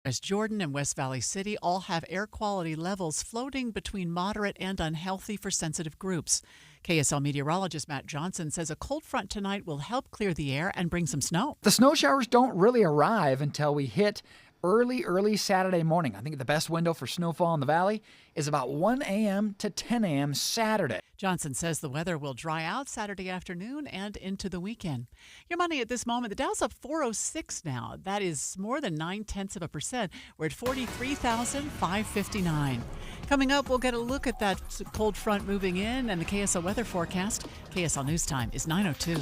As Jordan and West Valley City all have air quality levels floating between moderate and unhealthy for sensitive groups. KSL meteorologist Matt Johnson says a cold front tonight will help clear the air and bring some snow. The snow showers don't really arrive until we hit early Saturday morning. I think the best window for snowfall in the valley is about 1 a.m. to 10 a.m. Saturday. Johnson says the weather will dry out Saturday afternoon and into the weekend. Your money at this moment, the Dow's up 406 now. That is more than 0.9%. We're at 43,559. Coming up, we'll get a look at that cold front moving in and the KSL weather forecast. KSL News Time is 9:02.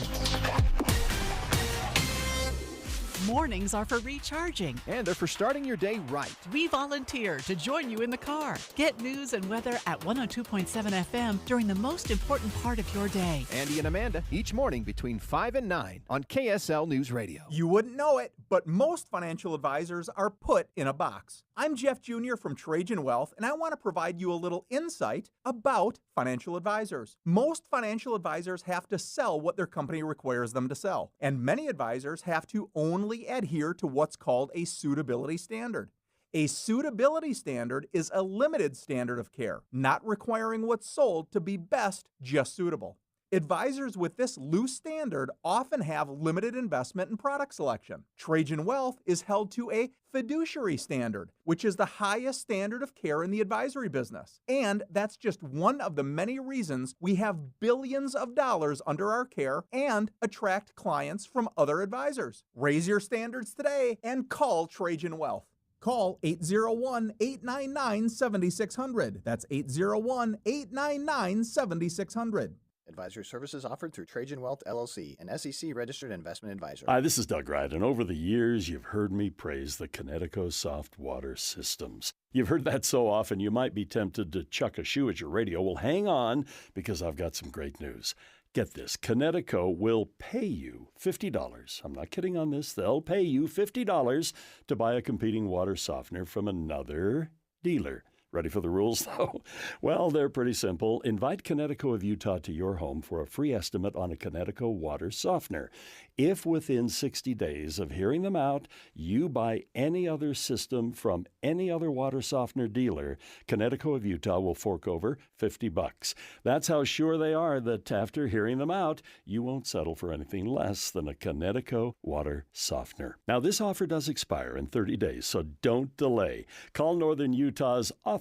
Mornings are for recharging. And they're for starting your day right. We volunteer to join you in the car. Get news and weather at 102.7 FM during the most important part of your day. Andy and Amanda, each morning between 5 and 9 on KSL News Radio. You wouldn't know it, but most financial advisors are put in a box. I'm Jeff Jr. from Trajan Wealth, and I want to provide you a little insight about financial advisors. Most financial advisors have to sell what their company requires them to sell, and many advisors have to only adhere to what's called a suitability standard. A suitability standard is a limited standard of care, not requiring what's sold to be best just suitable. Advisors with this loose standard often have limited investment and product selection. Trajan Wealth is held to a fiduciary standard, which is the highest standard of care in the advisory business. And that's just one of the many reasons we have billions of dollars under our care and attract clients from other advisors. Raise your standards today and call Trajan Wealth. Call 801-899-7600. That's 801-899-7600. Advisory services offered through Trajan Wealth, LLC, an SEC-registered investment advisor. Hi, this is Doug Wright, and over the years, you've heard me praise the Connecticut soft water systems. You've heard that so often, you might be tempted to chuck a shoe at your radio. Well, hang on, because I've got some great news. Get this, Connecticut will pay you $50. I'm not kidding on this. They'll pay you $50 to buy a competing water softener from another dealer. Ready for the rules, though? Well, they're pretty simple. Invite Connecticut of Utah to your home for a free estimate on a Connecticut water softener. If within 60 days of hearing them out, you buy any other system from any other water softener dealer, Connecticut of Utah will fork over $50. That's how sure they are that after hearing them out, you won't settle for anything less than a Connecticut water softener. Now, this offer does expire in 30 days, so don't delay. Call Northern Utah's authorized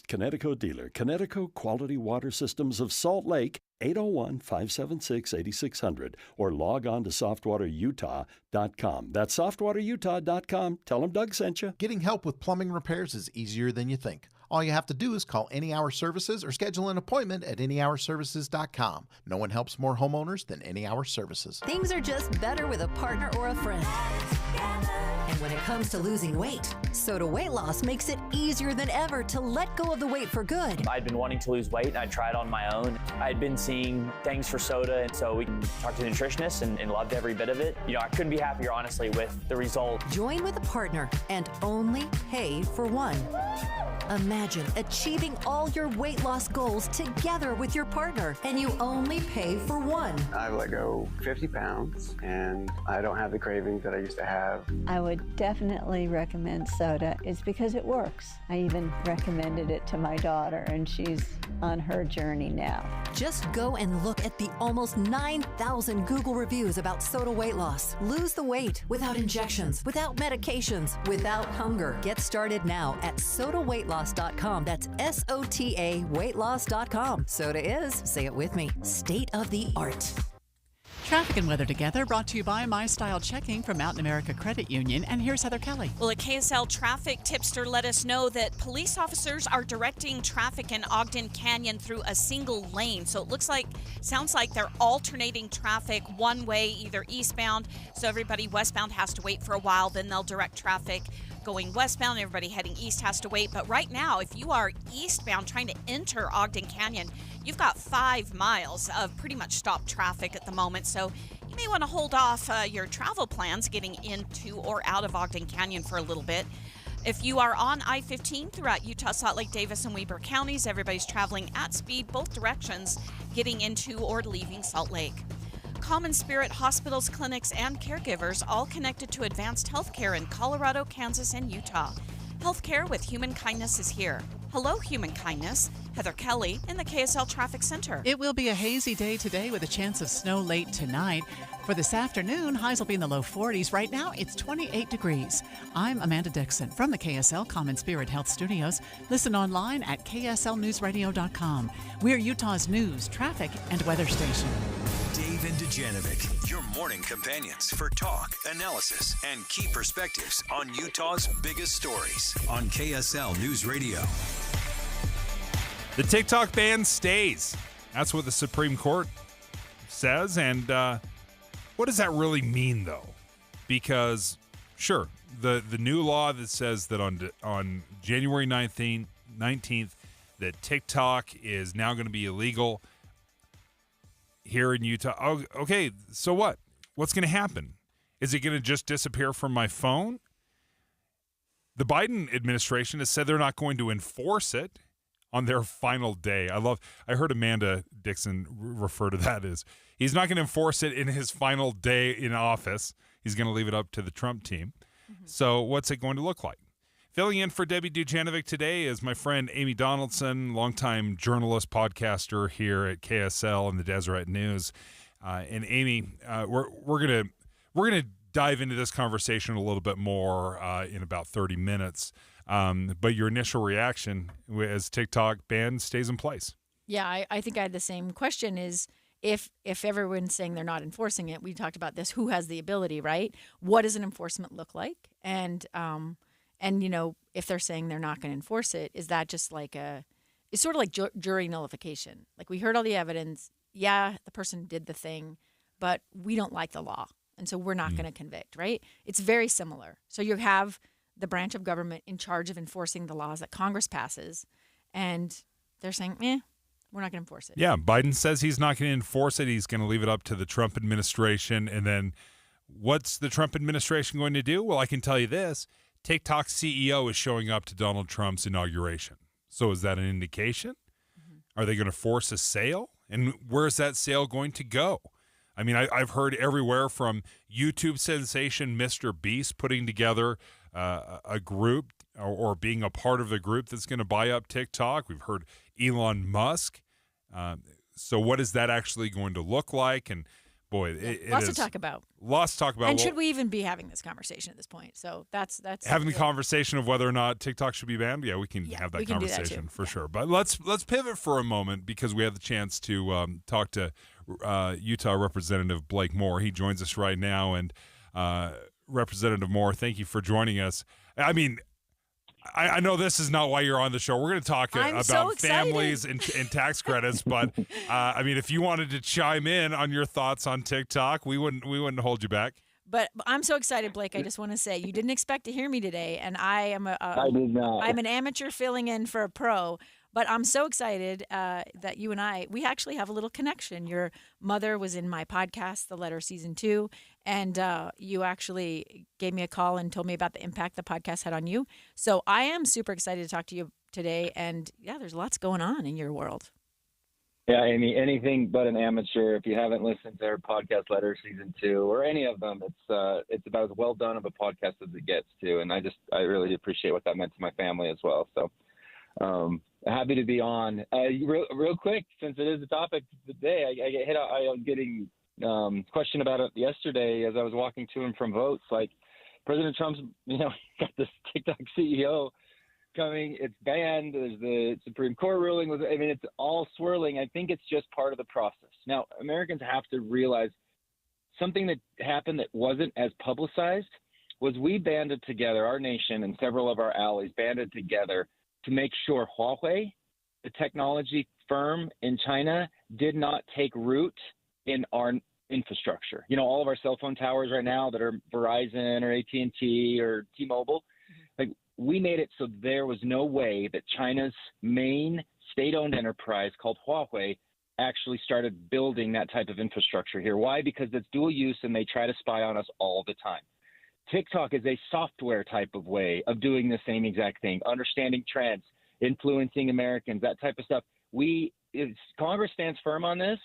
Connecticut dealer, Connecticut Quality Water Systems of Salt Lake, 801-576-8600, or log on to softwaterutah.com. That's softwaterutah.com. Tell them Doug sent you. Getting help with plumbing repairs is easier than you think. All you have to do is call Any Hour Services or schedule an appointment at anyhourservices.com. No one helps more homeowners than Any Hour Services. Things are just better with a partner or a friend. And when it comes to losing weight, Soda Weight Loss makes it easier than ever to let go of the weight for good. I'd been wanting to lose weight, and I tried on my own. I'd been seeing things for soda, and so we talked to the nutritionist and loved every bit of it. You know, I couldn't be happier, honestly, with the result. Join with a partner and only pay for one. Imagine achieving all your weight loss goals together with your partner, and you only pay for one. I've let go 50 pounds, and I don't have the cravings that I used to have. I would definitely recommend soda. It's because it works. I even recommended it to my daughter, and she's on her journey now. Just go and look at the almost 9,000 Google reviews about soda weight loss. Lose the weight without injections, without medications, without hunger. Get started now at sodaweightloss.com. That's SOTA weightloss.com. Soda is, say it with me, state of the art. Traffic and weather together, brought to you by My Style Checking from Mountain America Credit Union. And here's Heather Kelly. Well, a KSL traffic tipster let us know that police officers are directing traffic in Ogden Canyon through a single lane. So it sounds like they're alternating traffic one way, either eastbound. So everybody westbound has to wait for a while. Then they'll direct traffic going westbound. Everybody heading east has to wait. But right now, if you are eastbound trying to enter Ogden Canyon, you've got 5 miles of pretty much stopped traffic at the moment. So you may want to hold off your travel plans getting into or out of Ogden Canyon for a little bit. If you are on I-15 throughout Utah, Salt Lake, Davis, and Weber counties, everybody's traveling at speed both directions, getting into or leaving Salt Lake. Common Spirit hospitals, clinics, and caregivers all connected to advanced healthcare in Colorado, Kansas, and Utah. Healthcare with Human Kindness is here. Hello, Human Kindness. Heather Kelly in the KSL Traffic Center. It will be a hazy day today with a chance of snow late tonight. For this afternoon, highs will be in the low 40s. Right now, it's 28 degrees. I'm Amanda Dixon from the KSL Common Spirit Health Studios. Listen online at kslnewsradio.com. We're Utah's news, traffic, and weather station. Dave and Dujanovic, your morning companions for talk, analysis, and key perspectives on Utah's biggest stories on KSL News Radio. The TikTok ban stays. That's what the Supreme Court says. And what does that really mean, though? Because, sure, the new law that says that on January 19th, that TikTok is now going to be illegal here in Utah. Oh, okay, so what? What's going to happen? Is it going to just disappear from my phone? The Biden administration has said they're not going to enforce it on their final day. I heard Amanda Dixon refer to that as he's not going to enforce it in his final day in office. He's going to leave it up to the Trump team. Mm-hmm. So what's it going to look like? Filling in for Debbie Dujanovic today is my friend Amy Donaldson, longtime journalist, podcaster here at KSL and the Deseret News. And Amy, we're gonna dive into this conversation a little bit more in about 30 minutes. But your initial reaction as TikTok ban stays in place? Yeah, I think I had the same question. Is if everyone's saying they're not enforcing it, we talked about this. Who has the ability, right? What does an enforcement look like? And you know, if they're saying they're not going to enforce it, is that just like it's sort of like jury nullification? Like, we heard all the evidence. Yeah, the person did the thing, but we don't like the law, and so we're not going to convict, right? It's very similar. So you have the branch of government in charge of enforcing the laws that Congress passes, and they're saying, we're not going to enforce it. Yeah, Biden says he's not going to enforce it. He's going to leave it up to the Trump administration. And then what's the Trump administration going to do? Well, I can tell you this. TikTok's CEO is showing up to Donald Trump's inauguration. So is that an indication? Mm-hmm. Are they going to force a sale? And where's that sale going to go? I mean, I've heard everywhere from YouTube sensation Mr. Beast putting together a group or being a part of the group that's going to buy up TikTok. We've heard Elon Musk. So what is that actually going to look like? And boy, lots to talk about. Lots to talk about. And should we even be having this conversation at this point? So that's having the conversation of whether or not TikTok should be banned. Yeah, we can have that conversation for sure. But let's pivot for a moment because we have the chance to talk to Utah Representative Blake Moore. He joins us right now, and Representative Moore, thank you for joining us. I mean, I know this is not why you're on the show. We're going to talk about families and tax credits, but I mean, if you wanted to chime in on your thoughts on TikTok, we wouldn't hold you back. But I'm so excited, Blake. I just want to say you didn't expect to hear me today, and I did not. I'm an amateur filling in for a pro. But I'm so excited that you and we actually have a little connection. Your mother was in my podcast, The Letter Season 2, and you actually gave me a call and told me about the impact the podcast had on you. So I am super excited to talk to you today. And, yeah, there's lots going on in your world. Yeah, Amy, anything but an amateur. If you haven't listened to her podcast, Letter Season 2, or any of them, it's about as well done of a podcast as it gets to. And I really appreciate what that meant to my family as well. So happy to be on. Real quick, since it is the topic today, I get hit. I was getting question about it yesterday as I was walking to and from votes. Like, President Trump's, got this TikTok CEO coming. It's banned. There's the Supreme Court ruling. It's all swirling. I think it's just part of the process. Now, Americans have to realize something that happened that wasn't as publicized was we banded together, our nation and several of our allies banded together to make sure Huawei, the technology firm in China, did not take root in our infrastructure. All of our cell phone towers right now that are Verizon or AT&T or T-Mobile, we made it so there was no way that China's main state-owned enterprise called Huawei actually started building that type of infrastructure here. Why? Because it's dual use and they try to spy on us all the time. TikTok is a software type of way of doing the same exact thing, understanding trends, influencing Americans, that type of stuff. Congress stands firm on this.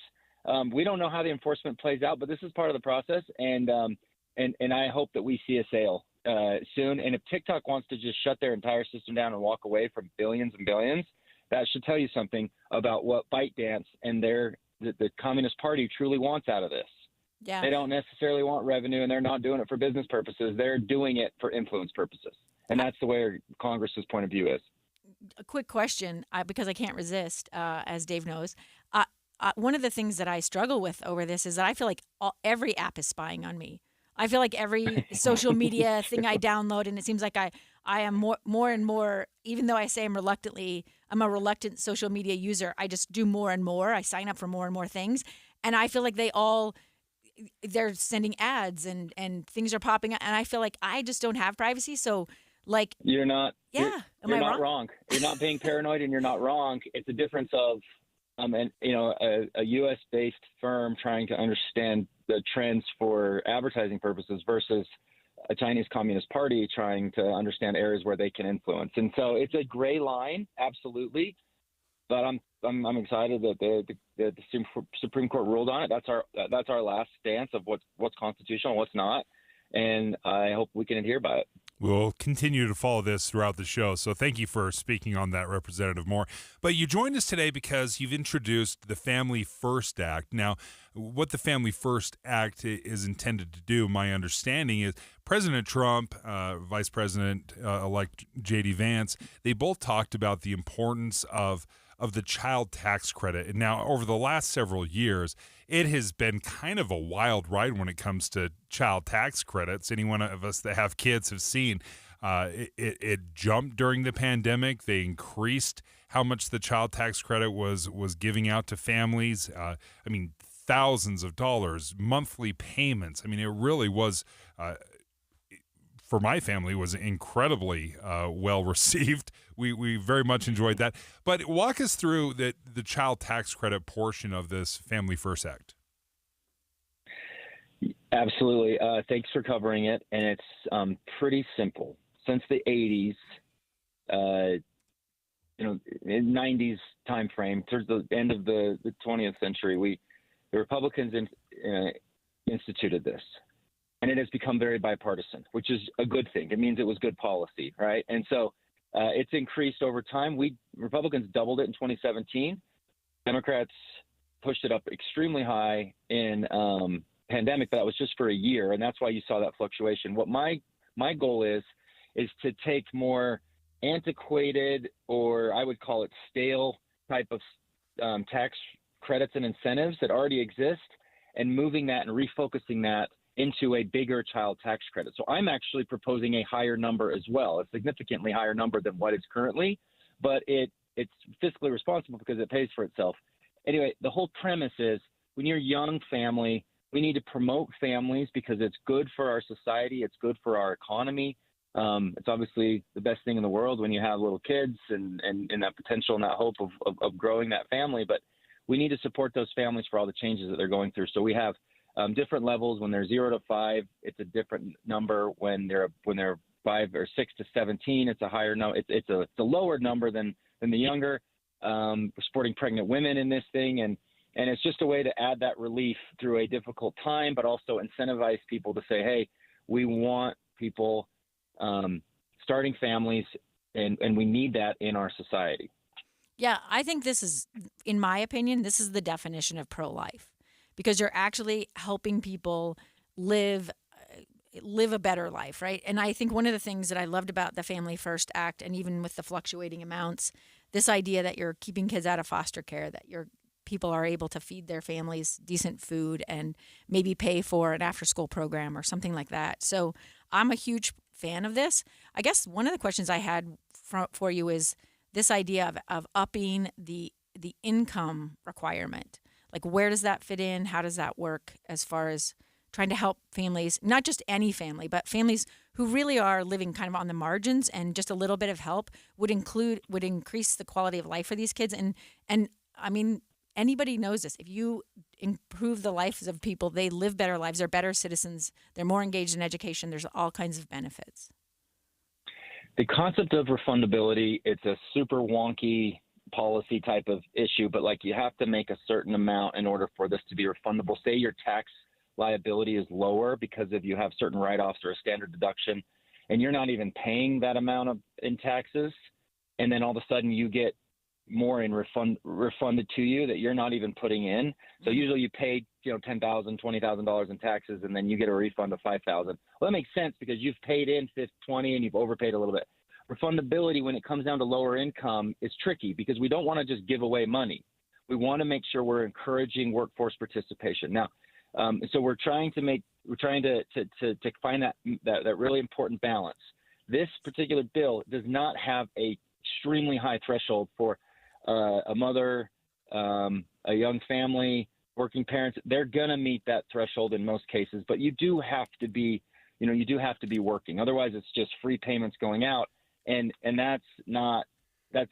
we don't know how the enforcement plays out, but this is part of the process, and I hope that we see a sale soon. And if TikTok wants to just shut their entire system down and walk away from billions and billions, that should tell you something about what ByteDance and the Communist Party truly wants out of this. Yeah. They don't necessarily want revenue, and they're not doing it for business purposes. They're doing it for influence purposes. And that's the way Congress's point of view is. A quick question, because I can't resist, as Dave knows. One of the things that I struggle with over this is that I feel like every app is spying on me. I feel like every social media thing I download, and it seems like I am more and more, even though I say I'm a reluctant social media user, I just do more and more. I sign up for more and more things. And I feel like they're sending ads and things are popping up. And I feel like I just don't have privacy. So like, you're not, yeah, you're not wrong. You're not being paranoid, and you're not wrong. It's a difference of, a U.S.-based firm trying to understand the trends for advertising purposes versus a Chinese Communist Party trying to understand areas where they can influence. And so it's a gray line, absolutely. But I'm excited that the Supreme Court ruled on it. That's our last stance of what's constitutional and what's not. And I hope we can adhere by it. We'll continue to follow this throughout the show. So thank you for speaking on that, Representative Moore. But you joined us today because you've introduced the Family First Act. Now, what the Family First Act is intended to do, my understanding is President Trump, Vice President-elect J.D. Vance, they both talked about the importance of the child tax credit. And now, over the last several years, it has been kind of a wild ride when it comes to child tax credits. Any one of us that have kids have seen it jumped during the pandemic. They increased how much the child tax credit was giving out to families. Thousands of dollars, monthly payments. It really was, for my family, was incredibly well received. We very much enjoyed that. But walk us through the child tax credit portion of this Family First Act. Absolutely. Thanks for covering it. And it's pretty simple. Since the 80s, in 90s time frame, towards the end of the 20th century, the Republicans instituted this. And it has become very bipartisan, which is a good thing. It means it was good policy, right? And so it's increased over time. Republicans doubled it in 2017. Democrats pushed it up extremely high in pandemic, but that was just for a year, and that's why you saw that fluctuation. What my goal is to take more antiquated, or I would call it stale, type of tax credits and incentives that already exist, and moving that and refocusing that into a bigger child tax credit. So I'm actually proposing a higher number as well, a significantly higher number than what is currently, but it's fiscally responsible because it pays for itself. Anyway, the whole premise is when you're a young family, we need to promote families because it's good for our society. It's good for our economy. It's obviously the best thing in the world when you have little kids and that potential and that hope of growing that family. But we need to support those families for all the changes that they're going through. So we have different levels. When they're 0 to 5, it's a different number. When they're 5 or 6 to 17, it's a higher number. It's a lower number than the younger. We're supporting pregnant women in this thing, and it's just a way to add that relief through a difficult time, but also incentivize people to say, hey, we want people starting families, and we need that in our society. Yeah, I think this is, in my opinion, this is the definition of pro-life, because you're actually helping people live a better life, right? And I think one of the things that I loved about the Family First Act, and even with the fluctuating amounts, this idea that you're keeping kids out of foster care, that people are able to feed their families decent food and maybe pay for an after-school program or something like that. So I'm a huge fan of this. I guess one of the questions I had for you is this idea of upping the income requirement. Like, where does that fit in? How does that work as far as trying to help families, not just any family, but families who really are living kind of on the margins, and just a little bit of help would increase the quality of life for these kids. And I mean, anybody knows this. If you improve the lives of people, they live better lives. They're better citizens. They're more engaged in education. There's all kinds of benefits. The concept of refundability, it's a super wonky policy type of issue, but like you have to make a certain amount in order for this to be refundable. Say your tax liability is lower because if you have certain write-offs or a standard deduction and you're not even paying that amount in taxes, and then all of a sudden you get more in refunded to you that you're not even putting in. So usually you pay, $10,000, $20,000 in taxes, and then you get a refund of $5,000. Well, that makes sense because you've paid in $20 and you've overpaid a little bit. Refundability when it comes down to lower income is tricky because we don't want to just give away money. We want to make sure we're encouraging workforce participation. Now, so we're trying to find that really important balance. This particular bill does not have a extremely high threshold for a mother, a young family, working parents. They're going to meet that threshold in most cases, but you do have to be working. Otherwise, it's just free payments going out, and that's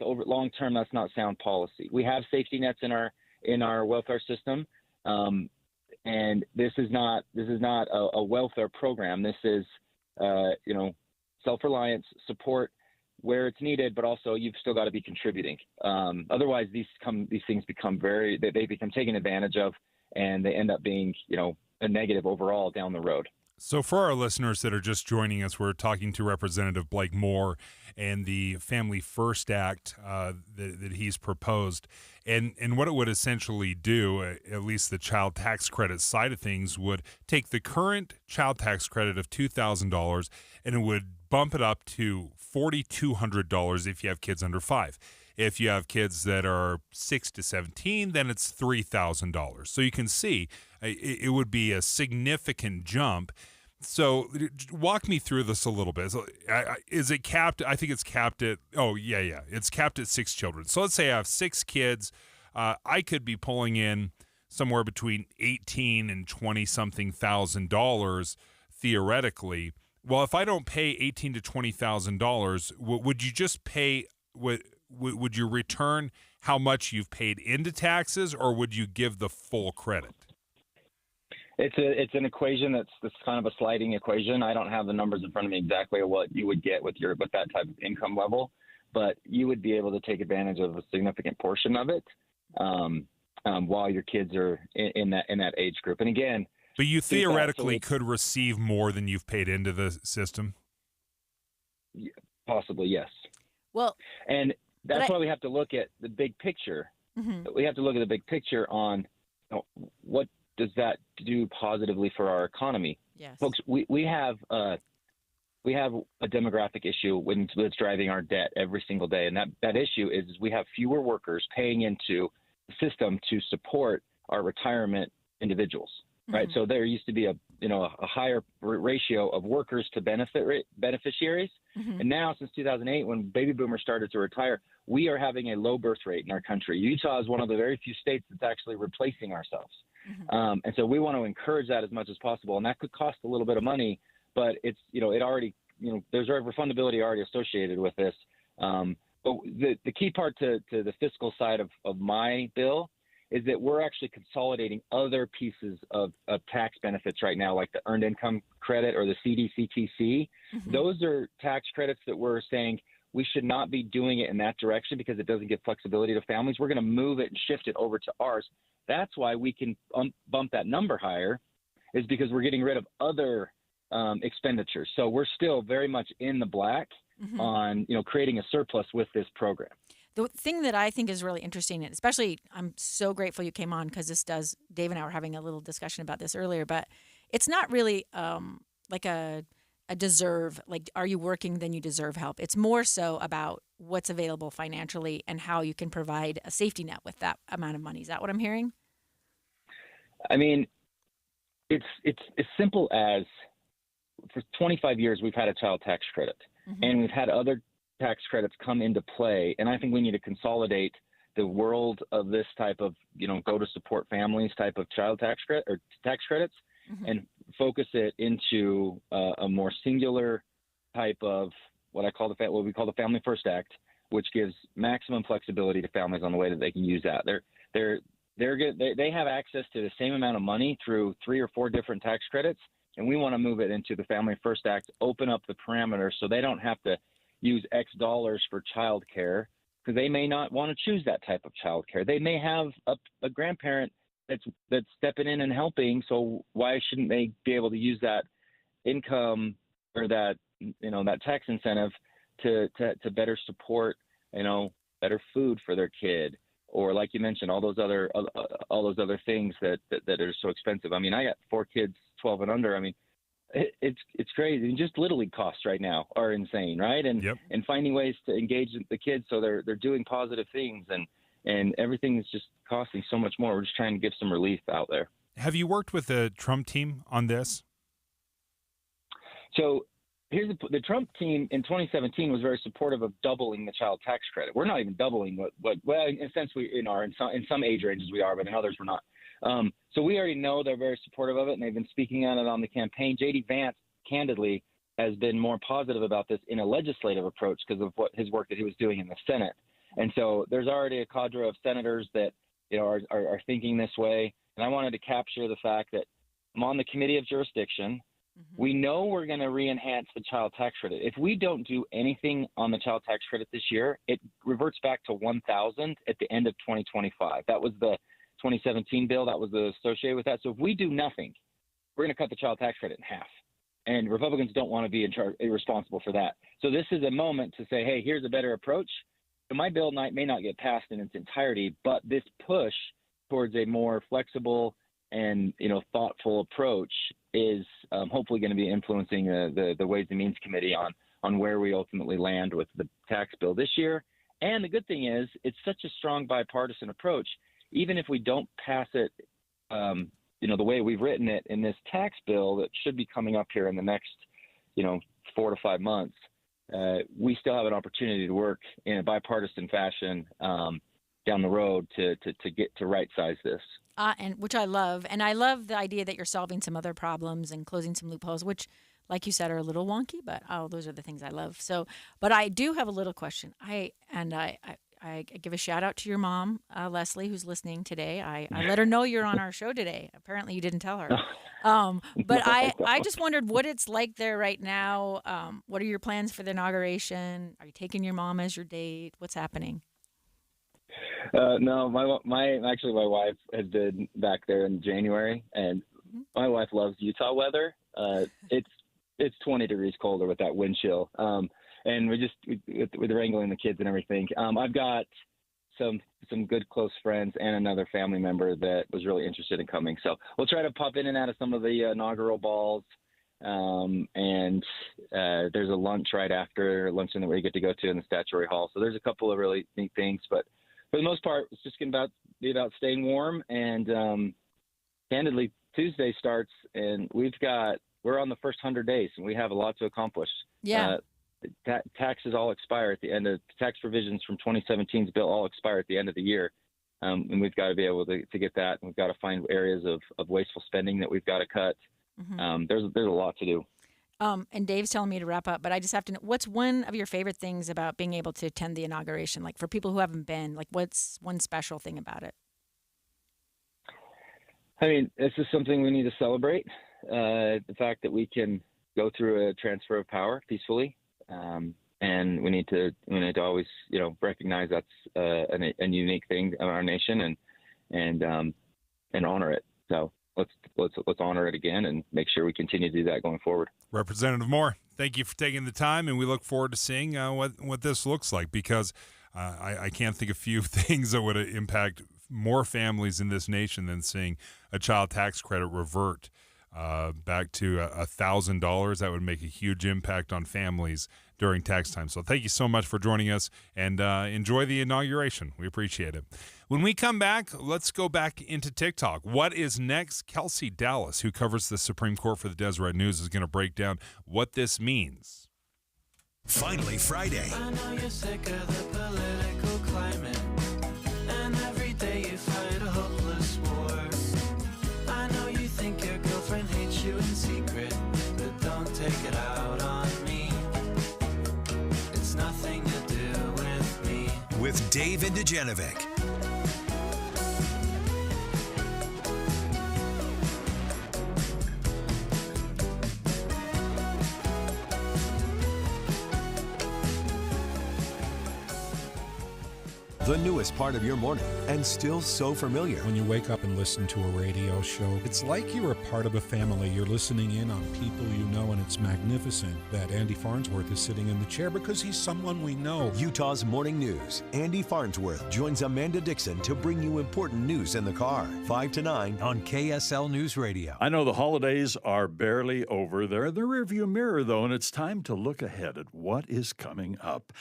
over long term. That's not sound policy. We have safety nets in our welfare system, and this is not a welfare program. This is self-reliance support where it's needed, but also you've still got to be contributing. Otherwise, these things become they become taken advantage of, and they end up being a negative overall down the road. So for our listeners that are just joining us, we're talking to Representative Blake Moore and the Family First Act that he's proposed. And what it would essentially do, at least the child tax credit side of things, would take the current child tax credit of $2,000 and it would bump it up to $4,200 if you have kids under 5. If you have kids that are 6 to 17, then it's $3,000. So you can see it would be a significant jump. So walk me through this a little bit. So, is it capped? I think it's capped at, it's capped at 6 children. So let's say I have 6 kids. I could be pulling in somewhere between $18,000 and $20-something thousand theoretically. Well, if I don't pay $18,000 to $20,000, would you just pay would you return how much you've paid into taxes, or would you give the full credit? It's an equation that's kind of a sliding equation. I don't have the numbers in front of me exactly of what you would get with that type of income level, but you would be able to take advantage of a significant portion of it while your kids are in that age group. And again, but you theoretically could receive more than you've paid into the system? Possibly, yes. Well, and that's why we have to look at the big picture. Mm-hmm. We have to look at the big picture on what does that do positively for our economy. Yes. Folks, we have a demographic issue that's driving our debt every single day, and that issue is we have fewer workers paying into the system to support our retirement individuals. Right. So there used to be a higher ratio of workers to beneficiaries. Mm-hmm. And now since 2008, when baby boomers started to retire, we are having a low birth rate in our country. Utah is one of the very few states that's actually replacing ourselves. Mm-hmm. And so we want to encourage that as much as possible. And that could cost a little bit of money, but it's, it already, there's refundability already associated with this. But the key part to the fiscal side of my bill is that we're actually consolidating other pieces of tax benefits right now, like the Earned Income Credit or the CDCTC. Mm-hmm. Those are tax credits that we're saying we should not be doing it in that direction because it doesn't give flexibility to families. We're going to move it and shift it over to ours. That's why we can bump that number higher, is because we're getting rid of other expenditures. So we're still very much in the black mm-hmm. on creating a surplus with this program. The thing that I think is really interesting, and especially I'm so grateful you came on because Dave and I were having a little discussion about this earlier, but it's not really like a deserve, like are you working, then you deserve help. It's more so about what's available financially and how you can provide a safety net with that amount of money. Is that what I'm hearing? I mean, it's as simple as for 25 years we've had a child tax credit mm-hmm. and we've had other tax credits come into play, and I think we need to consolidate the world of this type of go to support families type of child tax credit or tax credits mm-hmm. and focus it into a more singular type of what we call the Family First Act, which gives maximum flexibility to families on the way that they can use that. They have access to the same amount of money through 3 or 4 different tax credits, and we want to move it into the Family First Act, open up the parameters so they don't have to use X dollars for child care because they may not want to choose that type of childcare. They may have a grandparent that's stepping in and helping. So why shouldn't they be able to use that income or that tax incentive to better support, better food for their kid, or like you mentioned, all those other things that are so expensive. I mean, I got 4 kids, 12 and under. I mean, it's crazy. And just Little League costs right now are insane, right? And finding ways to engage the kids so they're doing positive things, and everything is just costing so much more. We're just trying to give some relief out there. Have you worked with the Trump team on this? So here's the Trump team in 2017 was very supportive of doubling the child tax credit. We're not even doubling well, in a sense in some age ranges we are, but in others we're not. So we already know they're very supportive of it, and they've been speaking on it on the campaign. J.D. Vance, candidly, has been more positive about this in a legislative approach because of his work that he was doing in the Senate. And so there's already a cadre of senators that are thinking this way. And I wanted to capture the fact that I'm on the Committee of Jurisdiction. Mm-hmm. We know we're going to re-enhance the child tax credit. If we don't do anything on the child tax credit this year, it reverts back to $1,000 at the end of 2025. That was the 2017 bill that was associated with that. So if we do nothing, we're going to cut the child tax credit in half. And Republicans don't want to be responsible for that. So this is a moment to say, hey, here's a better approach. So my bill may not get passed in its entirety, but this push towards a more flexible and thoughtful approach is hopefully going to be influencing the Ways and Means Committee on where we ultimately land with the tax bill this year. And the good thing is it's such a strong bipartisan approach. Even if we don't pass it, the way we've written it in this tax bill that should be coming up here in the next, 4 to 5 months, we still have an opportunity to work in a bipartisan fashion down the road to get to right size this. And which I love. And I love the idea that you're solving some other problems and closing some loopholes, which, like you said, are a little wonky, but those are the things I love. So, but I do have a little question. I give a shout out to your mom, Leslie, who's listening today. I let her know you're on our show today. Apparently you didn't tell her. But I just wondered what it's like there right now. What are your plans for the inauguration? Are you taking your mom as your date? What's happening? No, my wife has been back there in January, and my wife loves Utah weather. It's 20 degrees colder with that wind chill. And with wrangling the kids and everything. I've got some good close friends and another family member that was really interested in coming. So we'll try to pop in and out of some of the inaugural balls. And there's a lunch right after luncheon that we get to go to in the Statuary Hall. So there's a couple of really neat things, but for the most part, it's just going to be about staying warm. And candidly, Tuesday starts, and we're on the first 100 days, and we have a lot to accomplish. Yeah. Taxes all expire at the end of tax provisions from 2017's bill all expire at the end of the year. And we've got to be able to get that. And we've got to find areas of wasteful spending that we've got to cut. Mm-hmm. There's a lot to do. And Dave's telling me to wrap up, but I just have to know, what's one of your favorite things about being able to attend the inauguration? Like for people who haven't been, like what's one special thing about it? I mean, this is something we need to celebrate. The fact that we can go through a transfer of power peacefully. And we need to always, recognize that's a unique thing in our nation and honor it. So let's honor it again and make sure we continue to do that going forward. Representative Moore, thank you for taking the time, and we look forward to seeing what this looks like, because I can't think of few things that would impact more families in this nation than seeing a child tax credit revert back to $1,000. That would make a huge impact on families during tax time. So thank you so much for joining us, and enjoy the inauguration. We appreciate it. When we come back, let's go back into TikTok. What is next? Kelsey Dallas, who covers the Supreme Court for the Deseret News, is going to break down what this means. Finally Friday. I know you're sick of the political climate, and every day you fight a hopeless war. I know you think your girlfriend hates you in secret, but don't take it out on me. It's nothing to do with me. With Dave and Dujanovic. The newest part of your morning and still so familiar. When you wake up and listen to a radio show, it's like you're a part of a family. You're listening in on people you know, and it's magnificent that Andy Farnsworth is sitting in the chair because he's someone we know. Utah's Morning News. Andy Farnsworth joins Amanda Dixon to bring you important news in the car. 5 to 9 on KSL News Radio. I know the holidays are barely over. They're in the rearview mirror, though, and it's time to look ahead at what is coming up.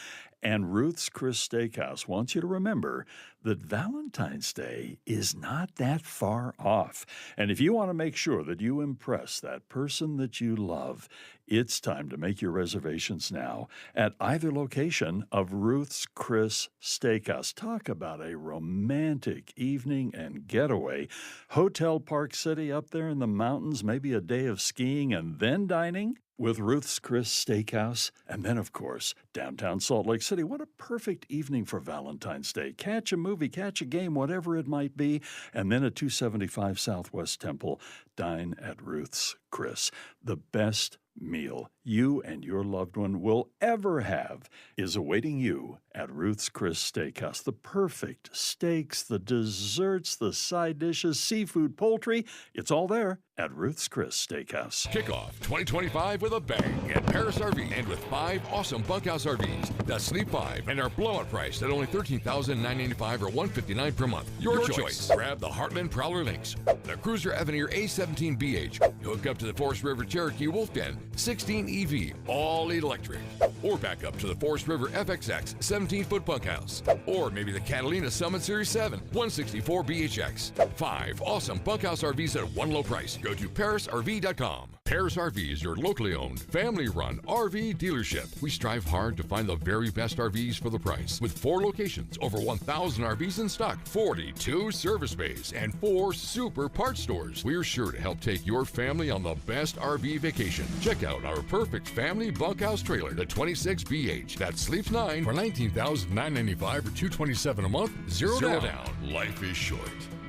And Ruth's Chris Steakhouse wants you to remember that Valentine's Day is not that far off. And if you want to make sure that you impress that person that you love, it's time to make your reservations now at either location of Ruth's Chris Steakhouse. Talk about a romantic evening and getaway. Hotel Park City up there in the mountains, maybe a day of skiing and then dining with Ruth's Chris Steakhouse. And then, of course, downtown Salt Lake City. What a perfect evening for Valentine's Day. Catch a movie, catch a game, whatever it might be. And then at 275 Southwest Temple, dine at Ruth's Chris. The best meal you and your loved one will ever have is awaiting you at Ruth's Chris Steakhouse. The perfect steaks, the desserts, the side dishes, seafood, poultry, it's all there at Ruth's Chris Steakhouse. Kick off 2025 with a bang at Paris RV and with 5 awesome bunkhouse RVs that sleep 5 and are blowout priced at only $13,995 or $159 per month. Your choice. Grab the Heartland Prowler Lynx, the Cruiser Avenir A17BH, hook up to the Forest River Cherokee Wolf Den 16 EV, all electric, or back up to the Forest River FXX 17-foot bunkhouse, or maybe the Catalina Summit Series 7 164 BHX. 5 awesome bunkhouse RVs at one low price. Go to ParisRV.com. Paris RV is your locally owned, family-run RV dealership. We strive hard to find the very best RVs for the price. With 4 locations, over 1,000 RVs in stock, 42 service bays, and 4 super parts stores. We're sure to help take your family on the best RV vacation. Check out our perfect family bunkhouse trailer, the 26BH, that sleeps 9 for $19,995 or $227 a month. Zero down. Life is short.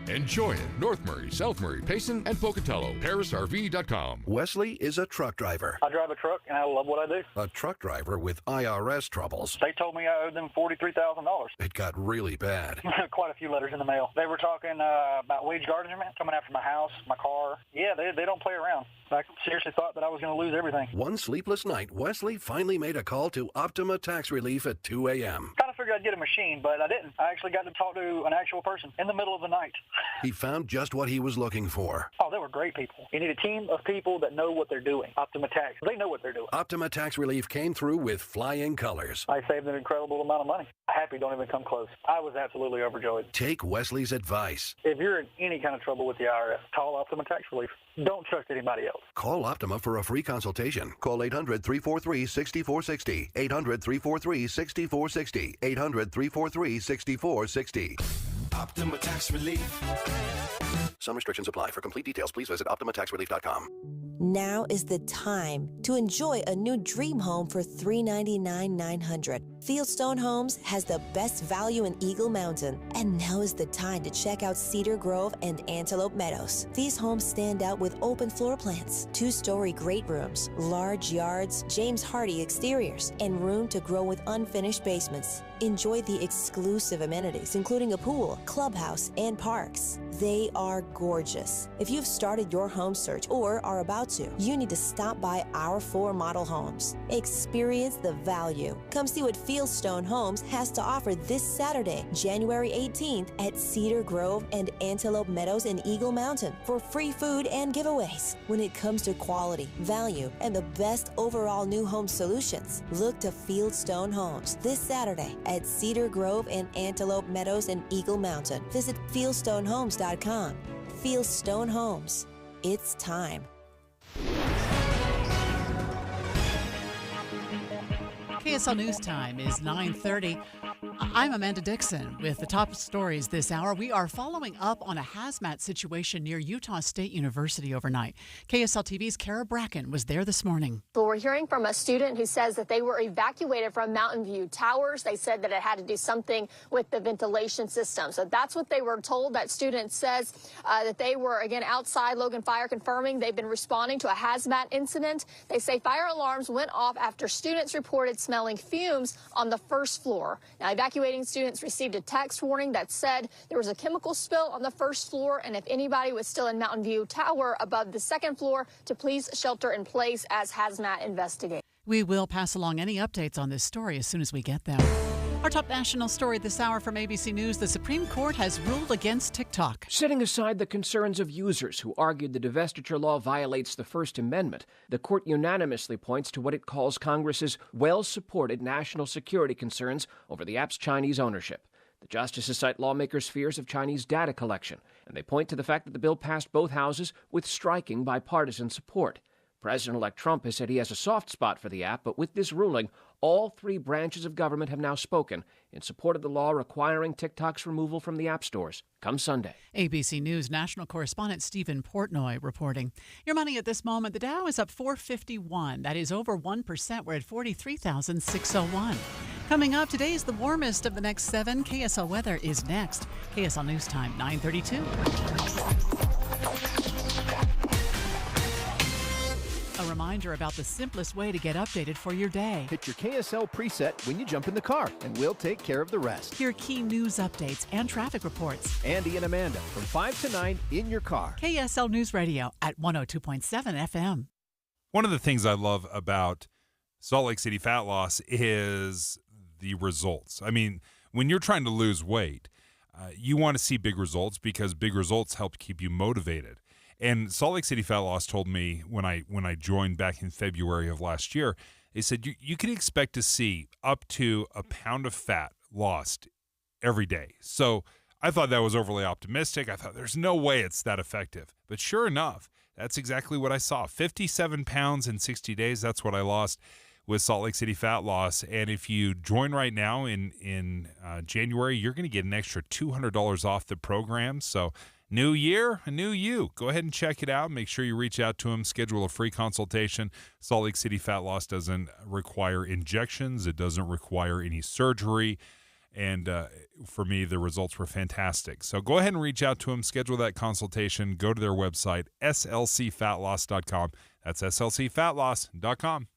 Enjoy it. North Murray, South Murray, Payson, and Pocatello. ParisRV.com. Wesley is a truck driver. I drive a truck, and I love what I do. A truck driver with IRS troubles. They told me I owed them $43,000. It got really bad. Quite a few letters in the mail. They were talking about wage garnishment, coming after my house, my car. Yeah, they don't play around. I seriously thought that I was going to lose everything. One sleepless night, Wesley finally made a call to Optima Tax Relief at 2 a.m. Kind of figured I'd get a machine, but I didn't. I actually got to talk to an actual person in the middle of the night. He found just what he was looking for. Oh, they were great people. You need a team of people that know what they're doing. Optima Tax, they know what they're doing. Optima Tax Relief came through with flying colors. I saved an incredible amount of money. Happy don't even come close. I was absolutely overjoyed. Take Wesley's advice. If you're in any kind of trouble with the IRS, call Optima Tax Relief. Don't trust anybody else. Call Optima for a free consultation. Call 800-343-6460. 800-343-6460. 800-343-6460. Optima Tax Relief. Some restrictions apply. For complete details, please visit OptimaTaxRelief.com. Now is the time to enjoy a new dream home for $399,900. Fieldstone Homes has the best value in Eagle Mountain. And now is the time to check out Cedar Grove and Antelope Meadows. These homes stand out with open floor plans, 2-story great rooms, large yards, James Hardy exteriors, and room to grow with unfinished basements. Enjoy the exclusive amenities, including a pool, clubhouse, and parks. They are gorgeous. If you've started your home search or are about to, you need to stop by our 4 model homes. Experience the value. Come see what Fieldstone Homes has to offer this Saturday, January 18th at Cedar Grove and Antelope Meadows in Eagle Mountain for free food and giveaways. When it comes to quality, value, and the best overall new home solutions, look to Fieldstone Homes this Saturday at Cedar Grove and Antelope Meadows in Eagle Mountain. Visit fieldstonehomes.com. Fieldstone Homes. It's time. KSL News Time is 9:30. I'm Amanda Dixon with the top stories this hour. We are following up on a hazmat situation near Utah State University overnight. KSL TV's Kara Bracken was there this morning. Well, we're hearing from a student who says that they were evacuated from Mountain View Towers. They said that it had to do something with the ventilation system. So that's what they were told. That student says that they were, again, outside. Logan Fire confirming they've been responding to a hazmat incident. They say fire alarms went off after students reported smelling fumes on the first floor. Now, Evacuating students received a text warning that said there was a chemical spill on the first floor, and if anybody was still in Mountain View Tower above the second floor, to please shelter in place as hazmat investigates. We will pass along any updates on this story as soon as we get them. Our top national story this hour from ABC News: the Supreme Court has ruled against TikTok. Setting aside the concerns of users who argued the divestiture law violates the First Amendment, the court unanimously points to what it calls Congress's well-supported national security concerns over the app's Chinese ownership. The justices cite lawmakers' fears of Chinese data collection, and they point to the fact that the bill passed both houses with striking bipartisan support. President-elect Trump has said he has a soft spot for the app, but with this ruling, all three branches of government have now spoken in support of the law requiring TikTok's removal from the app stores come Sunday. ABC News national correspondent Stephen Portnoy reporting. Your money at this moment, the Dow is up 451. That is over 1%. We're at 43,601. Coming up, today is the warmest of the next 7. KSL weather is next. KSL News Time, 9:32. A reminder about the simplest way to get updated for your day. Hit your KSL preset when you jump in the car, and we'll take care of the rest. Hear key news updates and traffic reports. Andy and Amanda from 5 to 9 in your car. KSL News Radio at 102.7 FM. One of the things I love about Salt Lake City fat loss is the results. I mean, when you're trying to lose weight, you want to see big results because big results help keep you motivated. And Salt Lake City Fat Loss told me when I joined back in February of last year, they said you can expect to see up to a pound of fat lost every day. So I thought that was overly optimistic. I thought there's no way it's that effective. But sure enough, that's exactly what I saw. 57 pounds in 60 days. That's what I lost with Salt Lake City Fat Loss. And if you join right now in January, you're going to get an extra $200 off the program. So new year, a new you. Go ahead and check it out. Make sure you reach out to them. Schedule a free consultation. Salt Lake City Fat Loss doesn't require injections. It doesn't require any surgery. And for me, the results were fantastic. So go ahead and reach out to them. Schedule that consultation. Go to their website, slcfatloss.com. That's slcfatloss.com.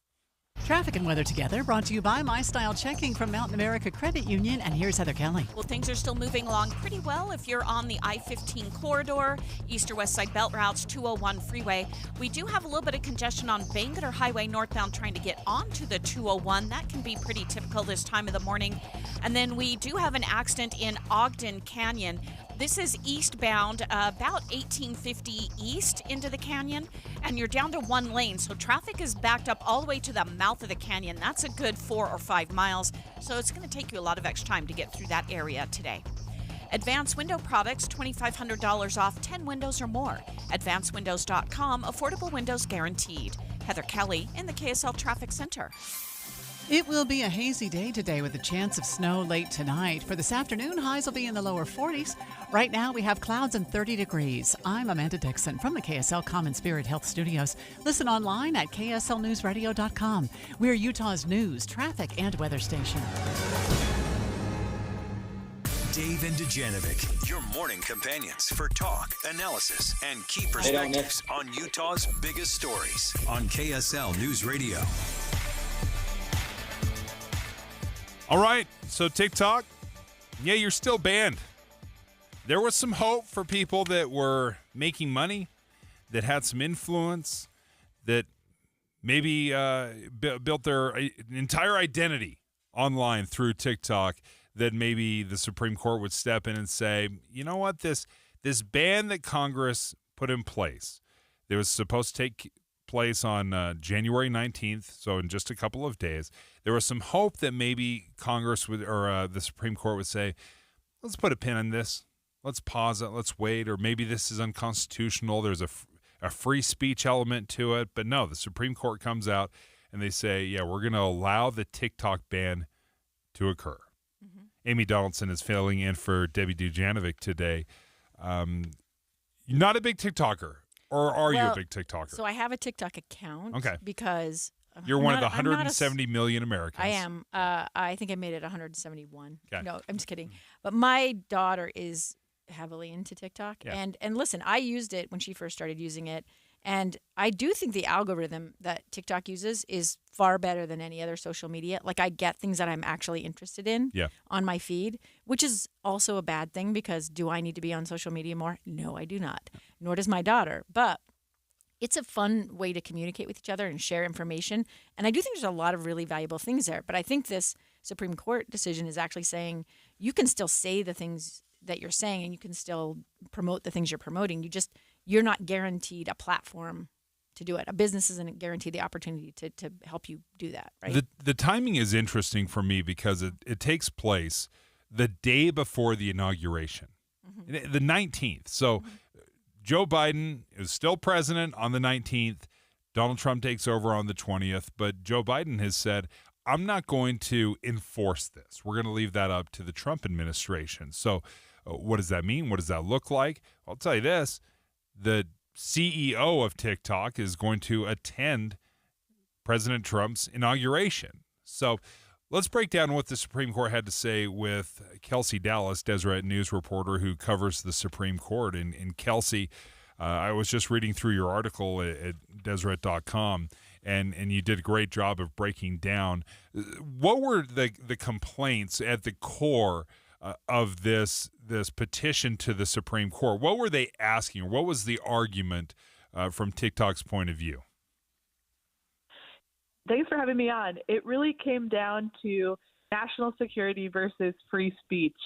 Traffic and weather together, brought to you by My Style Checking from Mountain America Credit Union. And here's Heather Kelly. Well, things are still moving along pretty well if you're on the I-15 corridor, east or west side belt routes, 201 freeway. We do have a little bit of congestion on Bangerter Highway northbound trying to get onto the 201. That can be pretty typical this time of the morning. And then we do have an accident in Ogden Canyon. This is eastbound, about 1850 east into the canyon, and you're down to one lane. So traffic is backed up all the way to the mouth of the canyon. That's a good 4 or 5 miles. So it's going to take you a lot of extra time to get through that area today. Advanced Window Products, $2,500 off 10 windows or more. AdvancedWindows.com, affordable windows guaranteed. Heather Kelly in the KSL Traffic Center. It will be a hazy day today with a chance of snow late tonight. For this afternoon, highs will be in the lower 40s. Right now, we have clouds and 30 degrees. I'm Amanda Dixon from the KSL Common Spirit Health Studios. Listen online at kslnewsradio.com. We're Utah's news, traffic, and weather station. Dave and Dujanovic, your morning companions for talk, analysis, and key perspectives on Utah's biggest stories on KSL News Radio. All right, so TikTok, yeah, you're still banned. There was some hope for people that were making money, that had some influence, that maybe built their entire identity online through TikTok, that maybe the Supreme Court would step in and say, you know what, this ban that Congress put in place, that was supposed to take place on January 19th, so in just a couple of days, there was some hope that maybe Congress would, or the Supreme Court would say, let's put a pin in this. Let's pause it. Let's wait. Or maybe this is unconstitutional. There's a free speech element to it. But no, the Supreme Court comes out and they say, yeah, we're going to allow the TikTok ban to occur. Mm-hmm. Amy Donaldson is filling in for Debbie Dujanovic today. You're not a big TikToker. Or are you a big TikToker? So I have a TikTok account. Okay. Because you're one of the 170 million Americans. I am. I think I made it 171. Okay. No, I'm just kidding. But my daughter is heavily into TikTok. Yeah. And listen, I used it when she first started using it. And I do think the algorithm that TikTok uses is far better than any other social media. Like, I get things that I'm actually interested in on my feed, which is also a bad thing because do I need to be on social media more? No, I do not. Nor does my daughter. But it's a fun way to communicate with each other and share information. And I do think there's a lot of really valuable things there. But I think this Supreme Court decision is actually saying you can still say the things that you're saying and you can still promote the things you're promoting. You're not guaranteed a platform to do it. A business isn't guaranteed the opportunity to help you do that, right? The timing is interesting for me because it takes place the day before the inauguration, the 19th. So Joe Biden is still president on the 19th. Donald Trump takes over on the 20th. But Joe Biden has said, I'm not going to enforce this. We're going to leave that up to the Trump administration. So what does that mean? What does that look like? I'll tell you this. The CEO of TikTok is going to attend President Trump's inauguration. So let's break down what the Supreme Court had to say with Kelsey Dallas, Deseret News reporter who covers the Supreme Court. And Kelsey, I was just reading through your article at Deseret.com, and you did a great job of breaking down. What were the complaints at the core of this petition to the Supreme Court? What were they asking? What was the argument from TikTok's point of view? Thanks for having me on. It really came down to national security versus free speech.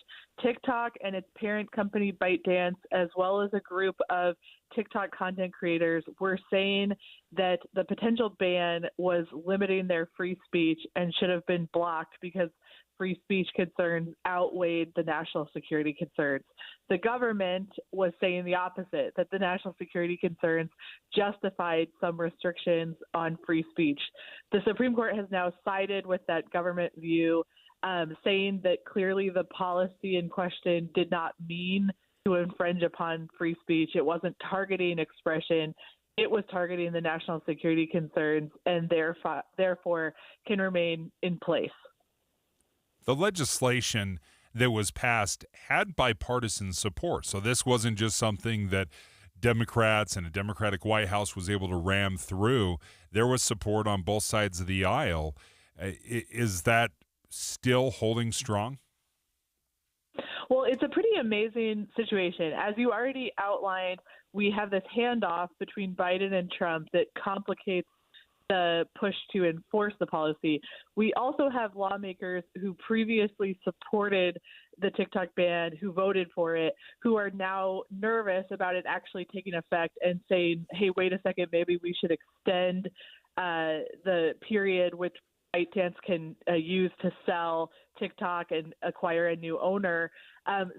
TikTok and its parent company ByteDance, as well as a group of TikTok content creators, were saying that the potential ban was limiting their free speech and should have been blocked because free speech concerns outweighed the national security concerns. The government was saying the opposite, that the national security concerns justified some restrictions on free speech. The Supreme Court has now sided with that government view, saying that clearly the policy in question did not mean to infringe upon free speech. It wasn't targeting expression. It was targeting the national security concerns and therefore can remain in place. The legislation that was passed had bipartisan support. So this wasn't just something that Democrats and a Democratic White House was able to ram through. There was support on both sides of the aisle. Is that still holding strong? Well, it's a pretty amazing situation. As you already outlined, we have this handoff between Biden and Trump that complicates the push to enforce the policy. We also have lawmakers who previously supported the TikTok ban, who voted for it, who are now nervous about it actually taking effect and saying, hey, wait a second, maybe we should extend the period which ByteDance can use to sell TikTok and acquire a new owner.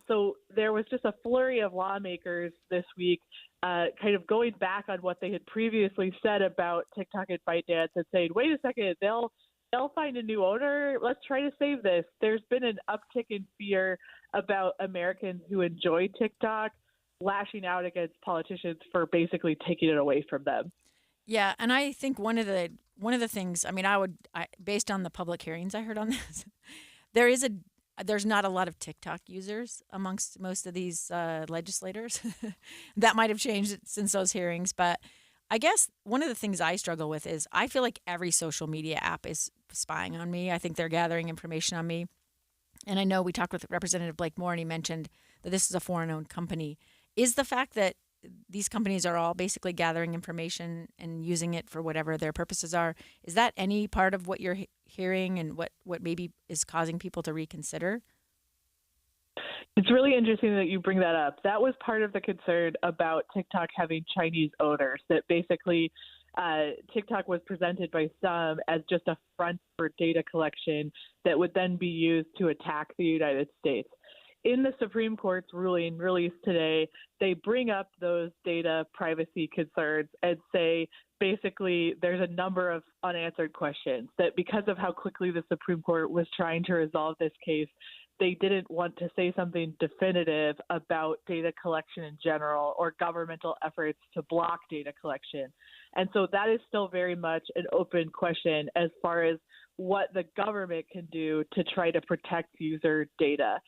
So there was just a flurry of lawmakers this week kind of going back on what they had previously said about TikTok and ByteDance and saying, wait a second, they'll find a new owner. Let's try to save this. There's been an uptick in fear about Americans who enjoy TikTok lashing out against politicians for basically taking it away from them. Yeah, and I think one of the things, I mean, based on the public hearings I heard on this, there's not a lot of TikTok users amongst most of these legislators. That might have changed since those hearings, but I guess one of the things I struggle with is I feel like every social media app is spying on me. I think they're gathering information on me. And I know we talked with Representative Blake Moore, and he mentioned that this is a foreign-owned company. Is the fact that these companies are all basically gathering information and using it for whatever their purposes are, is that any part of what you're hearing and what maybe is causing people to reconsider? It's really interesting that you bring that up. That was part of the concern about TikTok having Chinese owners, that basically TikTok was presented by some as just a front for data collection that would then be used to attack the United States. In the Supreme Court's ruling released today, they bring up those data privacy concerns and say basically there's a number of unanswered questions, that because of how quickly the Supreme Court was trying to resolve this case, they didn't want to say something definitive about data collection in general or governmental efforts to block data collection. And so that is still very much an open question as far as what the government can do to try to protect user data.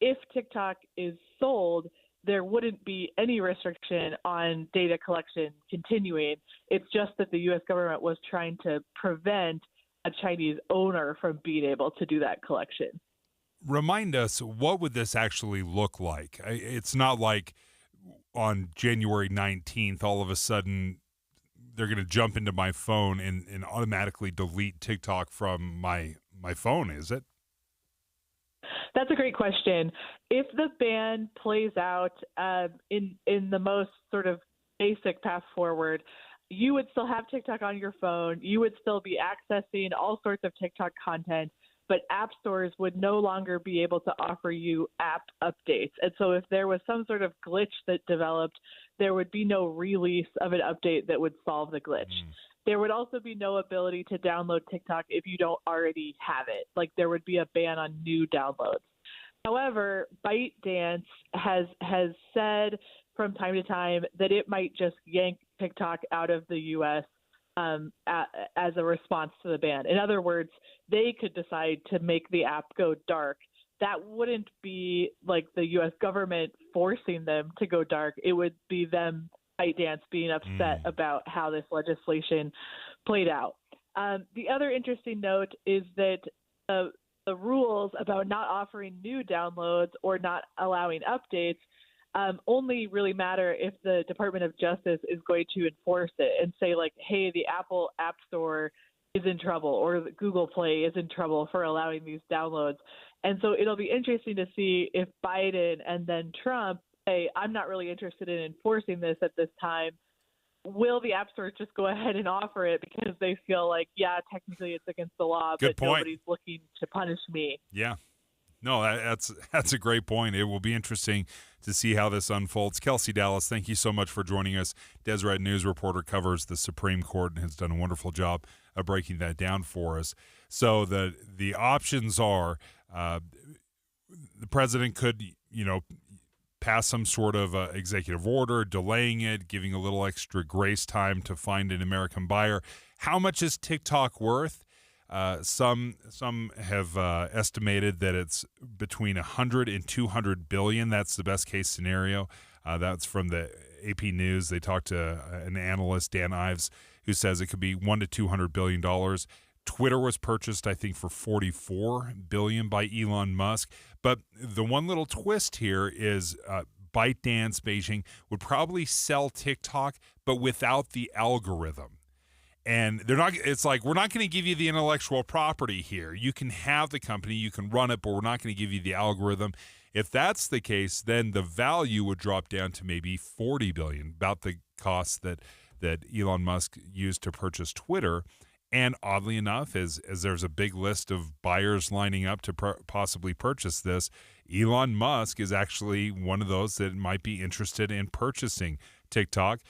If TikTok is sold, there wouldn't be any restriction on data collection continuing. It's just that the U.S. government was trying to prevent a Chinese owner from being able to do that collection. Remind us, what would this actually look like? It's not like on January 19th, all of a sudden they're going to jump into my phone and automatically delete TikTok from my phone, is it? That's a great question. If the ban plays out in the most sort of basic path forward, you would still have TikTok on your phone. You would still be accessing all sorts of TikTok content, but app stores would no longer be able to offer you app updates. And so if there was some sort of glitch that developed, there would be no release of an update that would solve the glitch. There would also be no ability to download TikTok if you don't already have it. Like, there would be a ban on new downloads. However, ByteDance has said from time to time that it might just yank TikTok out of the U.S. As a response to the ban. In other words, they could decide to make the app go dark. That wouldn't be like the U.S. government forcing them to go dark. It would be them, ByteDance, being upset about how this legislation played out. The other interesting note is that the rules about not offering new downloads or not allowing updates only really matter if the Department of Justice is going to enforce it and say, like, hey, the Apple App Store is in trouble or the Google Play is in trouble for allowing these downloads. And so it'll be interesting to see if Biden and then Trump say, I'm not really interested in enforcing this at this time. Will the App Store just go ahead and offer it because they feel like, yeah, technically it's against the law, Good but point. Nobody's looking to punish me? Yeah. No, that's a great point. It will be interesting to see how this unfolds. Kelsey Dallas, thank you so much for joining us. Deseret News reporter, covers the Supreme Court and has done a wonderful job of breaking that down for us. So the options are the president could, pass some sort of executive order, delaying it, giving a little extra grace time to find an American buyer. How much is TikTok worth? Some have estimated that it's between 100 and 200 billion. That's the best case scenario. That's from the AP News. They talked to an analyst, Dan Ives, who says it could be $100 to $200 billion. Twitter was purchased, I think, for $44 billion by Elon Musk. But the one little twist here is ByteDance Beijing would probably sell TikTok, but without the algorithm. And they're not. It's like, we're not going to give you the intellectual property here. You can have the company, you can run it, but we're not going to give you the algorithm. If that's the case, then the value would drop down to maybe $40 billion, about the cost that Elon Musk used to purchase Twitter. And oddly enough, as there's a big list of buyers lining up to possibly purchase this, Elon Musk is actually one of those that might be interested in purchasing TikTok.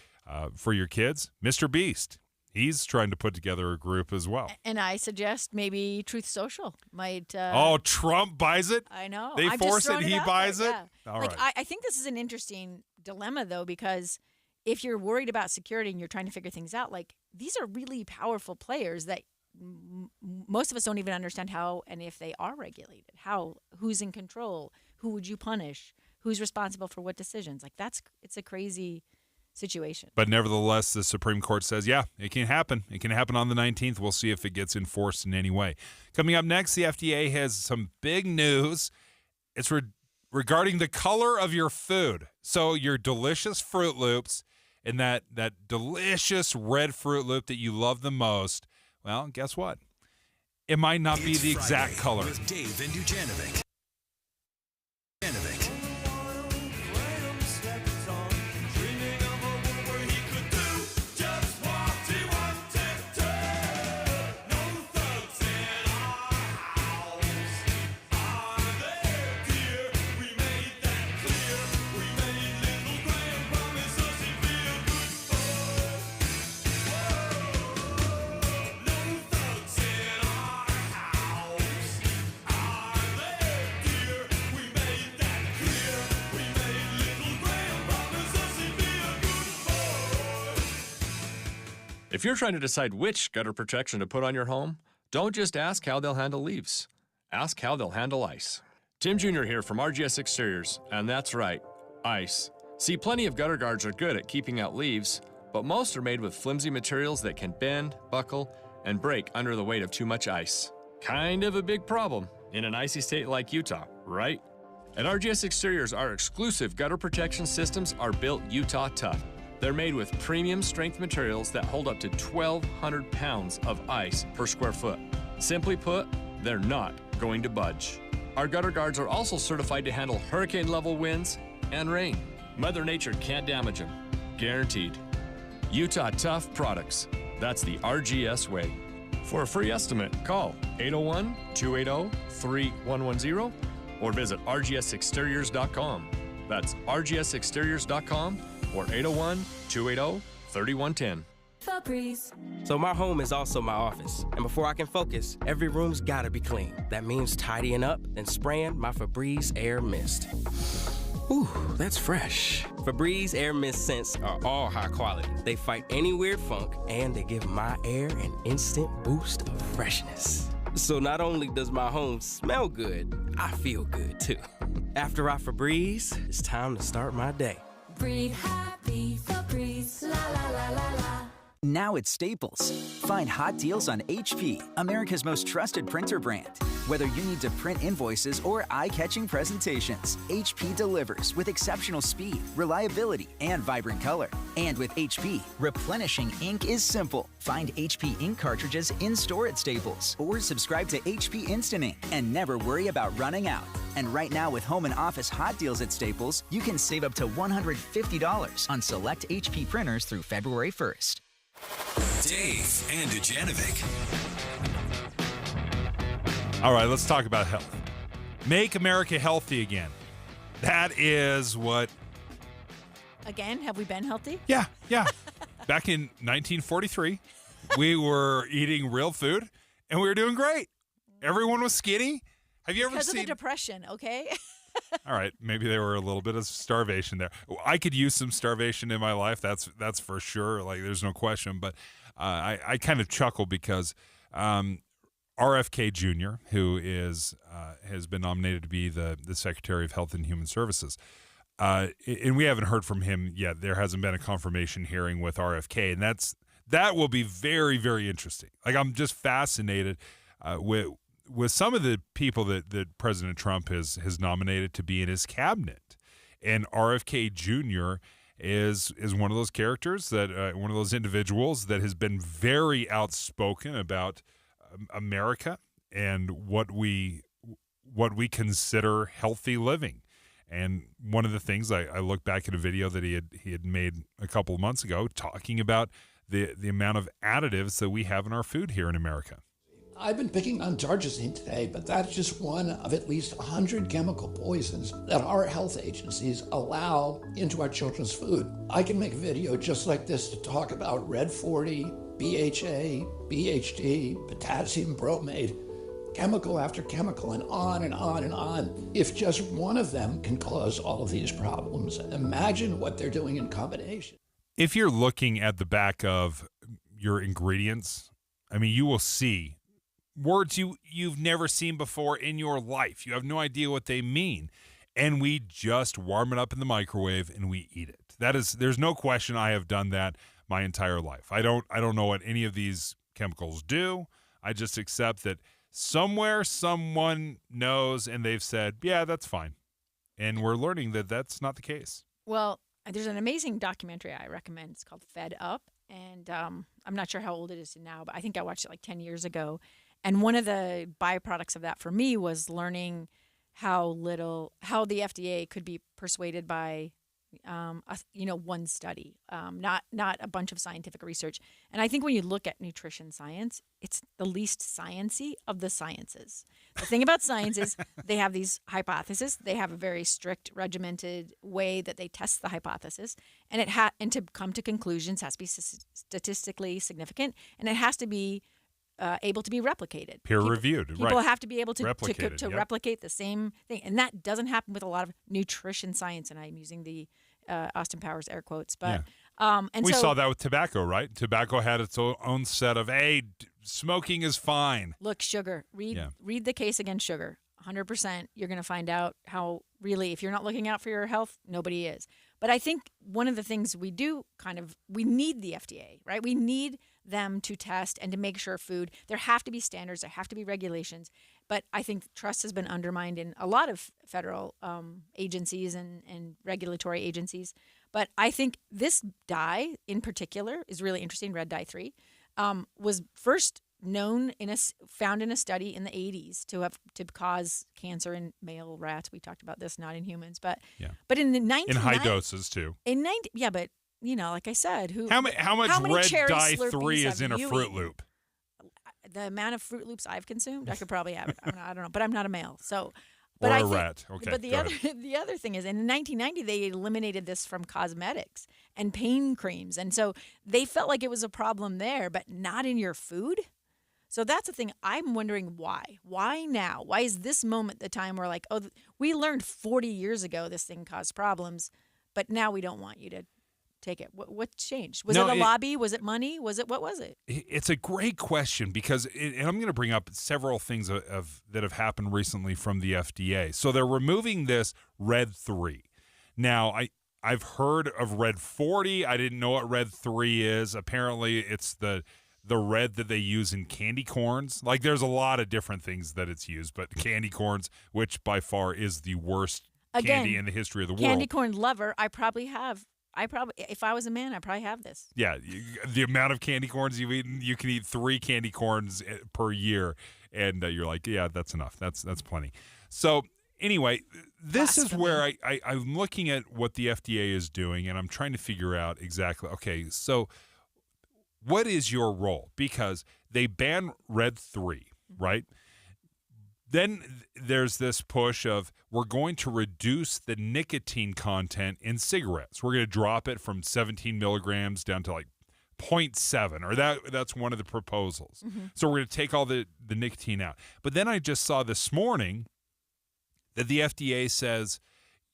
For your kids, Mr. Beast. He's trying to put together a group as well. And I suggest maybe Truth Social might. Trump buys it? I know. They force it, he buys it? Yeah. All right. right. I think this is an interesting dilemma, though, because if you're worried about security and you're trying to figure things out, like, these are really powerful players that most of us don't even understand how and if they are regulated. Who's in control? Who would you punish? Who's responsible for what decisions? Like, it's a crazy situation. But nevertheless, the Supreme Court says, yeah, it can happen. It can happen on the 19th. We'll see if it gets enforced in any way. Coming up next, the FDA has some big news. It's regarding the color of your food. So your delicious Fruit Loops and that delicious red Fruit Loop that you love the most, well, guess what? It might not be the exact color. With Dave and Dujanovic. If you're trying to decide which gutter protection to put on your home, don't just ask how they'll handle leaves. Ask how they'll handle ice. Tim Jr. here from RGS Exteriors, and that's right. Ice. See, plenty of gutter guards are good at keeping out leaves, but most are made with flimsy materials that can bend, buckle, and break under the weight of too much ice. Kind of a big problem in an icy state like Utah, right? At RGS Exteriors, our exclusive gutter protection systems are built Utah tough. They're made with premium strength materials that hold up to 1,200 pounds of ice per square foot. Simply put, they're not going to budge. Our gutter guards are also certified to handle hurricane-level winds and rain. Mother Nature can't damage them. Guaranteed. Utah Tough Products. That's the RGS way. For a free estimate, call 801-280-3110 or visit rgsexteriors.com. That's rgsexteriors.com or 801-280-3110. Febreze. So my home is also my office, and before I can focus, every room's gotta be clean. That means tidying up, then spraying my Febreze Air Mist. Ooh, that's fresh. Febreze Air Mist scents are all high quality. They fight any weird funk, and they give my air an instant boost of freshness. So not only does my home smell good, I feel good too. After I Febreze, it's time to start my day. Breathe happy, Febreze, la la la la la. Now at Staples. Find hot deals on HP, America's most trusted printer brand. Whether you need to print invoices or eye-catching presentations, HP delivers with exceptional speed, reliability, and vibrant color. And with HP, replenishing ink is simple. Find HP ink cartridges in-store at Staples or subscribe to HP Instant Ink and never worry about running out. And right now with home and office hot deals at Staples, you can save up to $150 on select HP printers through February 1st. Dave and Dujanovic. All right, let's talk about health. Make America healthy again. That is what... Again, have we been healthy? Yeah. Back in 1943, we were eating real food, and we were doing great. Everyone was skinny. Have you ever because seen... of the Depression, okay? All right, maybe there were a little bit of starvation there. I could use some starvation in my life. That's for sure. Like, there's no question. But I kind of chuckle because RFK Jr., who has been nominated to be the Secretary of Health and Human Services, and we haven't heard from him yet. There hasn't been a confirmation hearing with RFK, and that will be very, very interesting. Like, I'm just fascinated with some of the people that President Trump has nominated to be in his cabinet. And RFK Jr. is one of those characters, one of those individuals that has been very outspoken about America and what we consider healthy living. And one of the things I look back at a video that he had made a couple of months ago talking about the amount of additives that we have in our food here in America. I've been picking on targazine today, but that's just one of at least 100 chemical poisons that our health agencies allow into our children's food. I can make a video just like this to talk about Red 40, BHA, BHD, potassium bromate, chemical after chemical, and on and on and on. If just one of them can cause all of these problems, imagine what they're doing in combination. If you're looking at the back of your ingredients, I mean, you will see words you've never seen before in your life. You have no idea what they mean. And we just warm it up in the microwave and we eat it. There's no question I have done that my entire life. I don't know what any of these chemicals do. I just accept that somewhere someone knows and they've said, yeah, that's fine. And we're learning that that's not the case. Well, there's an amazing documentary I recommend. It's called Fed Up. And I'm not sure how old it is now, but I think I watched it like 10 years ago. And one of the byproducts of that for me was learning how the FDA could be persuaded by, one study, not a bunch of scientific research. And I think when you look at nutrition science, it's the least sciencey of the sciences. The thing about science is they have these hypotheses. They have a very strict, regimented way that they test the hypothesis, and and to come to conclusions has to be statistically significant, and it has to be able to be replicated. Peer-reviewed, right. People have to be able to Replicated, replicate the same thing. And that doesn't happen with a lot of nutrition science. And I'm using the Austin Powers air quotes. But we saw that with tobacco, right? Tobacco had its own set of, smoking is fine. Look, sugar. Read the case against sugar. 100%, you're going to find out how really, if you're not looking out for your health, nobody is. But I think one of the things we do we need the FDA, right? We need them to test and to make sure food, there have to be standards, there have to be regulations. But I think trust has been undermined in a lot of federal agencies and regulatory agencies. But I think this dye in particular is really interesting, red dye 3, was first found in a study in the 80s to cause cancer in male rats. We talked about this, not in humans, but in the 1990s, in high doses too. But like I said, how much many red cherry dye Slurpees 3 is have in a you Fruit eaten? Loop? The amount of Fruit Loops I've consumed, I could probably have it. I don't know, but I'm not a male, so. Or But a rat. Okay. But the other thing is, in 1990, they eliminated this from cosmetics and pain creams, and so they felt like it was a problem there, but not in your food. So that's the thing. I'm wondering why. Why now? Why is this moment the time where like, oh, we learned 40 years ago this thing caused problems, but now we don't want you to take it? What changed? Was it a lobby? Was it money? What was it? It's a great question because, and I'm going to bring up several things that have happened recently from the FDA. So they're removing this red 3. Now, I've heard of red 40. I didn't know what red 3 is. Apparently, it's the red that they use in candy corns. Like, there's a lot of different things that it's used, but candy corns, which by far is the worst candy in the history of the world. Candy corn lover, if I was a man, I'd probably have this. Yeah, the amount of candy corns you've eaten, you can eat 3 candy corns per year, and you're like, yeah, that's enough. That's plenty. So anyway, this is where I'm looking at what the FDA is doing, and I'm trying to figure out exactly, okay, so what is your role? Because they ban red 3, right? Then there's this push of we're going to reduce the nicotine content in cigarettes. We're going to drop it from 17 milligrams down to like 0.7, or that's one of the proposals. Mm-hmm. So we're going to take all the nicotine out. But then I just saw this morning that the FDA says,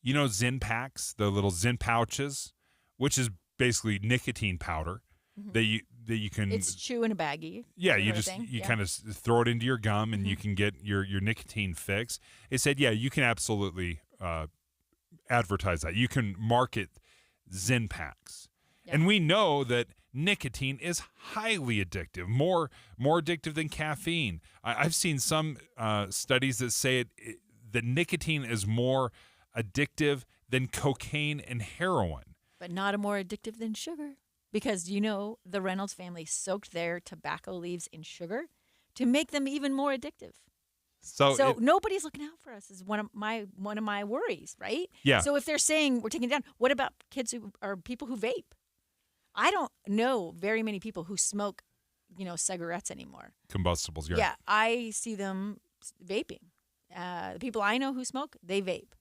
Zyn packs, the little Zyn pouches, which is basically nicotine powder, that you can. It's chew in a baggie. Yeah, you kind of throw it into your gum and you can get your nicotine fix. It said, yeah, you can absolutely advertise that. You can market Zyn packs. Yeah. And we know that nicotine is highly addictive, more addictive than caffeine. I've seen some studies that say that nicotine is more addictive than cocaine and heroin. But not more addictive than sugar. Because, the Reynolds family soaked their tobacco leaves in sugar to make them even more addictive. So nobody's looking out for us is one of my worries, right? Yeah. So if they're saying we're taking it down, what about kids who are people who vape? I don't know very many people who smoke, cigarettes anymore. Combustibles, yeah. Yeah, I see them vaping. The people I know who smoke, they vape.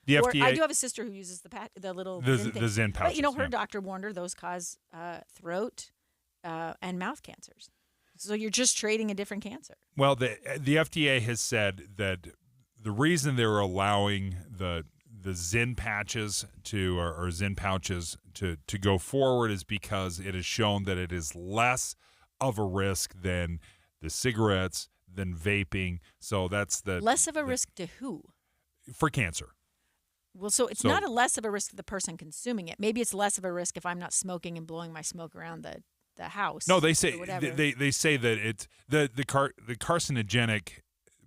The FDA, I do have a sister who uses the little Zyn pouches. But her doctor warned her those cause throat and mouth cancers. So you're just trading a different cancer. Well, the FDA has said that the reason they're allowing the Zyn patches or Zyn pouches to go forward is because it is shown that it is less of a risk than the cigarettes, than vaping. So that's less of a risk to who? For cancer. Well, so it's not a less of a risk to the person consuming it. Maybe it's less of a risk if I'm not smoking and blowing my smoke around the house. No, they say they say that it's the carcinogenic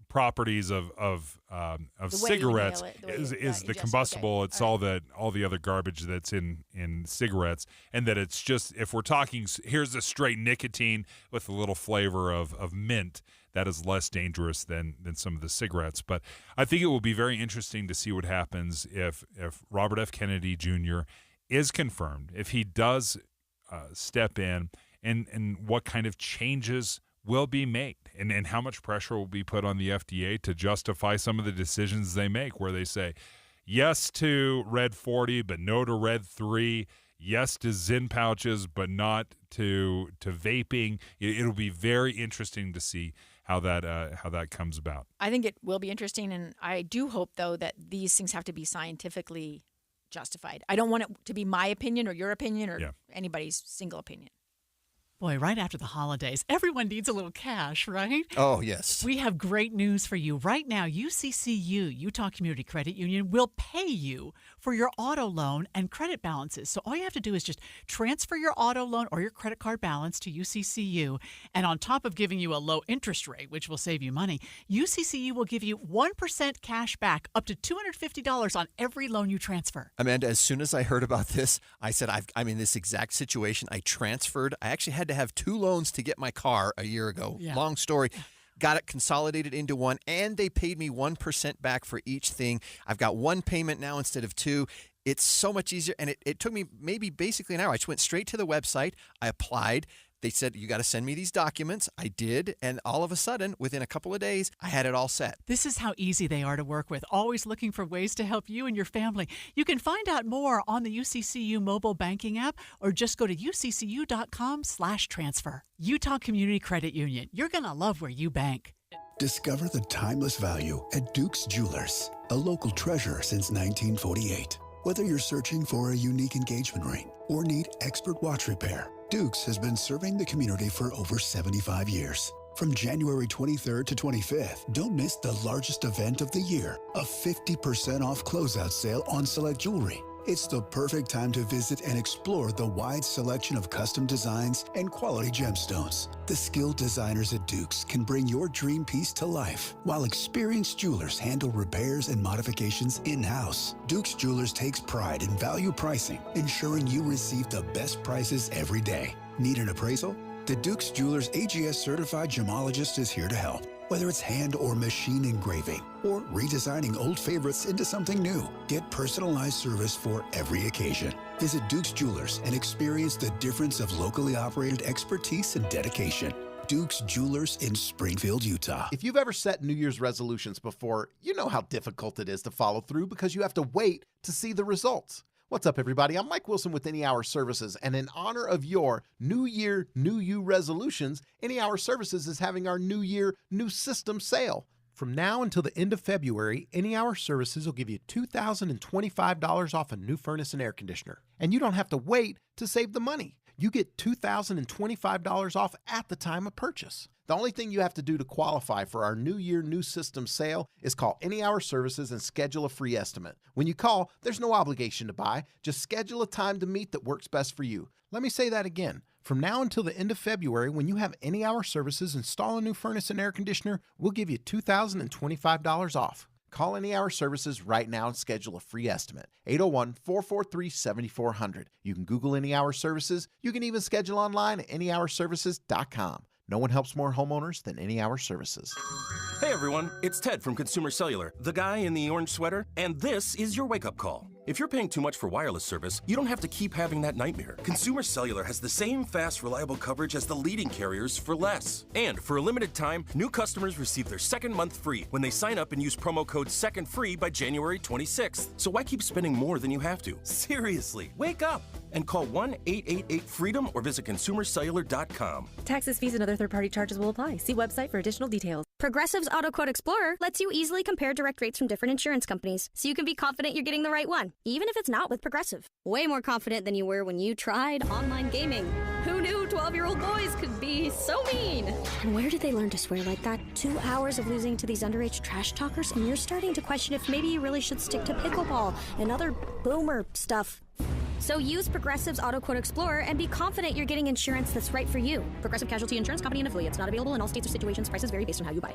properties of cigarettes is the combustible. Okay. It's all the other garbage that's in cigarettes, and that it's just, if we're talking, here's a straight nicotine with a little flavor of mint. That is less dangerous than some of the cigarettes. But I think it will be very interesting to see what happens if Robert F. Kennedy Jr. is confirmed, if he does step in, and what kind of changes will be made, and how much pressure will be put on the FDA to justify some of the decisions they make, where they say yes to red 40 but no to red 3, yes to Zyn pouches but not to vaping. It'll be very interesting to see how that comes about. I think it will be interesting, and I do hope, though, that these things have to be scientifically justified. I don't want it to be my opinion or your opinion or anybody's single opinion. Boy, right after the holidays, everyone needs a little cash, right? Oh, yes. We have great news for you. Right now, UCCU, Utah Community Credit Union, will pay you for your auto loan and credit balances. So all you have to do is just transfer your auto loan or your credit card balance to UCCU. And on top of giving you a low interest rate, which will save you money, UCCU will give you 1% cash back up to $250 on every loan you transfer. Amanda, as soon as I heard about this, I said, I'm in this exact situation. I actually had to have 2 loans to get my car a year ago. Yeah. Long story. Got it consolidated into one, and they paid me 1% back for each thing. I've got 1 payment now instead of 2. It's so much easier, and it took me maybe basically an hour. I just went straight to the website. I applied. They said, you got to send me these documents. I did, and all of a sudden, within a couple of days, I had it all set. This is how easy they are to work with, always looking for ways to help you and your family. You can find out more on the UCCU mobile banking app or just go to uccu.com/transfer. Utah Community Credit Union. You're going to love where you bank. Discover the timeless value at Duke's Jewelers, a local treasure since 1948. Whether you're searching for a unique engagement ring or need expert watch repair, Duke's has been serving the community for over 75 years. From January 23rd to 25th, don't miss the largest event of the year, a 50% off closeout sale on select jewelry. It's the perfect time to visit and explore the wide selection of custom designs and quality gemstones. The skilled designers at Duke's can bring your dream piece to life, while experienced jewelers handle repairs and modifications in-house. Duke's Jewelers takes pride in value pricing, ensuring you receive the best prices every day. Need an appraisal? The Duke's Jewelers AGS certified gemologist is here to help. Whether it's hand or machine engraving or redesigning old favorites into something new, get personalized service for every occasion. Visit Duke's Jewelers and experience the difference of locally operated expertise and dedication. Duke's Jewelers in Springfield, Utah. If you've ever set New Year's resolutions before, you know how difficult it is to follow through because you have to wait to see the results. What's up, everybody? I'm Mike Wilson with Any Hour Services, and in honor of your New Year, New You resolutions, Any Hour Services is having our New Year, New System sale. From now until the end of February, Any Hour Services will give you $2,025 off a new furnace and air conditioner. And you don't have to wait to save the money. You get $2,025 off at the time of purchase. The only thing you have to do to qualify for our New Year, New System sale is call Any Hour Services and schedule a free estimate. When you call, there's no obligation to buy. Just schedule a time to meet that works best for you. Let me say that again. From now until the end of February, when you have Any Hour Services install a new furnace and air conditioner, we'll give you $2,025 off. Call Any Hour Services right now and schedule a free estimate. 801-443-7400. You can Google Any Hour Services. You can even schedule online at anyhourservices.com. No one helps more homeowners than Any Hour Services. Hey everyone, it's Ted from Consumer Cellular, the guy in the orange sweater, and this is your wake-up call. If you're paying too much for wireless service, you don't have to keep having that nightmare. Consumer Cellular has the same fast, reliable coverage as the leading carriers for less. And for a limited time, new customers receive their second month free when they sign up and use promo code SECONDFREE by January 26th. So why keep spending more than you have to? Seriously, wake up and call 1-888-FREEDOM or visit consumercellular.com. Taxes, fees, and other third-party charges will apply. See website for additional details. Progressive's Auto Quote Explorer lets you easily compare direct rates from different insurance companies, so you can be confident you're getting the right one, even if it's not with Progressive. Way more confident than you were when you tried online gaming. Who knew 12-year-old boys could be so mean? And where did they learn to swear like that? 2 hours of losing to these underage trash talkers, and you're starting to question if maybe you really should stick to pickleball and other boomer stuff. So use Progressive's Auto Quote Explorer and be confident you're getting insurance that's right for you. Progressive Casualty Insurance Company and affiliates. Not available in all states or situations. Prices vary based on how you buy.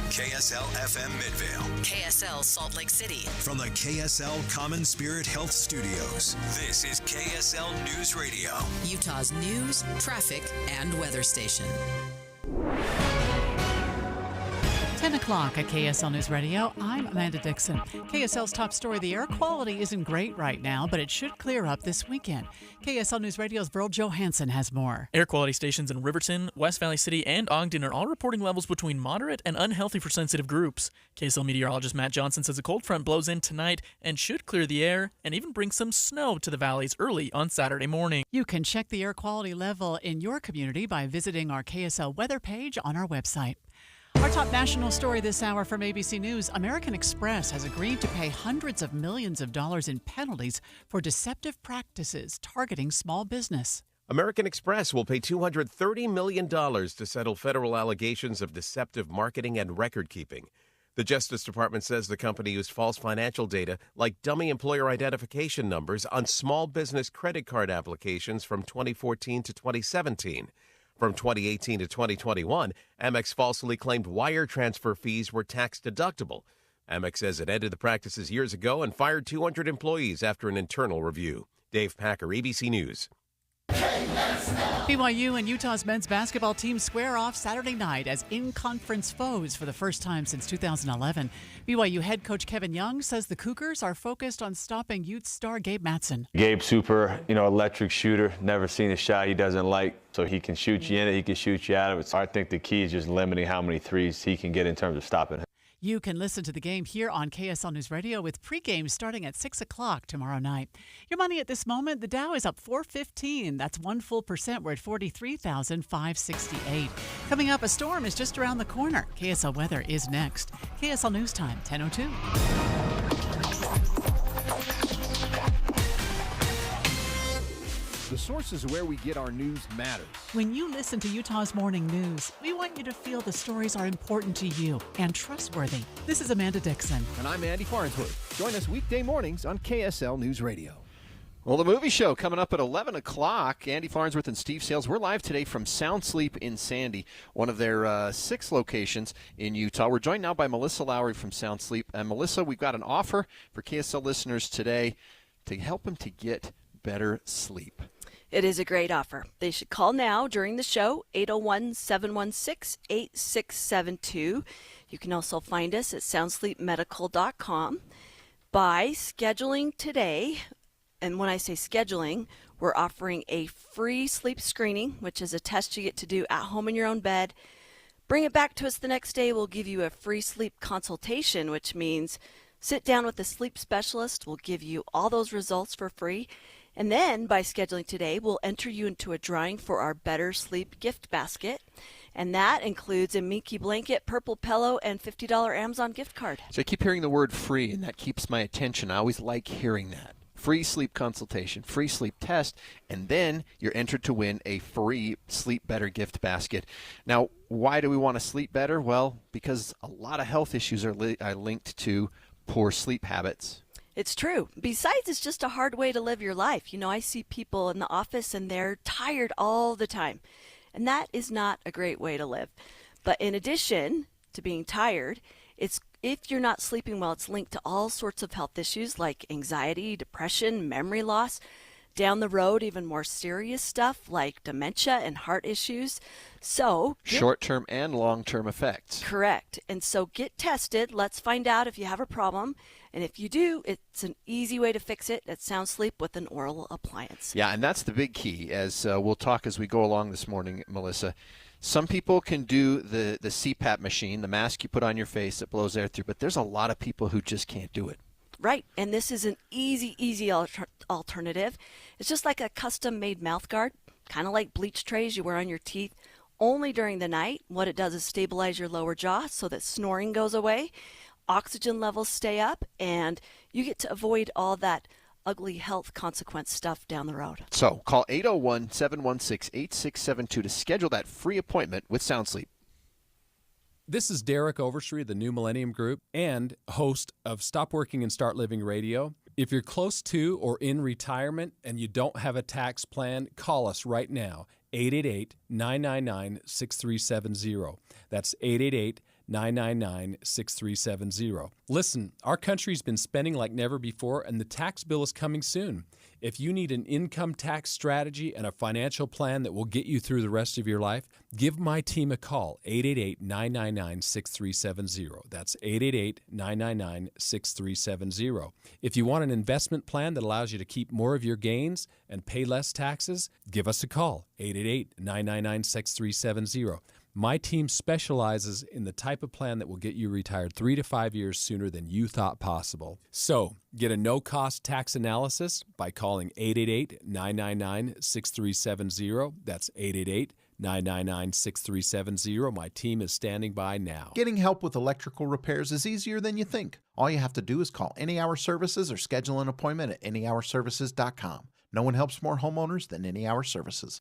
KSL FM Midvale. KSL Salt Lake City. From the KSL Common Spirit Health Studios, this is KSL News Radio. Utah's news, traffic, and weather station. 10 o'clock at KSL News Radio. I'm Amanda Dixon. KSL's top story, the air quality isn't great right now, but it should clear up this weekend. KSL News Radio's Burl Johansson has more. Air quality stations in Riverton, West Valley City, and Ogden are all reporting levels between moderate and unhealthy for sensitive groups. KSL meteorologist Matt Johnson says a cold front blows in tonight and should clear the air and even bring some snow to the valleys early on Saturday morning. You can check the air quality level in your community by visiting our KSL weather page on our website. Our top national story this hour from ABC News. American Express has agreed to pay hundreds of millions of dollars in penalties for deceptive practices targeting small business. American Express will pay $230 million to settle federal allegations of deceptive marketing and record keeping. The Justice Department says the company used false financial data like dummy employer identification numbers on small business credit card applications from 2014 to 2017. From 2018 to 2021, Amex falsely claimed wire transfer fees were tax deductible. Amex says it ended the practices years ago and fired 200 employees after an internal review. Dave Packer, ABC News. BYU and Utah's men's basketball team square off Saturday night as in-conference foes for the first time since 2011. BYU head coach Kevin Young says the Cougars are focused on stopping Utes star Gabe Matson. Gabe's super, electric shooter. Never seen a shot he doesn't like, so he can shoot you in it, he can shoot you out of it. So I think the key is just limiting how many threes he can get in terms of stopping him. You can listen to the game here on KSL News Radio with pregame starting at 6 o'clock tomorrow night. Your money at this moment, the Dow is up 415. That's 1 full percent. We're at 43,568. Coming up, a storm is just around the corner. KSL weather is next. KSL News Time, 10:02. The sources where we get our news matters. When you listen to Utah's Morning News, we want you to feel the stories are important to you and trustworthy. This is Amanda Dixon. And I'm Andy Farnsworth. Join us weekday mornings on KSL News Radio. Well, the movie show coming up at 11 o'clock. Andy Farnsworth and Steve Sales. We're live today from Sound Sleep in Sandy, one of their 6 locations in Utah. We're joined now by Melissa Lowry from Sound Sleep. And Melissa, we've got an offer for KSL listeners today to help them to get better sleep. It is a great offer. They should call now during the show, 801-716-8672. You can also find us at soundsleepmedical.com. By scheduling today, and when I say scheduling, we're offering a free sleep screening, which is a test you get to do at home in your own bed. Bring it back to us the next day. We'll give you a free sleep consultation, which means sit down with a sleep specialist. We'll give you all those results for free. And then, by scheduling today, we'll enter you into a drawing for our Better Sleep gift basket. And that includes a Minky blanket, purple pillow, and $50 Amazon gift card. So I keep hearing the word free, and that keeps my attention. I always like hearing that. Free sleep consultation, free sleep test, and then you're entered to win a free Sleep Better gift basket. Now, why do we want to sleep better? Well, because a lot of health issues are linked to poor sleep habits. It's true. Besides, it's just a hard way to live your life. I see people in the office and they're tired all the time. And that is not a great way to live. But in addition to being tired, if you're not sleeping well, it's linked to all sorts of health issues like anxiety, depression, memory loss. Down the road, even more serious stuff like dementia and heart issues. So short-term and long-term effects. Correct. And so get tested. Let's find out if you have a problem. And if you do, it's an easy way to fix it at Sound Sleep with an oral appliance. Yeah, and that's the big key, as we'll talk as we go along this morning, Melissa. Some people can do the CPAP machine, the mask you put on your face that blows air through, but there's a lot of people who just can't do it. Right, and this is an easy alternative. It's just like a custom-made mouth guard, kind of like bleach trays you wear on your teeth, only during the night. What it does is stabilize your lower jaw so that snoring goes away, oxygen levels stay up, and you get to avoid all that ugly health consequence stuff down the road. So call 801-716-8672 to schedule that free appointment with Sound Sleep. This is Derek Overstreet of the New Millennium Group and host of Stop Working and Start Living Radio. If you're close to or in retirement and you don't have a tax plan, call us right now, 888-999-6370. That's 888-999-6370. Listen, our country's been spending like never before, and the tax bill is coming soon. If you need an income tax strategy and a financial plan that will get you through the rest of your life, give my team a call, 888-999-6370. That's 888-999-6370. If you want an investment plan that allows you to keep more of your gains and pay less taxes, give us a call, 888-999-6370. My team specializes in the type of plan that will get you retired 3 to 5 years sooner than you thought possible. So, get a no-cost tax analysis by calling 888-999-6370. That's 999-6370. My team is standing by now. Getting help with electrical repairs is easier than you think. All you have to do is call Any Hour Services or schedule an appointment at anyhourservices.com. No one helps more homeowners than Any Hour Services.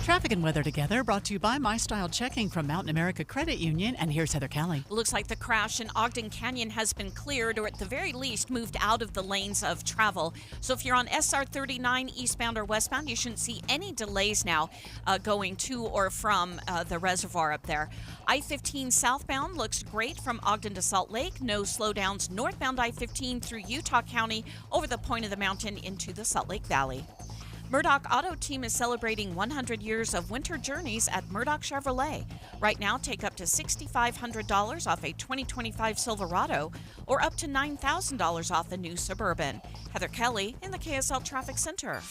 Traffic and weather together, brought to you by My Style Checking from Mountain America Credit Union. And here's Heather Kelly. Looks like the crash in Ogden Canyon has been cleared, or at the very least moved out of the lanes of travel. So if you're on SR 39 eastbound or westbound, you shouldn't see any delays now going to or from the reservoir up there. I-15 southbound looks great from Ogden to Salt Lake. No slowdowns northbound I-15 through Utah County over the point of the mountain into the Salt Lake Valley. Murdoch Auto Team is celebrating 100 years of winter journeys at Murdoch Chevrolet. Right now, take up to $6,500 off a 2025 Silverado or up to $9,000 off a new Suburban. Heather Kelly in the KSL Traffic Center.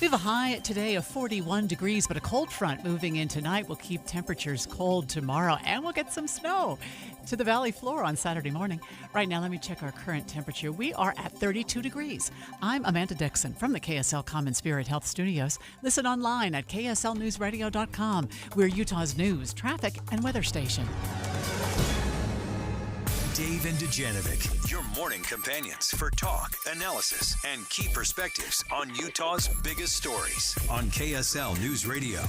We have a high today of 41 degrees, but a cold front moving in tonight will keep temperatures cold tomorrow, and we'll get some snow to the valley floor on Saturday morning. Right now, let me check our current temperature. We are at 32 degrees. I'm Amanda Dixon from the KSL Common Spirit Health Studios. Listen online at kslnewsradio.com. We're Utah's news, traffic, and weather station. Dave and Dujanovic, your morning companions for talk, analysis, and key perspectives on Utah's biggest stories on KSL News Radio.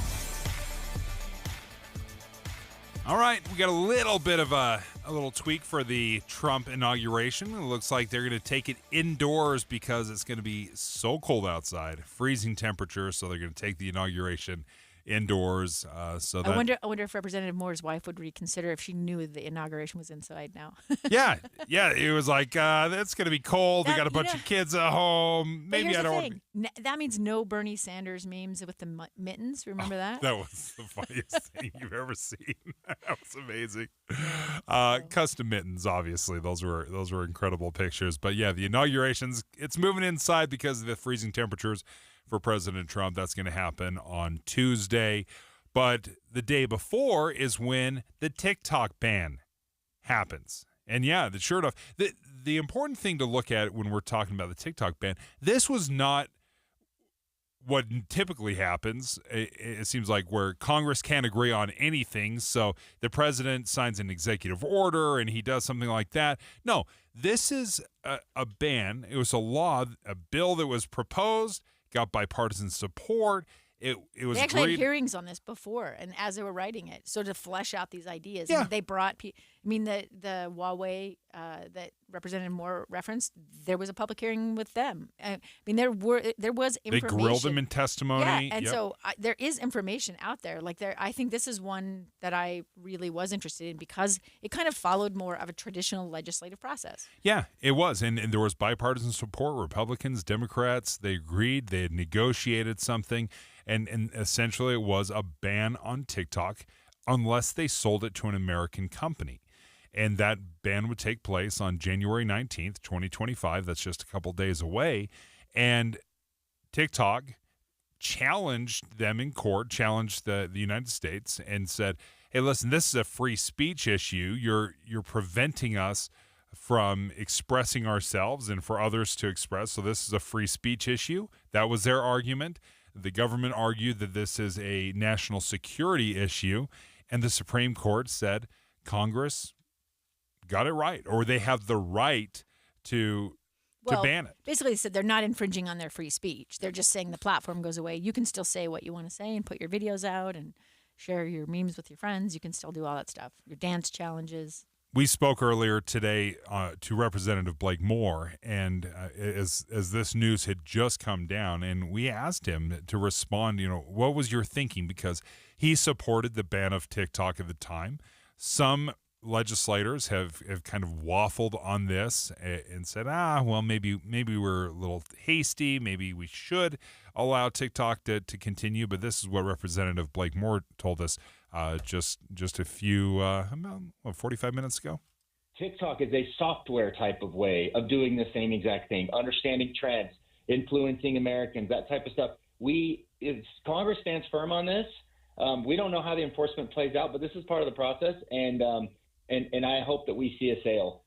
All right, we got a little bit of a little tweak for the Trump inauguration. It looks like they're going to take it indoors because it's going to be so cold outside, freezing temperature, so they're going to take the inauguration indoors. I wonder if Representative Moore's wife would reconsider if she knew the inauguration was inside now. yeah, it was like, it's going to be cold. We got a bunch of kids at home. Maybe I don't want to. That means no Bernie Sanders memes with the mittens. Remember that? That was the funniest thing you've ever seen. That was amazing. Custom mittens, obviously. Those were incredible pictures. But yeah, the inaugurations, it's moving inside because of the freezing temperatures for President Trump. That's going to happen on Tuesday. But the day before is when the TikTok ban happens. And yeah, sure enough, the important thing to look at when we're talking about the TikTok ban, this was not what typically happens. It seems like where Congress can't agree on anything, so the president signs an executive order and he does something like that. No, this is a ban. It was a law, a bill that was proposed, got bipartisan support. It was they actually agreed. had hearings on this before, and as they were writing it, so to flesh out these ideas, Yeah. and they brought. I mean, the Huawei that Representative Moore referenced, there was a public hearing with them. I mean, there was information. They grilled them in testimony. Yeah, and so there is information out there. I think this is one that I really was interested in because it kind of followed more of a traditional legislative process. Yeah, it was. And there was bipartisan support, Republicans, Democrats. They agreed. They had negotiated something. And essentially it was a ban on TikTok unless they sold it to an American company. And that ban would take place on January 19th, 2025. That's just a couple days away. And TikTok challenged them in court, challenged the United States and said, hey, listen, this is a free speech issue. You're preventing us from expressing ourselves and for others to express. So this is a free speech issue. That was their argument. The government argued that this is a national security issue, and the Supreme Court said Congress got it right, or they have the right to ban it. Basically, they said they're not infringing on their free speech. They're just saying the platform goes away. You can still say what you want to say and put your videos out and share your memes with your friends. You can still do all that stuff, your dance challenges. We spoke earlier today to Representative Blake Moore, and as this news had just come down, and we asked him to respond, what was your thinking? Because he supported the ban of TikTok at the time. Some legislators have kind of waffled on this and said, well, maybe we're a little hasty. Maybe we should allow TikTok to continue. But this is what Representative Blake Moore told us just a few, about 45 minutes ago. TikTok is a software type of way of doing the same exact thing, understanding trends, influencing Americans, that type of stuff. Congress stands firm on this. We don't know how the enforcement plays out, but this is part of the process, and I hope that we see a sale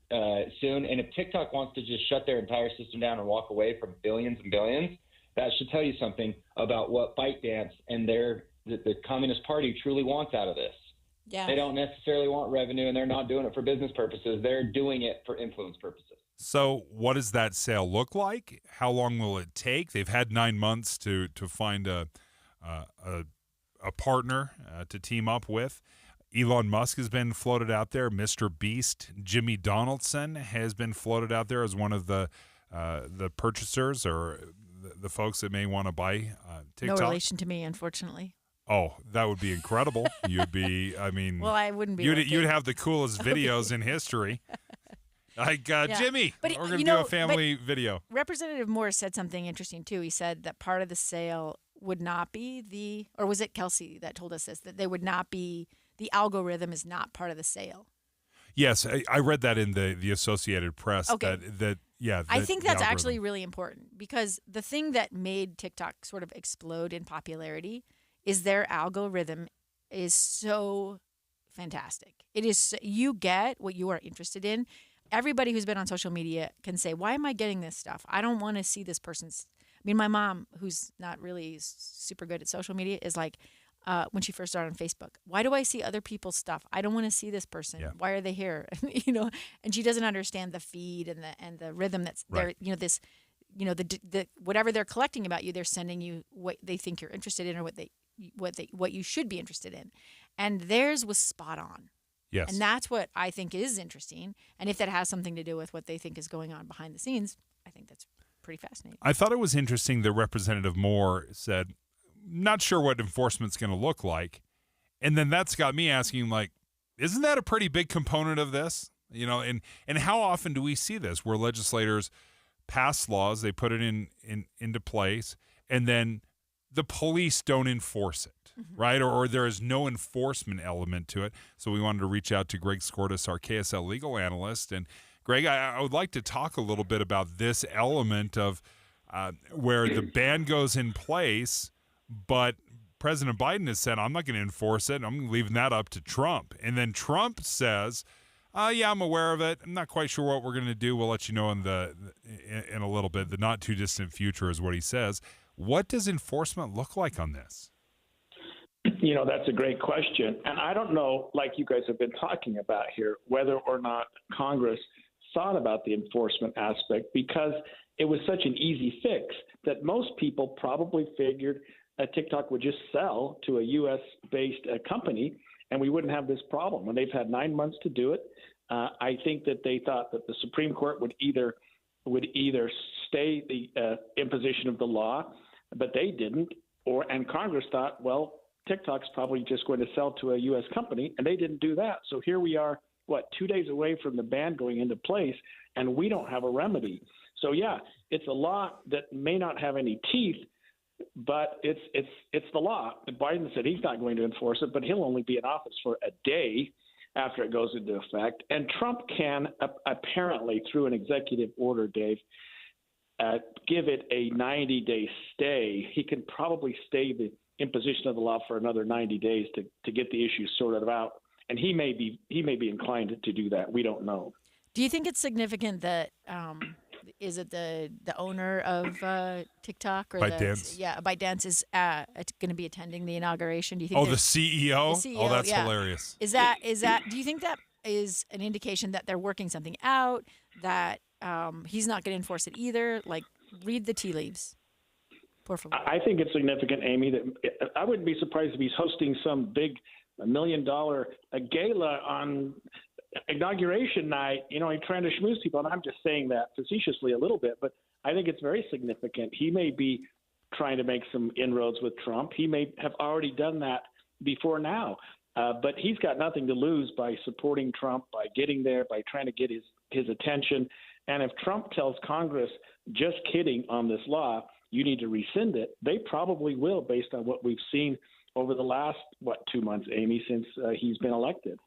soon. And if TikTok wants to just shut their entire system down and walk away from billions and billions, that should tell you something about what ByteDance and their that the Communist Party truly wants out of this. Yeah. They don't necessarily want revenue, and they're not doing it for business purposes. They're doing it for influence purposes. So what does that sale look like? How long will it take? They've had 9 months to find a partner to team up with. Elon Musk has been floated out there. Mr. Beast, Jimmy Donaldson has been floated out there as one of the purchasers or the folks that may want to buy TikTok. No relation to me, unfortunately. Oh, that would be incredible. You'd be, I mean. Well, I wouldn't be. You'd have the coolest videos in history. Like, Jimmy, but we're going to do a family video. Representative Moore said something interesting, too. He said that part of the sale would not be or was it Kelsey that told us this, that they would not be, the algorithm is not part of the sale. Yes, I read that in the Associated Press. Okay. I think that's actually really important because the thing that made TikTok sort of explode in popularity is their algorithm is so fantastic. It is, you get what you are interested in. Everybody who's been on social media can say, why am I getting this stuff? I don't want to see this person's. I mean, my mom, who's not really super good at social media, is like, when she first started on Facebook, why do I see other people's stuff? I don't want to see this person. Yeah. Why are they here? And she doesn't understand the feed and the rhythm that's there. The whatever they're collecting about you, they're sending you what they think you're interested in or what you should be interested in. And theirs was spot on. Yes. And that's what I think is interesting. And if that has something to do with what they think is going on behind the scenes, I think that's pretty fascinating. I thought it was interesting that Representative Moore said, not sure what enforcement's going to look like. And then that's got me asking, like, isn't that a pretty big component of this? And how often do we see this where legislators pass laws, they put it into place, and then the police don't enforce it, right? Or there is no enforcement element to it. So we wanted to reach out to Greg Skordas, our KSL legal analyst. And Greg, I would like to talk a little bit about this element of where the ban goes in place, but President Biden has said, I'm not going to enforce it. I'm leaving that up to Trump. And then Trump says, yeah, I'm aware of it. I'm not quite sure what we're going to do. We'll let you know in a little bit. The not too distant future is what he says. What does enforcement look like on this? That's a great question. And I don't know, like you guys have been talking about here, whether or not Congress thought about the enforcement aspect because it was such an easy fix that most people probably figured TikTok would just sell to a U.S.-based company and we wouldn't have this problem. And they've had 9 months to do it. I think that they thought that the Supreme Court would either stay the imposition of the law, but they didn't, and Congress thought, well, TikTok's probably just going to sell to a U.S. company, and they didn't do that. So here we are, 2 days away from the ban going into place, and we don't have a remedy. So yeah, it's a law that may not have any teeth, but it's the law. Biden said he's not going to enforce it, but he'll only be in office for a day after it goes into effect. And Trump can apparently, through an executive order, Dave, give it a 90-day stay. He can probably stay the imposition of the law for another 90 days to get the issue sorted out. And he may be inclined to do that. We don't know. Do you think it's significant that is it the owner of TikTok or ByteDance? ByteDance is going to be attending the inauguration? Do you think? The CEO? The CEO? Oh, that's hilarious. Is that? Do you think that is an indication that they're working something out? That he's not going to enforce it either? Like, read the tea leaves. Por favor. I think it's significant, Amy. That I wouldn't be surprised if he's hosting some big $1 million gala on inauguration night, he's trying to schmooze people. And I'm just saying that facetiously a little bit, but I think it's very significant. He may be trying to make some inroads with Trump. He may have already done that before now, but he's got nothing to lose by supporting Trump, by getting there, by trying to get his attention. And if Trump tells Congress, just kidding on this law, you need to rescind it, they probably will based on what we've seen over the last, 2 months, Amy, since he's been elected.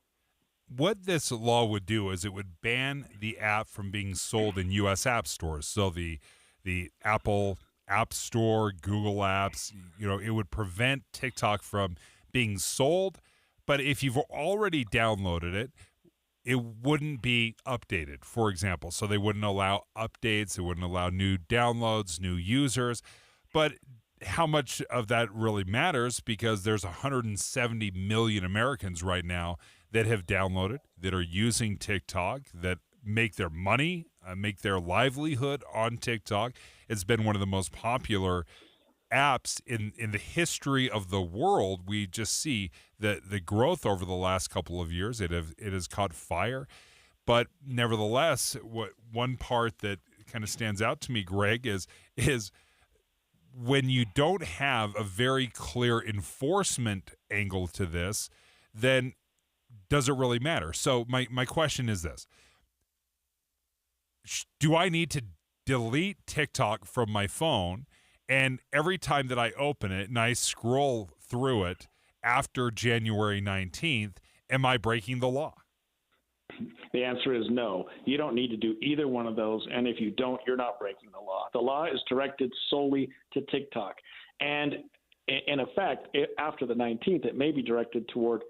What this law would do is it would ban the app from being sold in U.S. app stores. So the Apple App Store, Google Apps, it would prevent TikTok from being sold. But if you've already downloaded it, it wouldn't be updated, for example. So they wouldn't allow updates. They wouldn't allow new downloads, new users. But how much of that really matters, because there's 170 million Americans right now that have downloaded, that are using TikTok, that make their money, make their livelihood on TikTok. It's been one of the most popular apps in the history of the world. We just see the growth over the last couple of years. It has caught fire. But nevertheless, one part that kind of stands out to me, Greg, is when you don't have a very clear enforcement angle to this, then does it really matter? So my question is this. Do I need to delete TikTok from my phone, and every time that I open it and I scroll through it after January 19th, am I breaking the law? The answer is no. You don't need to do either one of those, and if you don't, you're not breaking the law. The law is directed solely to TikTok. And in effect, after the 19th, it may be directed toward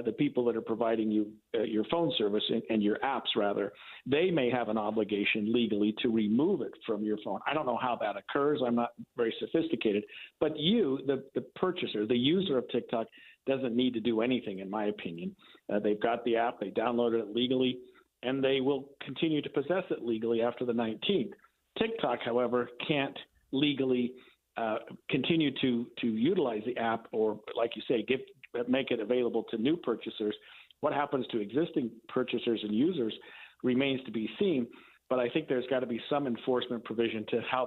the people that are providing you your phone service and your apps, rather. They may have an obligation legally to remove it from your phone. I don't know how that occurs. I'm not very sophisticated. But you, the purchaser, the user of TikTok, doesn't need to do anything, in my opinion. They've got the app, they downloaded it legally, and they will continue to possess it legally after the 19th. TikTok, however, can't legally continue to utilize the app, or, like you say, make it available to new purchasers. What happens to existing purchasers and users remains to be seen, but I think there's got to be some enforcement provision to how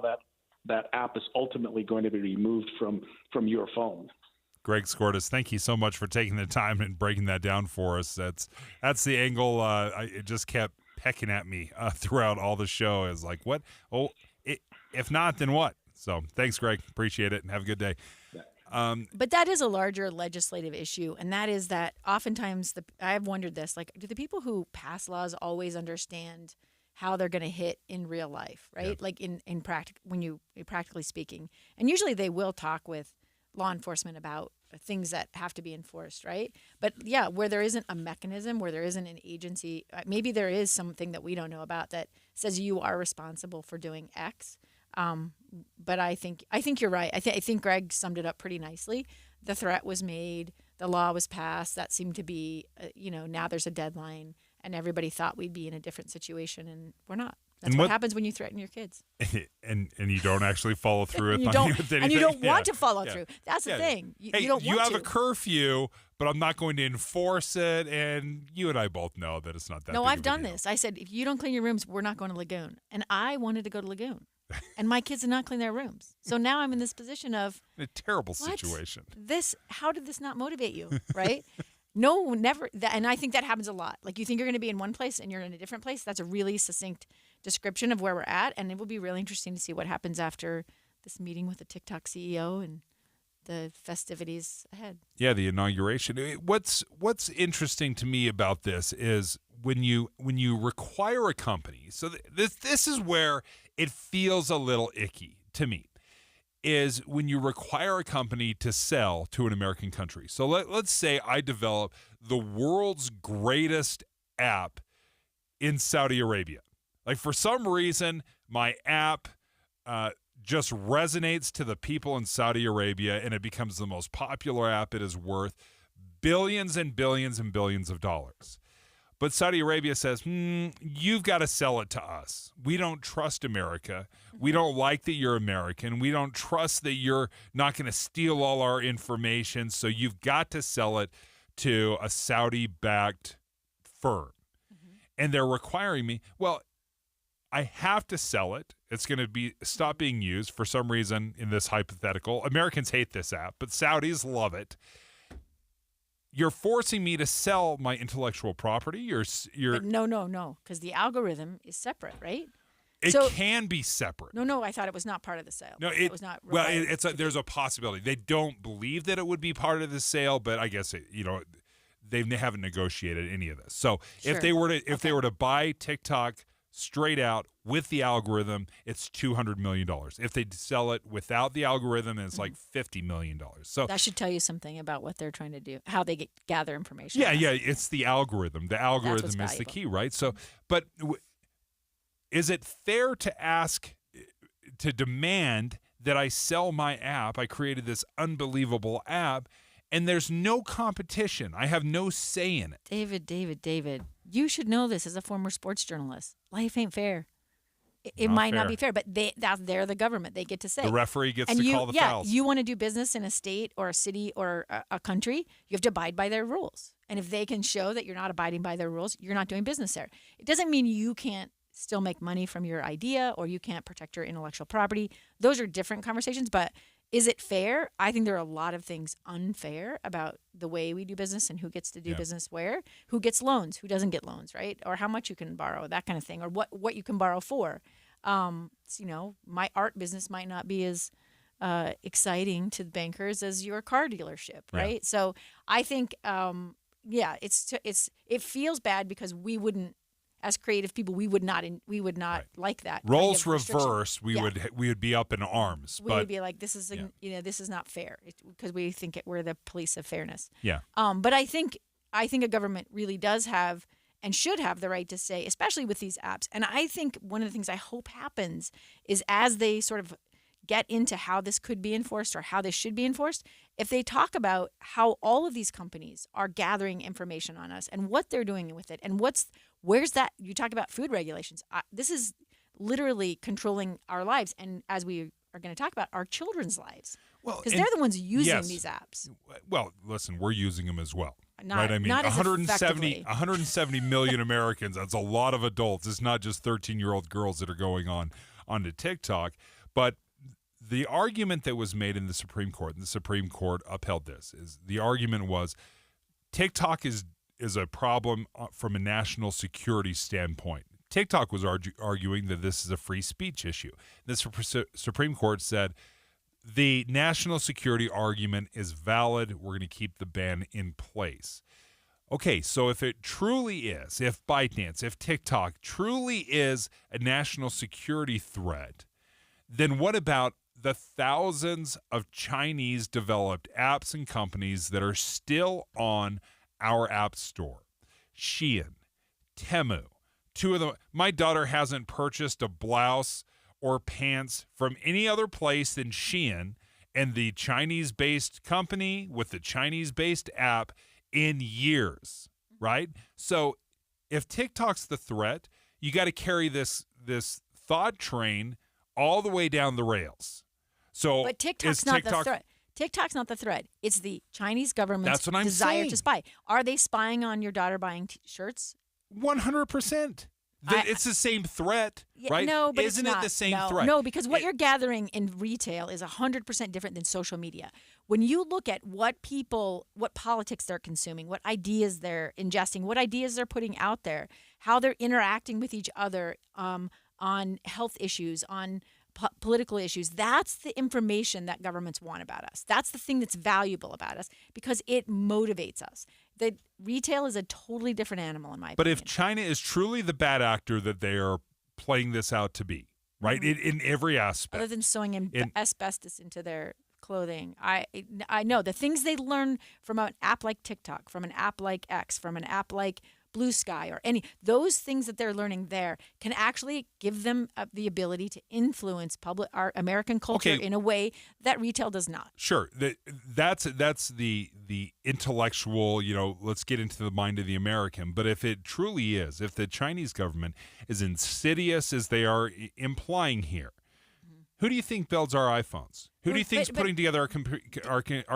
that app is ultimately going to be removed from your phone. Greg Skordas, thank you so much for taking the time and breaking that down for us. That's the angle. It just kept pecking at me throughout all the show. Is like, what? Oh, if not, then what? So thanks, Greg. Appreciate it, and have a good day. But that is a larger legislative issue, and that is that oftentimes I have wondered this, like, do the people who pass laws always understand how they're going to hit in real life, right? Yeah. Like in practically speaking. And usually they will talk with law enforcement about things that have to be enforced, right? But yeah, where there isn't a mechanism, where there isn't an agency, maybe there is something that we don't know about that says you are responsible for doing X. But I think you're right. I think Greg summed it up pretty nicely. The threat was made, the law was passed. That seemed to be, now there's a deadline, and everybody thought we'd be in a different situation, and we're not. That's what happens when you threaten your kids. And you don't actually follow through with anything. And you don't want to follow through. That's the thing. You don't want to. You have a curfew, but I'm not going to enforce it. And you and I both know that it's not that. No, I've done this. I said, if you don't clean your rooms, we're not going to Lagoon. And I wanted to go to Lagoon. And my kids did not clean their rooms. So now I'm in this position of a terrible situation. How did this not motivate you, right? No, never. And I think that happens a lot. Like, you think you're going to be in one place and you're in a different place. That's a really succinct description of where we're at. And it will be really interesting to see what happens after this meeting with the TikTok CEO and the festivities ahead. Yeah, the inauguration. What's interesting to me about this is when you require a company. So this is where it feels a little icky to me, is when you require a company to sell to an American country. So let's say I develop the world's greatest app in Saudi Arabia. Like, for some reason, my app just resonates to the people in Saudi Arabia, and it becomes the most popular app. It is worth billions and billions and billions of dollars. But Saudi Arabia says, you've got to sell it to us. We don't trust America. We don't like that you're American. We don't trust that you're not going to steal all our information. So you've got to sell it to a Saudi-backed firm. Mm-hmm. And they're requiring me, well, I have to sell it. It's going to stop being used for some reason in this hypothetical. Americans hate this app, but Saudis love it. You're forcing me to sell my intellectual property. But no, because the algorithm is separate, right? It can be separate. No, I thought it was not part of the sale. No, it was not. Well, there's a possibility. They don't believe that it would be part of the sale, but I guess they haven't negotiated any of this. So if they were to buy TikTok straight out with the algorithm, it's $200 million. If they sell it without the algorithm, it's like $50 million. So that should tell you something about what they're trying to do, how they gather information. Yeah, it's the algorithm. The algorithm is the key, right? So, but is it fair to demand that I sell my app. I created this unbelievable app, and there's no competition. I have no say in it. David, you should know this as a former sports journalist. Life ain't fair. It Not might not fair. be fair, but they're the government. They get to say. The referee gets and to you, call the yeah, fouls. You want to do business in a state or a city or a country, you have to abide by their rules. And if they can show that you're not abiding by their rules, you're not doing business there. It doesn't mean you can't still make money from your idea or you can't protect your intellectual property. Those are different conversations, but is it fair? I think there are a lot of things unfair about the way we do business and who gets to do business where, who gets loans, who doesn't get loans, right? Or how much you can borrow, that kind of thing, or what you can borrow for. My art business might not be as exciting to the bankers as your car dealership, right? Yeah. So I think, it feels bad because we wouldn't, as creative people, we would not like that. Roles kind of restriction. reversed, we would be up in arms. We would be like, this is this is not fair because we think we're the police of fairness. Yeah. But I think a government really does have and should have the right to say, especially with these apps. And I think one of the things I hope happens is as they sort of get into how this could be enforced or how this should be enforced, if they talk about how all of these companies are gathering information on us and what they're doing with it and where's that, you talk about food regulations. This is literally controlling our lives. And as we are going to talk about, our children's lives. Well, because they're the ones using these apps. Well, listen, we're using them as well. Not, right? I mean, not as 170 million Americans. That's a lot of adults. It's not just 13-year-old girls that are going onto TikTok. But the argument that was made in the Supreme Court, and the Supreme Court upheld this, is the argument was TikTok is a problem from a national security standpoint. TikTok was arguing that this is a free speech issue. The Supreme Court said the national security argument is valid. We're going to keep the ban in place. Okay, so if it truly is, if ByteDance, if TikTok truly is a national security threat, then what about the thousands of Chinese-developed apps and companies that are still on our app store? Shein, Temu, two of them. My daughter hasn't purchased a blouse or pants from any other place than Shein and the Chinese-based company with the Chinese-based app in years, right? So if TikTok's the threat, you got to carry this thought train all the way down the rails. So but TikTok's not the threat. TikTok's not the threat. It's the Chinese government's desire to spy. Are they spying on your daughter buying shirts? 100%. It's the same threat, right? No, but Isn't it's not. it the same No, threat? No, because what you're gathering in retail is 100% different than social media. When you look at what politics they're consuming, what ideas they're ingesting, what ideas they're putting out there, how they're interacting with each other on health issues, on political issues, that's the information that governments want about us. That's the thing that's valuable about us because it motivates us. The retail is a totally different animal in my opinion. But if China is truly the bad actor that they are playing this out to be, right, in every aspect. Other than sewing asbestos into their clothing, I know the things they learn from an app like TikTok, from an app like X, from an app like Blue Sky, or those things that they're learning there can actually give them the ability to influence our American culture in a way that retail does not. Sure, that's the intellectual. Let's get into the mind of the American. But if it truly is, if the Chinese government is insidious as they are implying here, who do you think builds our iPhones? Who do you think is putting together our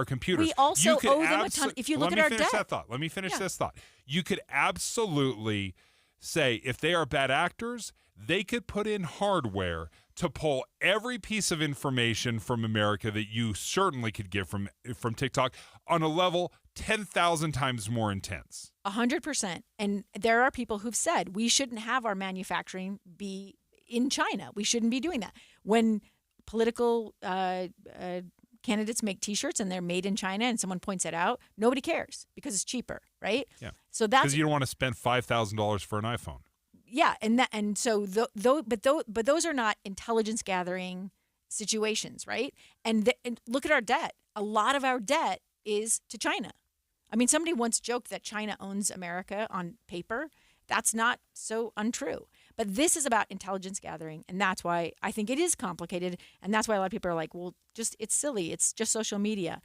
computers? We also owe them a ton. If you look at our debt. Let me finish this thought. You could absolutely say if they are bad actors, they could put in hardware to pull every piece of information from America that you certainly could get from TikTok on a level 10,000 times more intense. 100%. And there are people who've said we shouldn't have our manufacturing be in China. We shouldn't be doing that. When political candidates make T-shirts and they're made in China and someone points it out, nobody cares because it's cheaper, right? Yeah. So that's because you don't want to spend $5,000 for an iPhone. Yeah, but those are not intelligence gathering situations, right? And look at our debt. A lot of our debt is to China. I mean, somebody once joked that China owns America on paper. That's not so untrue. But this is about intelligence gathering, and that's why I think it is complicated, and that's why a lot of people are like, well, it's silly. It's just social media.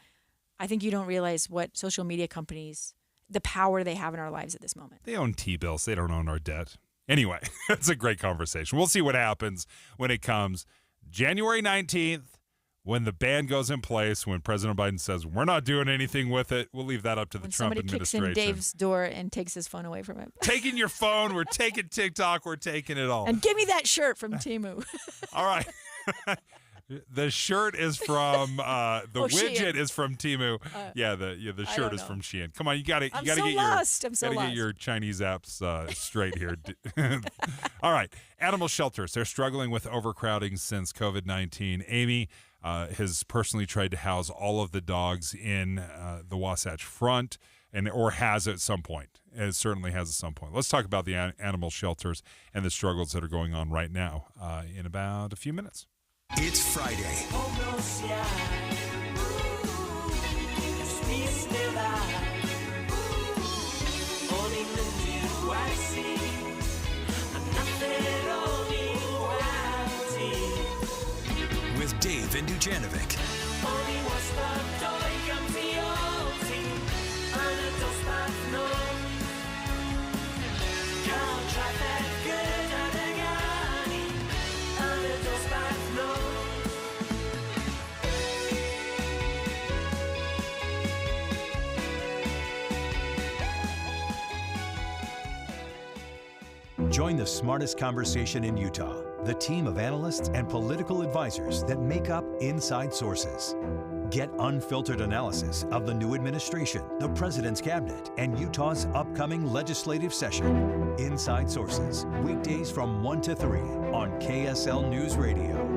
I think you don't realize what social media companies, the power they have in our lives at this moment. They own T-bills. They don't own our debt. Anyway, it's a great conversation. We'll see what happens when it comes January 19th, when the ban goes in place, when President Biden says, we're not doing anything with it. We'll leave that up to the Trump administration. Somebody kicks in Dave's door and takes his phone away from him. Taking your phone. We're taking TikTok. We're taking it all. And give me that shirt from Temu. All right. The shirt is from widget Shein. is from Temu. The shirt is from Shein. Come on, you got to I'm get so lost. I'm so gotta lost. get your Chinese apps straight here. All right, animal shelters. They're struggling with overcrowding since COVID-19. Amy has personally tried to house all of the dogs in the Wasatch Front, or has at some point. It certainly has at some point. Let's talk about the animal shelters and the struggles that are going on right now in about a few minutes. It's Friday. With Dave and Dujanovic. Join the smartest conversation in Utah, the team of analysts and political advisors that make up Inside Sources. Get unfiltered analysis of the new administration, the president's cabinet, and Utah's upcoming legislative session. Inside Sources, weekdays from 1 to 3 on KSL News Radio.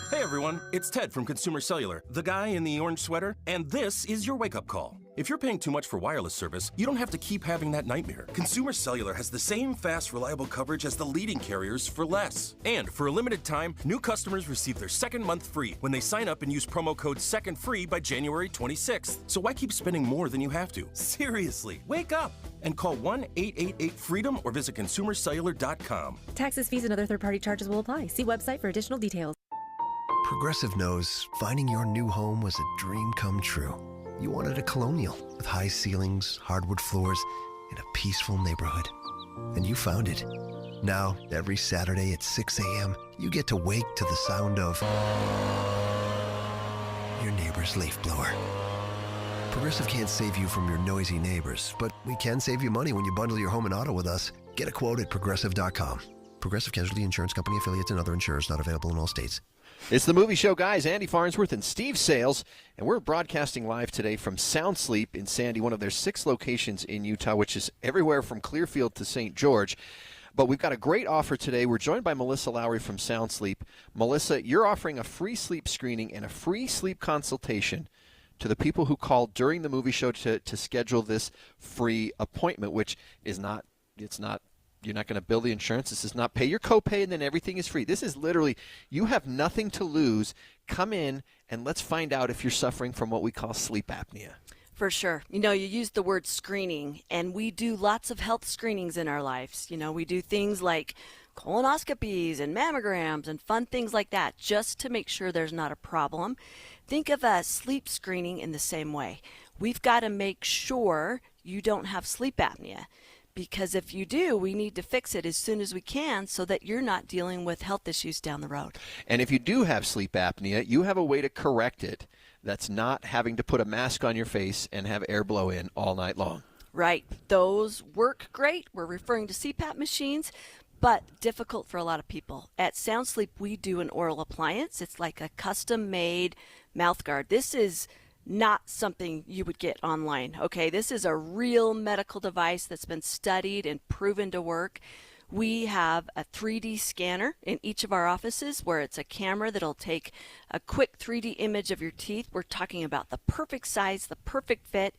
Hey everyone, it's Ted from Consumer Cellular, the guy in the orange sweater, and this is your wake-up call. If you're paying too much for wireless service, you don't have to keep having that nightmare. Consumer Cellular has the same fast, reliable coverage as the leading carriers for less. And for a limited time, new customers receive their second month free when they sign up and use promo code SECONDFREE by January 26th. So why keep spending more than you have to? Seriously, wake up and call 1-888-FREEDOM or visit consumercellular.com. Taxes, fees, and other third-party charges will apply. See website for additional details. Progressive knows finding your new home was a dream come true. You wanted a colonial with high ceilings, hardwood floors, and a peaceful neighborhood. And you found it. Now, every Saturday at 6 a.m., you get to wake to the sound of your neighbor's leaf blower. Progressive can't save you from your noisy neighbors, but we can save you money when you bundle your home and auto with us. Get a quote at Progressive.com. Progressive Casualty Insurance Company, affiliates, and other insurers not available in all states. It's the Movie Show guys, Andy Farnsworth and Steve Sales, and we're broadcasting live today from Sound Sleep in Sandy, one of their 6 locations in Utah, which is everywhere from Clearfield to St. George. But we've got a great offer today. We're joined by Melissa Lowry from Sound Sleep. Melissa, you're offering a free sleep screening and a free sleep consultation to the people who called during the movie show to schedule this free appointment, which is not, you're not going to bill the insurance. This is not pay your copay and then everything is free. This is literally, you have nothing to lose. Come in and let's find out if you're suffering from what we call sleep apnea. For sure. You know, you used the word screening, and we do lots of health screenings in our lives. You know, we do things like colonoscopies and mammograms and fun things like that just to make sure there's not a problem. Think of a sleep screening in the same way. We've got to make sure you don't have sleep apnea. Because if you do, we need to fix it as soon as we can so that you're not dealing with health issues down the road. And if you do have sleep apnea, you have a way to correct it that's not having to put a mask on your face and have air blow in all night long. Right. Those work great. We're referring to CPAP machines, but difficult for a lot of people. At Sound Sleep, we do an oral appliance. It's like a custom-made mouth guard. This is not something you would get online, okay? This is a real medical device that's been studied and proven to work. We have a 3D scanner in each of our offices where it's a camera that'll take a quick 3D image of your teeth. We're talking about the perfect size, the perfect fit,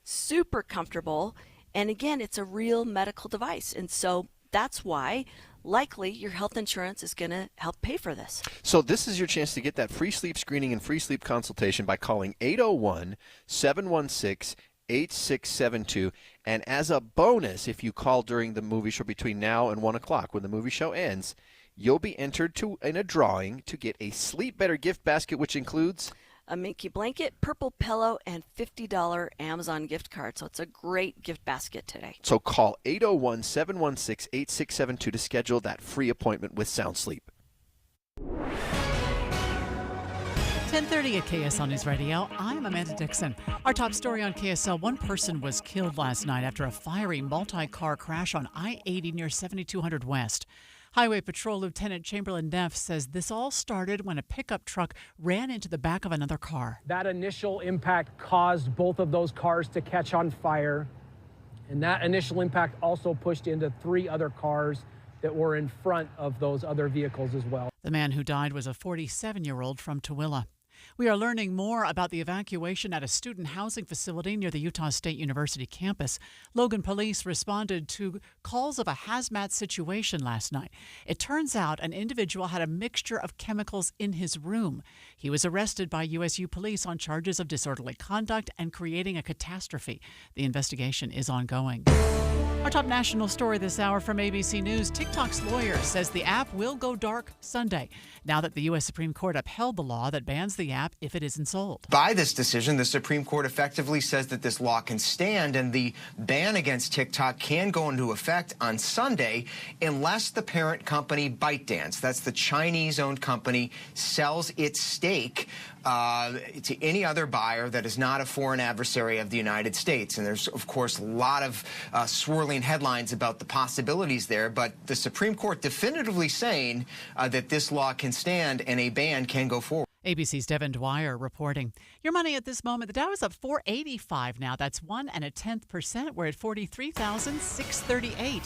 super comfortable. And again, it's a real medical device. And so that's why likely your health insurance is going to help pay for this. So this is your chance to get that free sleep screening and free sleep consultation by calling 801-716 8672. And as a bonus, if you call during the movie show between now and 1 o'clock, when the movie show ends, you'll be entered in a drawing to get a Sleep Better gift basket, which includes a Minky blanket, purple pillow, and $50 Amazon gift card. So it's a great gift basket today. So call 801-716-8672 to schedule that free appointment with Sound Sleep. 10:30 at KSL News Radio. I'm Amanda Dixon. Our top story on KSL: one person was killed last night after a fiery multi-car crash on I-80 near 7200 West. Highway Patrol Lieutenant Chamberlain Neff says this all started when a pickup truck ran into the back of another car. That initial impact caused both of those cars to catch on fire, and that initial impact also pushed into 3 other cars that were in front of those other vehicles as well. The man who died was a 47-year-old from Tooele. We are learning more about the evacuation at a student housing facility near the Utah State University campus. Logan police responded to calls of a hazmat situation last night. It turns out an individual had a mixture of chemicals in his room. He was arrested by USU police on charges of disorderly conduct and creating a catastrophe. The investigation is ongoing. Our top national story this hour from ABC News: TikTok's lawyer says the app will go dark Sunday, now that the U.S. Supreme Court upheld the law that bans the app if it isn't sold. By this decision, the Supreme Court effectively says that this law can stand and the ban against TikTok can go into effect on Sunday unless the parent company ByteDance, that's the Chinese-owned company, sells its stake to any other buyer that is not a foreign adversary of the United States. And there's, of course, a lot of swirling headlines about the possibilities there, but the Supreme Court definitively saying that this law can stand and a ban can go forward. ABC's Devin Dwyer reporting. Your money at this moment: the Dow is up 485 now. That's 1.1%. We're at 43,638.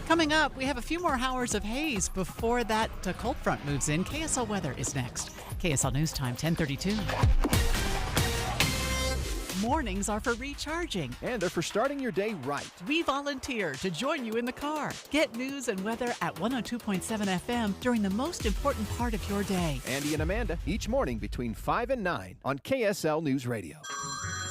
Coming up, we have a few more hours of haze before that cold front moves in. KSL weather is next. KSL News Time, 10:32. Mornings are for recharging. And they're for starting your day right. We volunteer to join you in the car. Get news and weather at 102.7 FM during the most important part of your day. Andy and Amanda, each morning between 5 and 9 on KSL News Radio.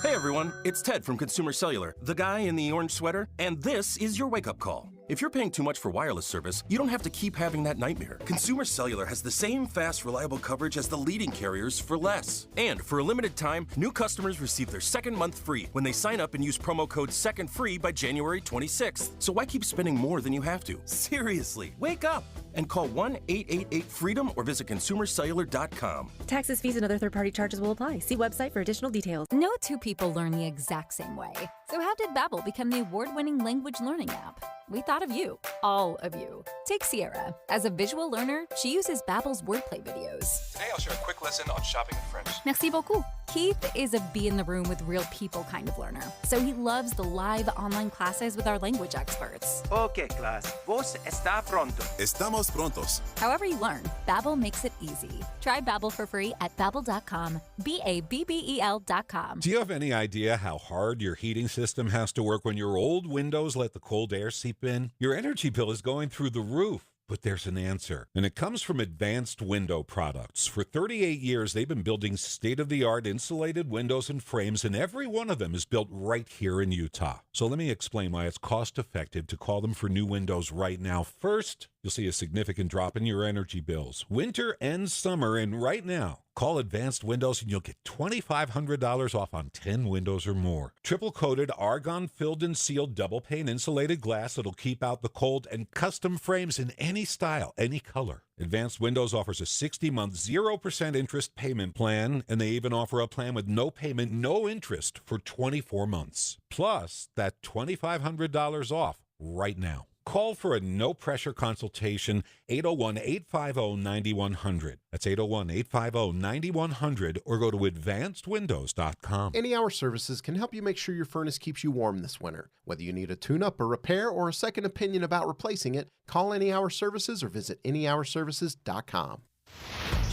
Hey everyone, it's Ted from Consumer Cellular, the guy in the orange sweater, and this is your wake-up call. If you're paying too much for wireless service, you don't have to keep having that nightmare. Consumer Cellular has the same fast, reliable coverage as the leading carriers for less. And for a limited time, new customers receive their second month free when they sign up and use promo code SECONDFREE by January 26th. So why keep spending more than you have to? Seriously, wake up and call 1-888-FREEDOM or visit consumercellular.com. Taxes, fees, and other third-party charges will apply. See website for additional details. No two people learn the exact same way. So how did Babbel become the award-winning language learning app? We thought of you, all of you. Take Sierra. As a visual learner, she uses Babbel's wordplay videos. Today I'll share a quick lesson on shopping in French. Merci beaucoup. Keith is a be in the room with real people kind of learner, so he loves the live online classes with our language experts. Okay, class. Vos está pronto. Estamos prontos. However you learn, Babbel makes it easy. Try Babbel for free at babbel.com. BABBEL.com. Do you have any idea how hard your heating system has to work when your old windows let the cold air seep in? Your energy bill is going through the roof. But there's an answer, and it comes from Advanced Window Products. For 38 years, they've been building state-of-the-art insulated windows and frames, and every one of them is built right here in Utah. So let me explain why it's cost-effective to call them for new windows right now. First, you'll see a significant drop in your energy bills, winter and summer, and right now, call Advanced Windows and you'll get $2,500 off on 10 windows or more. Triple-coated, argon-filled and sealed double-pane insulated glass that'll keep out the cold, and custom frames in any style, any color. Advanced Windows offers a 60-month, 0% interest payment plan, and they even offer a plan with no payment, no interest for 24 months. Plus, that $2,500 off right now. Call for a no-pressure consultation, 801-850-9100. That's 801-850-9100, or go to advancedwindows.com. Any Hour Services can help you make sure your furnace keeps you warm this winter. Whether you need a tune-up, a repair, or a second opinion about replacing it, call Any Hour Services or visit anyhourservices.com.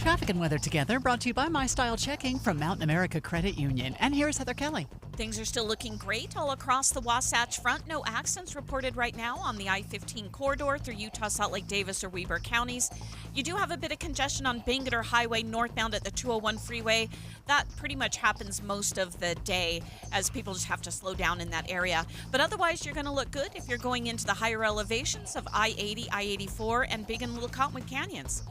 Traffic and weather together, brought to you by My Style Checking from Mountain America Credit Union. And here's Heather Kelly. Things are still looking great all across the Wasatch Front. No accidents reported right now on the I-15 corridor through Utah, Salt Lake, Davis, or Weber counties. You do have a bit of congestion on Bangerter Highway northbound at the 201 freeway. That pretty much happens most of the day as people just have to slow down in that area. But otherwise, you're going to look good if you're going into the higher elevations of I-80, I-84, and Big and Little Cottonwood Canyons.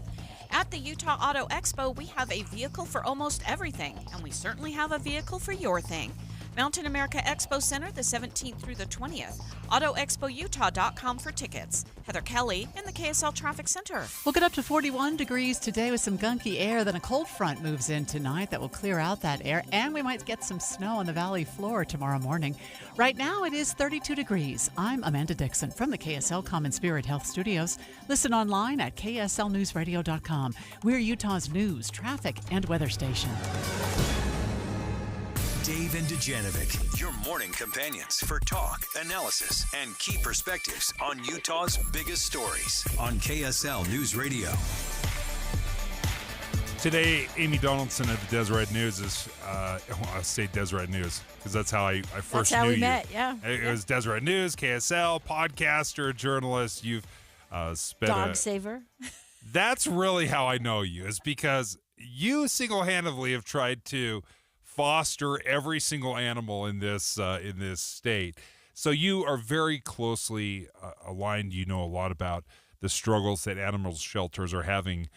At the Utah Auto Expo, we have a vehicle for almost everything, and we certainly have a vehicle for your thing. Mountain America Expo Center, the 17th through the 20th. AutoExpoUtah.com for tickets. Heather Kelly in the KSL Traffic Center. We'll get up to 41 degrees today with some gunky air. Then a cold front moves in tonight that will clear out that air, and we might get some snow on the valley floor tomorrow morning. Right now, it is 32 degrees. I'm Amanda Dixon from the KSL Common Spirit Health Studios. Listen online at kslnewsradio.com. We're Utah's news, traffic, and weather station. Dave and Dujanovic, your morning companions for talk, analysis, and key perspectives on Utah's biggest stories on KSL News Radio. Today, Amy Donaldson at the Deseret News is, I say Deseret News because that's how I first That's how knew we you. met, yeah. It was Deseret News, KSL, podcaster, journalist. You've spent Dog saver. That's really how I know you, is because you single-handedly have tried to foster every single animal in this state. So you are very closely aligned. You know a lot about the struggles that animal shelters are having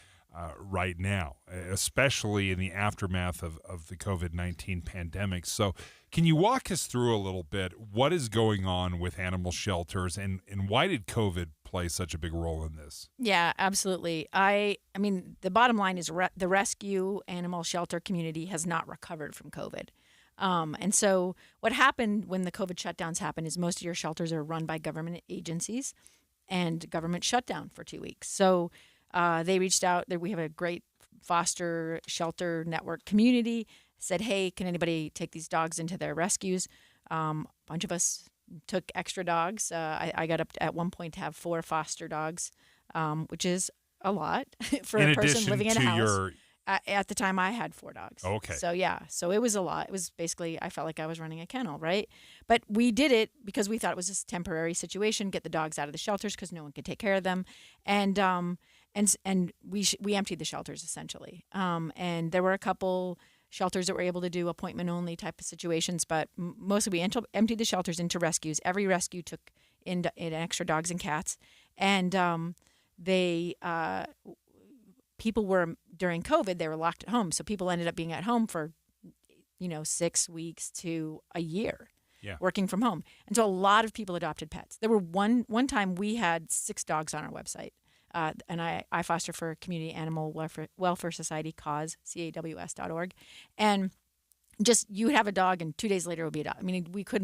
right now, especially in the aftermath of the COVID-19 pandemic. So can you walk us through a little bit what is going on with animal shelters and why did COVID play such a big role in this? Yeah, absolutely. I mean, the bottom line is the rescue animal shelter community has not recovered from COVID. And so what happened when the COVID shutdowns happened is most of your shelters are run by government agencies and government shutdown for 2 weeks. So they reached out. We have a great foster shelter network community, said, hey, can anybody take these dogs into their rescues? A bunch of us took extra dogs. I got up at one point to have 4 foster dogs, which is a lot for a person living in a house. At the time, I had 4 dogs. Okay. So, yeah. So it was a lot. It was basically, I felt like I was running a kennel, right? But we did it because we thought it was this temporary situation, get the dogs out of the shelters because no one could take care of them. And we emptied the shelters, essentially. And there were a couple shelters that were able to do appointment-only type of situations, but mostly we emptied the shelters into rescues. Every rescue took in extra dogs and cats. And people were, during COVID, they were locked at home. So people ended up being at home for, 6 weeks to a year, working from home. And so a lot of people adopted pets. There were one time we had 6 dogs on our website. And I foster for Community Animal Welfare Society, cause, CAWS.org. And just, you would have a dog and 2 days later it would be a dog. I mean, people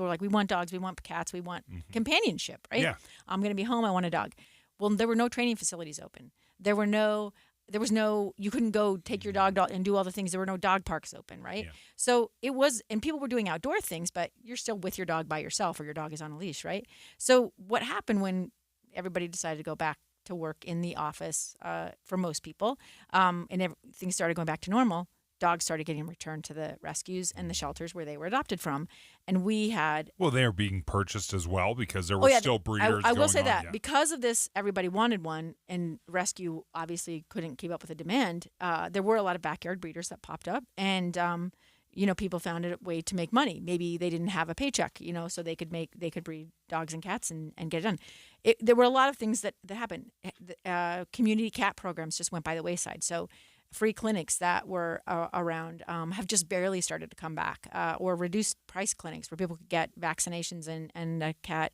were like, we want dogs, we want cats, we want companionship, right? Yeah. I'm going to be home, I want a dog. Well, there were no training facilities open. There was no, you couldn't go take your dog and do all the things. There were no dog parks open, right? Yeah. So it was, and people were doing outdoor things, but you're still with your dog by yourself or your dog is on a leash, right? So what happened everybody decided to go back to work in the office for most people, and things started going back to normal, dogs started getting returned to the rescues and the shelters where they were adopted from. And we had... Well, they were being purchased as well because there were still breeders I will say going on. that. Because of this, everybody wanted one, and rescue obviously couldn't keep up with the demand. There were a lot of backyard breeders that popped up, and people found a way to make money. Maybe they didn't have a paycheck, so they could breed dogs and cats and get it done. There were a lot of things that happened. Community cat programs just went by the wayside. So free clinics that were around have just barely started to come back, or reduced price clinics where people could get vaccinations and a cat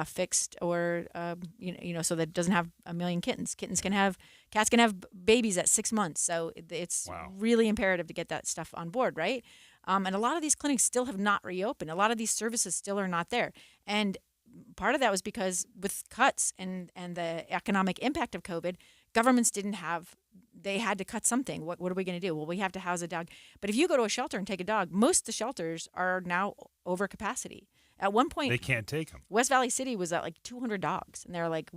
fixed, or so that it doesn't have a million kittens. Cats can have babies at 6 months. So it's really imperative to get that stuff on board, right? And a lot of these clinics still have not reopened. A lot of these services still are not there. And part of that was because with cuts and the economic impact of COVID, governments they had to cut something. What are we going to do? Well, we have to house a dog. But if you go to a shelter and take a dog, most of the shelters are now over capacity. At one point, they can't take them. West Valley City was at like 200 dogs. And they're like,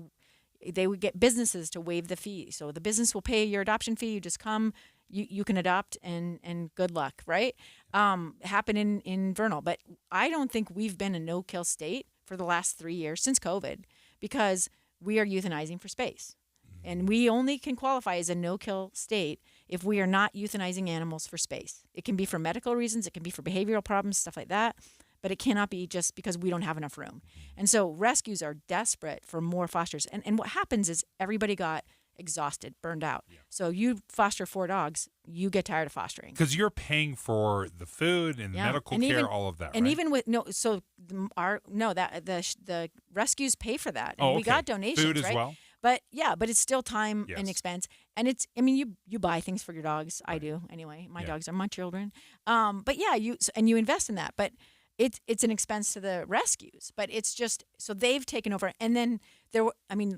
they would get businesses to waive the fee. So the business will pay your adoption fee. You just come, you can adopt, and good luck, right? Happened in Vernal. But I don't think we've been a no-kill state for the last 3 years since COVID, because we are euthanizing for space. And we only can qualify as a no-kill state if we are not euthanizing animals for space. It can be for medical reasons. It can be for behavioral problems, stuff like that. But it cannot be just because we don't have enough room. And so rescues are desperate for more fosters. And what happens is everybody got exhausted, burned out. Yeah. So you foster 4 dogs, you get tired of fostering. Because you're paying for the food and medical care, all of that, and right? even with the rescues pay for that. And okay. We got donations, food as right? well. But but it's still time and expense. And you buy things for your dogs. Right. I do anyway. My dogs are my children. But you invest in that. But it's an expense to the rescues. But it's just, so they've taken over. And then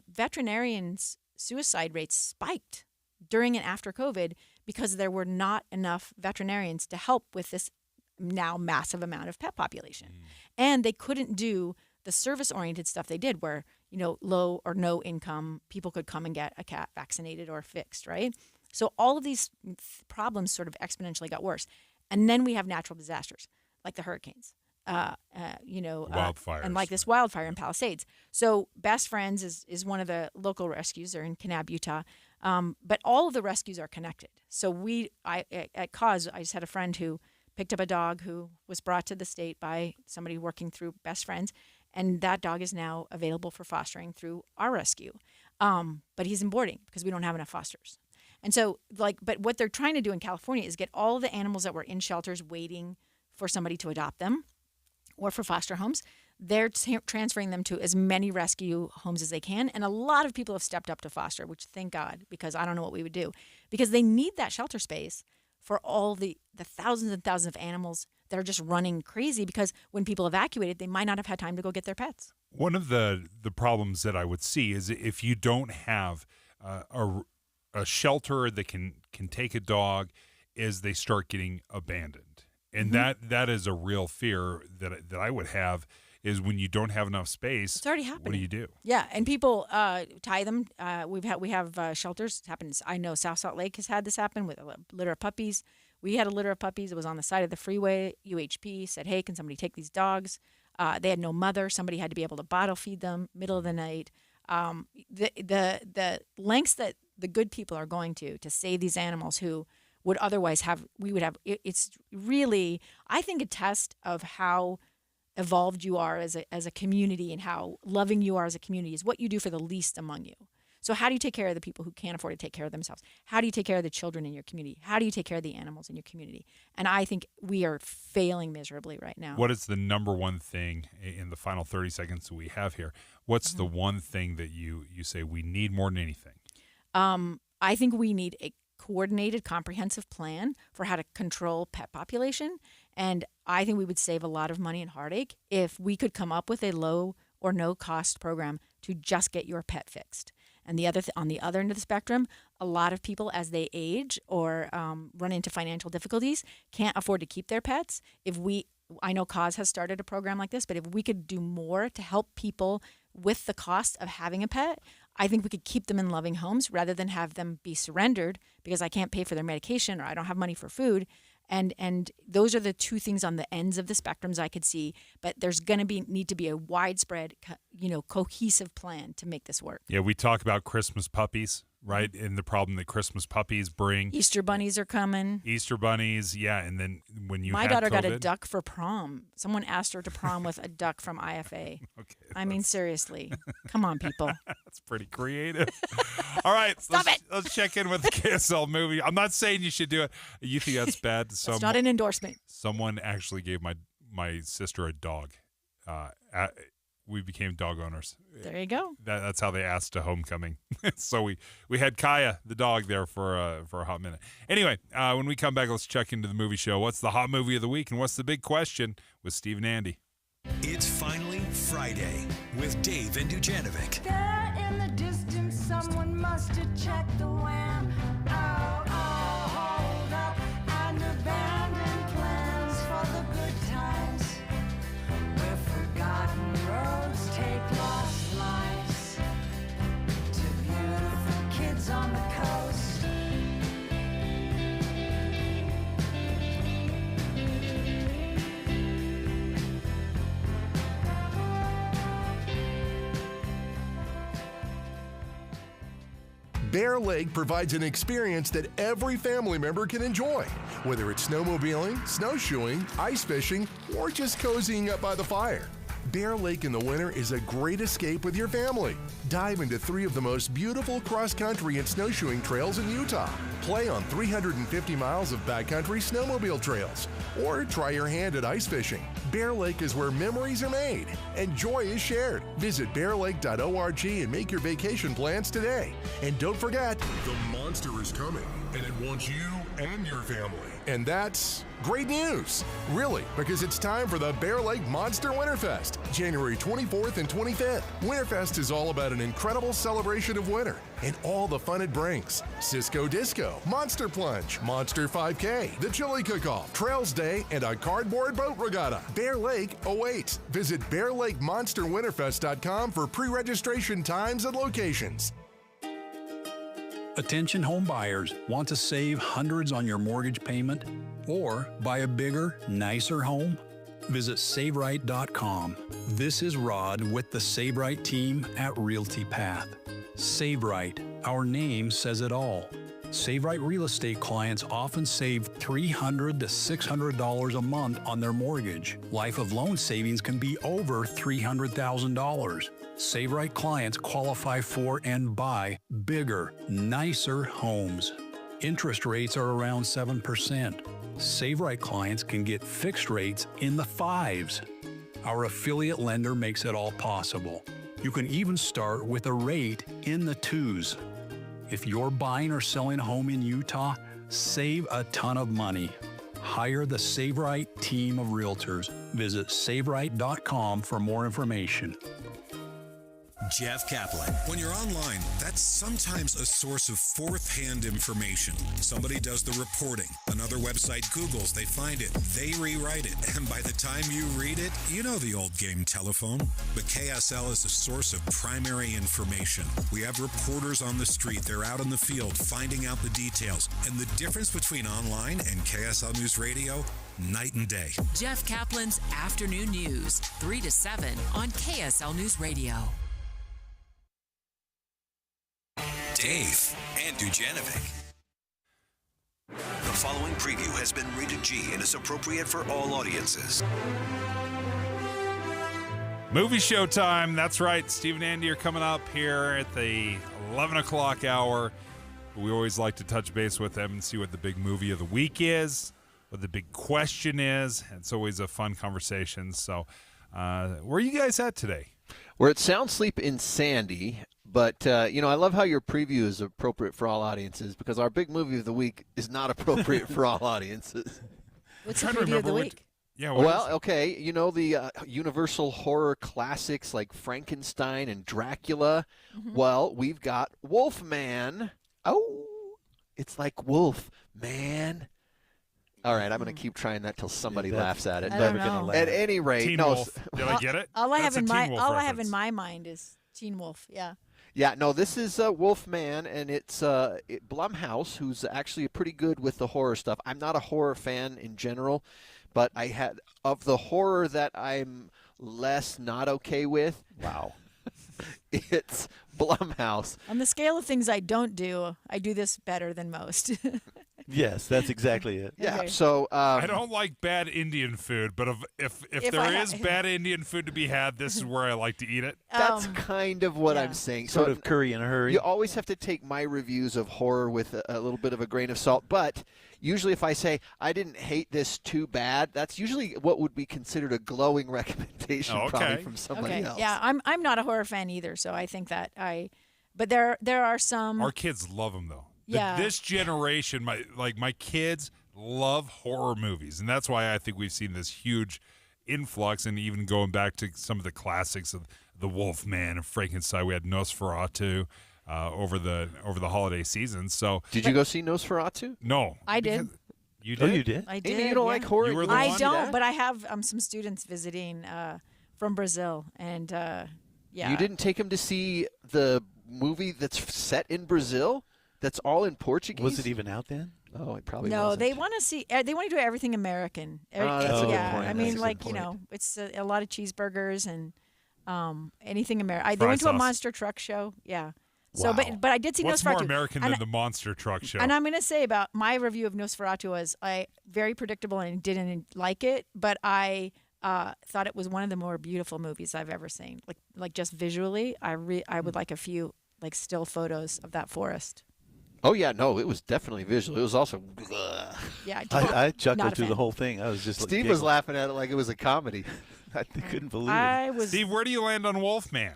veterinarians' suicide rates spiked during and after COVID because there were not enough veterinarians to help with this now massive amount of pet population. And they couldn't do the service-oriented stuff they did where, low or no income people could come and get a cat vaccinated or fixed, right? So all of these problems sort of exponentially got worse. And then we have natural disasters like the hurricanes, wildfires, and like this wildfire in Palisades. So Best Friends is one of the local rescues. They're in Kanab, Utah. But all of the rescues are connected. So at Cause, I just had a friend who picked up a dog who was brought to the state by somebody working through Best Friends. And that dog is now available for fostering through our rescue. But he's in boarding because we don't have enough fosters. And so, but what they're trying to do in California is get all of the animals that were in shelters waiting for somebody to adopt them or for foster homes. They're transferring them to as many rescue homes as they can. And a lot of people have stepped up to foster, which thank God, because I don't know what we would do. Because they need that shelter space for all the thousands and thousands of animals that are just running crazy, because when people evacuated, they might not have had time to go get their pets. One of the problems that I would see is if you don't have a shelter that can take a dog, is they start getting abandoned. And that is a real fear that I would have, is when you don't have enough space. It's already happening. What do you do? Yeah, and people tie them. We have shelters. It happens. I know South Salt Lake has had this happen with a litter of puppies. We had a litter of puppies. It was on the side of the freeway. UHP said, "Hey, can somebody take these dogs?" They had no mother. Somebody had to be able to bottle feed them middle of the night. The lengths that the good people are going to save these animals who would otherwise have, it's really, I think, a test of how evolved you are as a community and how loving you are as a community is what you do for the least among you. So how do you take care of the people who can't afford to take care of themselves? How do you take care of the children in your community? How do you take care of the animals in your community? And I think we are failing miserably right now. What is the number one thing in the final 30 seconds that we have here? What's the one thing that you say we need more than anything? I think we need a coordinated, comprehensive plan for how to control pet population. And I think we would save a lot of money and heartache if we could come up with a low or no cost program to just get your pet fixed. And on the other end of the spectrum, a lot of people, as they age or run into financial difficulties, can't afford to keep their pets. I know Cause has started a program like this, but if we could do more to help people with the cost of having a pet, I think we could keep them in loving homes rather than have them be surrendered because I can't pay for their medication or I don't have money for food. And those are the two things on the ends of the spectrums I could see. But there's going to need to be a widespread, cohesive plan to make this work. Yeah, we talk about Christmas puppies, right? And the problem that Christmas puppies bring. Easter bunnies are coming. Easter bunnies, yeah. And then when you My had daughter COVID, got a duck for prom. Someone asked her to prom with a duck from IFA. Okay, I mean, seriously. Come on, people. That's pretty creative. All right. Let's check in with the KSL movie. I'm not saying you should do it. You think that's bad? It's not an endorsement. Someone actually gave my sister a dog. We became dog owners. There you go. That's how they asked to homecoming. So we had Kaya, the dog, there for a hot minute. Anyway, when we come back, let's check into the movie show. What's the hot movie of the week, and what's the big question with Steve and Andy? It's finally Friday with Dave and Dujanovic. There in the distance, someone must have checked the WAM. Oh, hold up, and abandoned plans for the good times. Where forgotten roads take lost lives. Bear Lake provides an experience that every family member can enjoy, whether it's snowmobiling, snowshoeing, ice fishing, or just cozying up by the fire. Bear Lake in the winter is a great escape with your family. Dive into 3 of the most beautiful cross-country and snowshoeing trails in Utah. Play on 350 miles of backcountry snowmobile trails. Or try your hand at ice fishing. Bear Lake is where memories are made and joy is shared. Visit bearlake.org and make your vacation plans today. And don't forget, the monster is coming, and it wants you and your family. And that's great news, really, because it's time for the Bear Lake Monster Winterfest, January 24th and 25th. Winterfest is all about an incredible celebration of winter and all the fun it brings. Cisco Disco, Monster Plunge, Monster 5K, the Chili Cook-Off, Trails Day, and a cardboard boat regatta. Bear Lake awaits. Visit BearLakeMonsterWinterfest.com for pre-registration times and locations. Attention home buyers, want to save hundreds on your mortgage payment or buy a bigger, nicer home? Visit SaveRight.com. This is Rod with the SaveRight team at Realty Path. SaveRight, our name says it all. SaveRight real estate clients often save $300 to $600 a month on their mortgage. Life of loan savings can be over $300,000. SaveRight clients qualify for and buy bigger, nicer homes. Interest rates are around 7%. SaveRight clients can get fixed rates in the 5s. Our affiliate lender makes it all possible. You can even start with a rate in the 2s. If you're buying or selling a home in Utah, save a ton of money. Hire the SaveRight team of realtors. Visit SaveRight.com for more information. Jeff Kaplan. When you're online, that's sometimes a source of fourth-hand information. Somebody does the reporting. Another website Googles, they find it, they rewrite it, and by the time you read it, you know the old game telephone. But KSL is a source of primary information. We have reporters on the street. They're out in the field finding out the details. And the difference between online and KSL News Radio, night and day. Jeff Kaplan's Afternoon News, 3 to 7 on KSL News Radio. Dave and Dujanovic. The following preview has been rated G and is appropriate for all audiences. Movie show time. That's right. Steve and Andy are coming up here at the 11 o'clock hour. We always like to touch base with them and see what the big movie of the week is, what the big question is. It's always a fun conversation. So where are you guys at today? We're at Sound Sleep in Sandy. But, I love how your preview is appropriate for all audiences because our big movie of the week is not appropriate for all audiences. What's the preview of the week? Yeah. Okay. The Universal horror classics like Frankenstein and Dracula. Mm-hmm. Well, we've got Wolfman. Oh, it's like Wolf, man. All right, I'm going to keep trying that till somebody laughs at it. Never gonna laugh. At any rate, Teen Wolf. Did I get it? All I have in my mind is Teen Wolf. Yeah. Yeah, no, this is Wolfman, and it's Blumhouse, who's actually pretty good with the horror stuff. I'm not a horror fan in general, but of the horror that I'm less not okay with. Wow. It's Blumhouse. On the scale of things I don't do, I do this better than most. Yes, that's exactly it. Yeah, Okay. so I don't like bad Indian food, but if there is bad Indian food to be had, this is where I like to eat it. That's kind of what I'm saying. Sort of curry in a hurry. You always have to take my reviews of horror with a little bit of a grain of salt. But usually if I say, I didn't hate this too bad, that's usually what would be considered a glowing recommendation probably from somebody else. Yeah, I'm not a horror fan either, so I think that but there are some. Our kids love them, though. Yeah. This generation, my kids love horror movies, and that's why I think we've seen this huge influx, and even going back to some of the classics of The Wolfman and Frankenstein. We had Nosferatu over the holiday season. So did you go see Nosferatu? No, I did. You did? Oh, you did? I did. Amy, you don't like horror? You were the I one? don't, but I have some students visiting from Brazil, and yeah. You didn't take them to see the movie that's set in Brazil? That's all in Portuguese? Was it even out then? Oh, it probably No, wasn't. they want to see. They want to do everything American. That's a good yeah, point. I That's mean, a like good point. it's a lot of cheeseburgers and anything American. They Fry went to a sauce. monster truck show. Yeah, So, but I did see What's Nosferatu. more American than the monster truck show? And I'm going to say about my review of Nosferatu was very predictable and didn't like it, but I thought it was one of the more beautiful movies I've ever seen. Like just visually, I would like a few like still photos of that forest. Oh yeah, no, it was definitely visual. It was also. Yeah, I chuckled not a through the fan. whole thing. I was just. Steve was laughing at it like it was a comedy. I couldn't believe it. Steve, where do you land on Wolfman?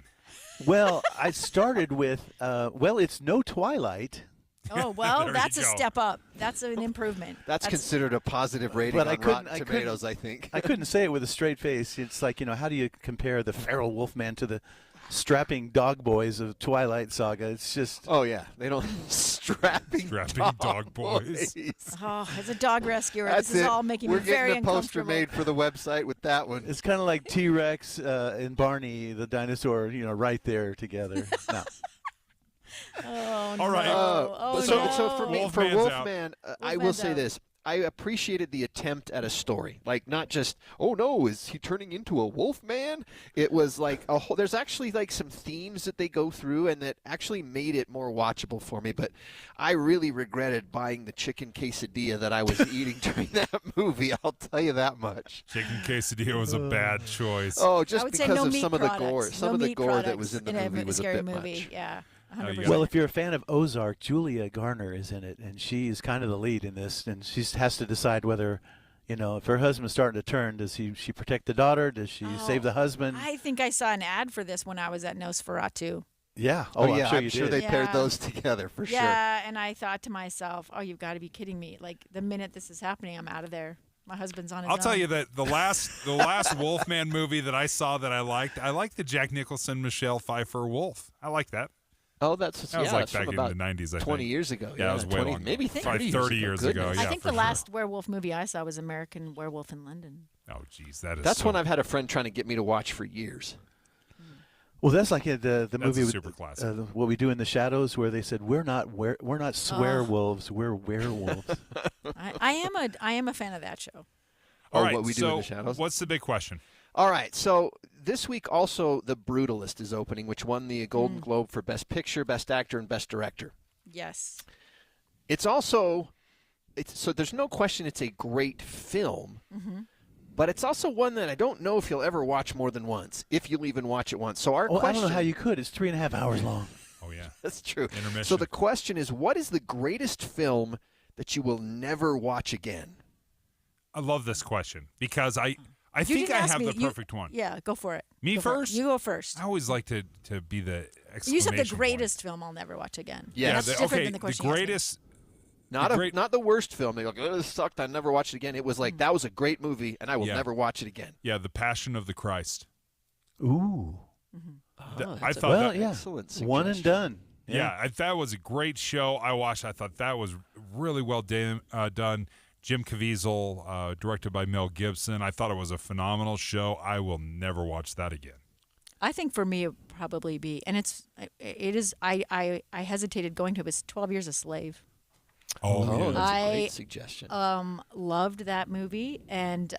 Well, I started with, it's no Twilight. Oh, well, There that's you a go. step up. That's an improvement. That's considered a positive rating But on I couldn't. Rotten Tomatoes, I think. I couldn't say it with a straight face. It's like, how do you compare the feral Wolfman to the strapping dog boys of Twilight Saga? It's just. Oh yeah, they don't strapping dog boys. Oh, as a dog rescuer, That's this is it. all making We're me very getting a poster uncomfortable. made for the website with that one. It's kind of like T-Rex and Barney, the dinosaur, right there together. No. Oh, All right. So for me, for Wolfman's Wolfman, I will Wolfman's say out. this. I appreciated the attempt at a story. Like, not just, oh no, is he turning into a wolf man? It was like a whole, there's actually like some themes that they go through and that actually made it more watchable for me. But I really regretted buying the chicken quesadilla that I was eating during that movie. I'll tell you that much. Chicken quesadilla was a bad choice. Oh, I just would say because no of meat some of the products. gore. Some No of the meat gore that was in products the movie a was a scary bit movie. much. Yeah, Oh, 100%. Well, if you're a fan of Ozark, Julia Garner is in it, and she is kind of the lead in this, and she has to decide whether, if her husband's starting to turn, does she protect the daughter? Does she save the husband? I think I saw an ad for this when I was at Nosferatu. Yeah. Oh, I'm yeah, sure I'm you sure did. they paired Yeah. those together for sure. Yeah, and I thought to myself, oh, you've got to be kidding me. Like, the minute this is happening, I'm out of there. My husband's on his I'll own. tell you that the last Wolfman movie that I saw that I liked the Jack Nicholson, Michelle Pfeiffer Wolf. I like that. Oh, that was like that's back from in about the 90s, I 20 think. years ago. Yeah, it was way 20, long. maybe 30 years ago. Goodness. Yeah, I think for the sure. last werewolf movie I saw was American Werewolf in London. Oh, geez, that is. That's so, one I've had a friend trying to get me to watch for years. Well, that's like the movie a with super classic. What We Do in the Shadows, where they said we're not swearwolves, we're werewolves. I am a fan of that show. All Oh, right, What We Do so in the Shadows? what's the big question? All right, so this week also The Brutalist is opening, which won the Golden Globe for Best Picture, Best Actor, and Best Director. Yes. It's also, so there's no question it's a great film, but it's also one that I don't know if you'll ever watch more than once, if you'll even watch it once. So our I question, don't know how you could. It's 3.5 hours long. Oh, yeah. that's true. Intermission. So the question is, what is the greatest film that you will never watch again? I love this question because I You think didn't I ask have me. the perfect one. Yeah, go for it. Me Go for it. first? You go first. I always like to be the exclamation You said the point. greatest film I'll never watch again. Yeah, That's different okay, than the question you asked me. greatest. Not the worst film. They're like, oh, this sucked. I never watch it again. It was like, that was a great movie, and I will Yeah. never watch it again. Yeah, The Passion of the Christ. Ooh. I thought Well, that, yeah. Excellent One and suggestion. done. Yeah, that was a great show. I watched. I thought that was really well done. Jim Caviezel, directed by Mel Gibson. I thought it was a phenomenal show. I will never watch that again. I think for me it would probably be, and it is. I hesitated going to it. It was 12 Years a Slave. Oh, that's a I great suggestion. Loved that movie and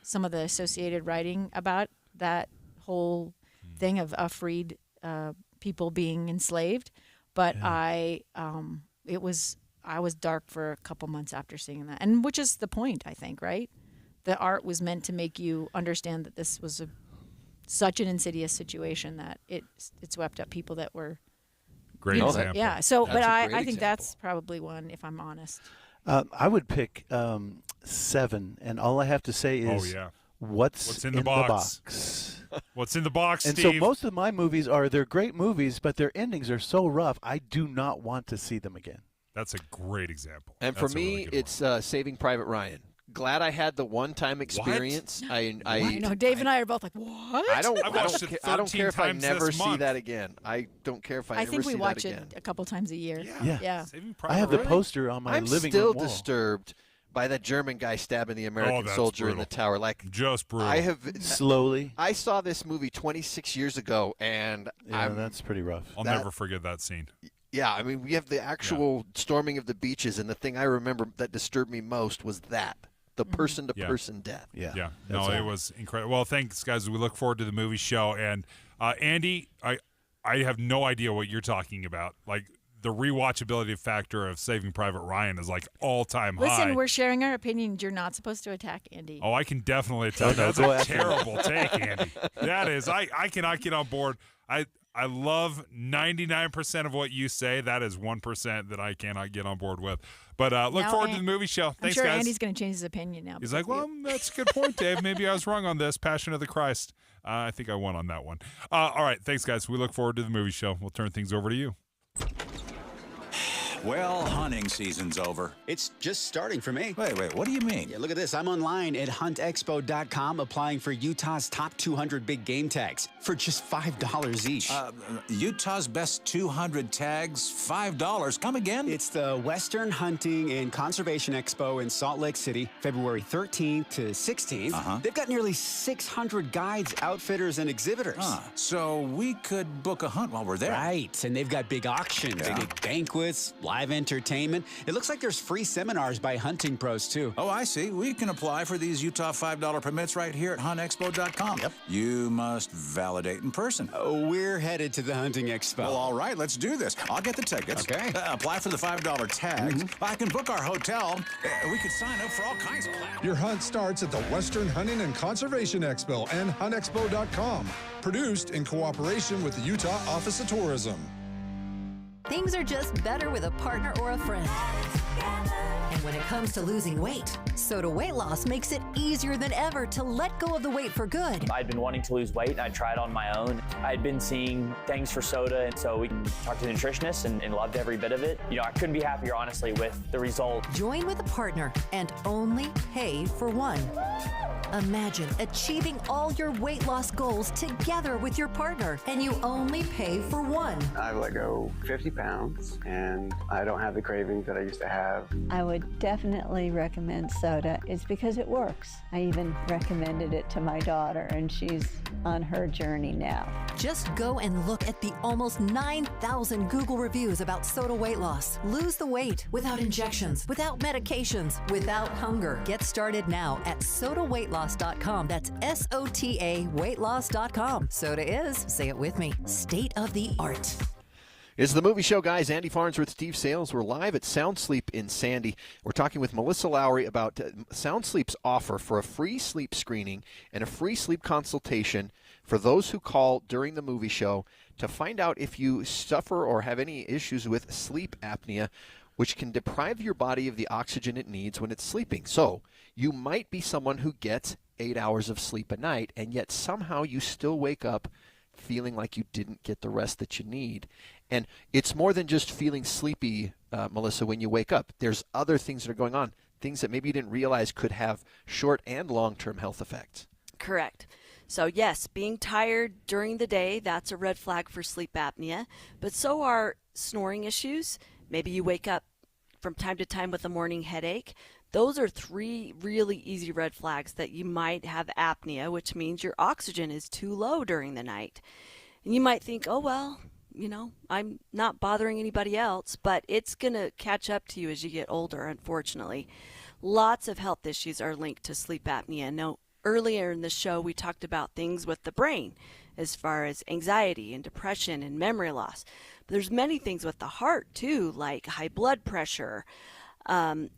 some of the associated writing about that whole thing of freed people being enslaved. But I was dark for a couple months after seeing that, and which is the point, I think, right? The art was meant to make you understand that this was such an insidious situation that it swept up people that were. Great example. Yeah. So, That's but a I great think example. that's probably one, if I'm honest. I would pick 7, and all I have to say is, what's in the box? What's in the box, And Steve? so most of my movies they're great movies, but their endings are so rough, I do not want to see them again. That's a great example. And That's for a me, really good it's Saving Private Ryan. Glad I had the one-time experience. I know Dave and I are both like, what? I don't watched it I don't 13 care if I times never this see month. that again. I don't care if I I ever think we see watch that it again. a couple times a year. Yeah. Saving Private I have the Ryan. poster on my I'm living still room wall. disturbed by that German guy stabbing the American that's soldier in brutal. the tower. Like Just brutal. I have Slowly. I saw this movie 26 years ago, and Yeah, that's pretty rough. I'll never forget that scene. yeah, I mean, we have the actual storming of the beaches, and the thing I remember that disturbed me most was the person-to-person death. Yeah. Yeah. No, it was incredible. Well, thanks, guys. We look forward to the movie show. And Andy, I have no idea what you're talking about. Like, the rewatchability factor of Saving Private Ryan is like all-time high. Listen, we're sharing our opinions. You're not supposed to attack Andy. Oh, I can definitely attack. That's a terrible take, Andy. That is. I cannot get on board. I love 99% of what you say. That is 1% that I cannot get on board with. But look forward to the movie show. Thanks, I'm sure guys. Andy's going to change his opinion now. He's like, well, that's a good point, Dave. Maybe I was wrong on this. Passion of the Christ. I think I won on that one. All right. Thanks, guys. We look forward to the movie show. We'll turn things over to you. Well, hunting season's over. It's just starting for me. Wait, what do you mean? Yeah, look at this. I'm online at huntexpo.com applying for Utah's top 200 big game tags for just $5 each. Utah's best 200 tags, $5. Come again? It's the Western Hunting and Conservation Expo in Salt Lake City, February 13th to 16th. They've got nearly 600 guides, outfitters, and exhibitors. So we could book a hunt while we're there. Right, and they've got big auctions, big banquets, live entertainment. It looks like there's free seminars by hunting pros, too. Oh, I see. We can apply for these Utah $5 permits right here at huntexpo.com. Yep. You must validate in person. Oh, we're headed to the hunting expo. Well, all right, let's do this. I'll get the tickets. Okay. Apply for the $5 tags. I can book our hotel. We could sign up for all kinds of plans. Your hunt starts at the Western Hunting and Conservation Expo and huntexpo.com. Produced in cooperation with the Utah Office of Tourism. Things are just better with a partner or a friend. And when it comes to losing weight, Soda Weight Loss makes it easier than ever to let go of the weight for good. I'd been wanting to lose weight, and I tried on my own. I'd been seeing things for soda, and so we talked to the nutritionist and loved every bit of it. You know, I couldn't be happier, honestly, with the result. Join with a partner and only pay for one. Imagine achieving all your weight loss goals together with your partner, and you only pay for one. I've let go 50 pounds, and I don't have the cravings that I used to have. I would definitely recommend soda. It's because it works. I even recommended it to my daughter, and she's on her journey now. Just go and look at the almost 9,000 Google reviews about soda weight loss. Lose the weight without injections, without medications, without hunger. Get started now at sodaweightloss.com. That's SOTA weightloss.com. Soda is, say it with me, state of the art. It's the movie show, guys. Andy Farnsworth, Steve Sales. We're live at Sound Sleep in Sandy. We're talking with Melissa Lowry about Sound Sleep's offer for a free sleep screening and a free sleep consultation for those who call during the movie show to find out if you suffer or have any issues with sleep apnea, which can deprive your body of the oxygen it needs when it's sleeping. So you might be someone who gets 8 hours of sleep a night, and yet somehow you still wake up feeling like you didn't get the rest that you need. And it's more than just feeling sleepy, Melissa, when you wake up. There's other things that are going on, things that maybe you didn't realize could have short and long-term health effects. Correct. So yes, being tired during the day, that's a red flag for sleep apnea, but so are snoring issues. Maybe you wake up from time to time with a morning headache. Those are 3 really easy red flags that you might have apnea, which means your oxygen is too low during the night. And you might think, oh, well, you know, I'm not bothering anybody else, but it's going to catch up to you as you get older, unfortunately. Lots of health issues are linked to sleep apnea. Now, earlier in the show, we talked about things with the brain as far as anxiety and depression and memory loss. But there's many things with the heart, too, like high blood pressure. And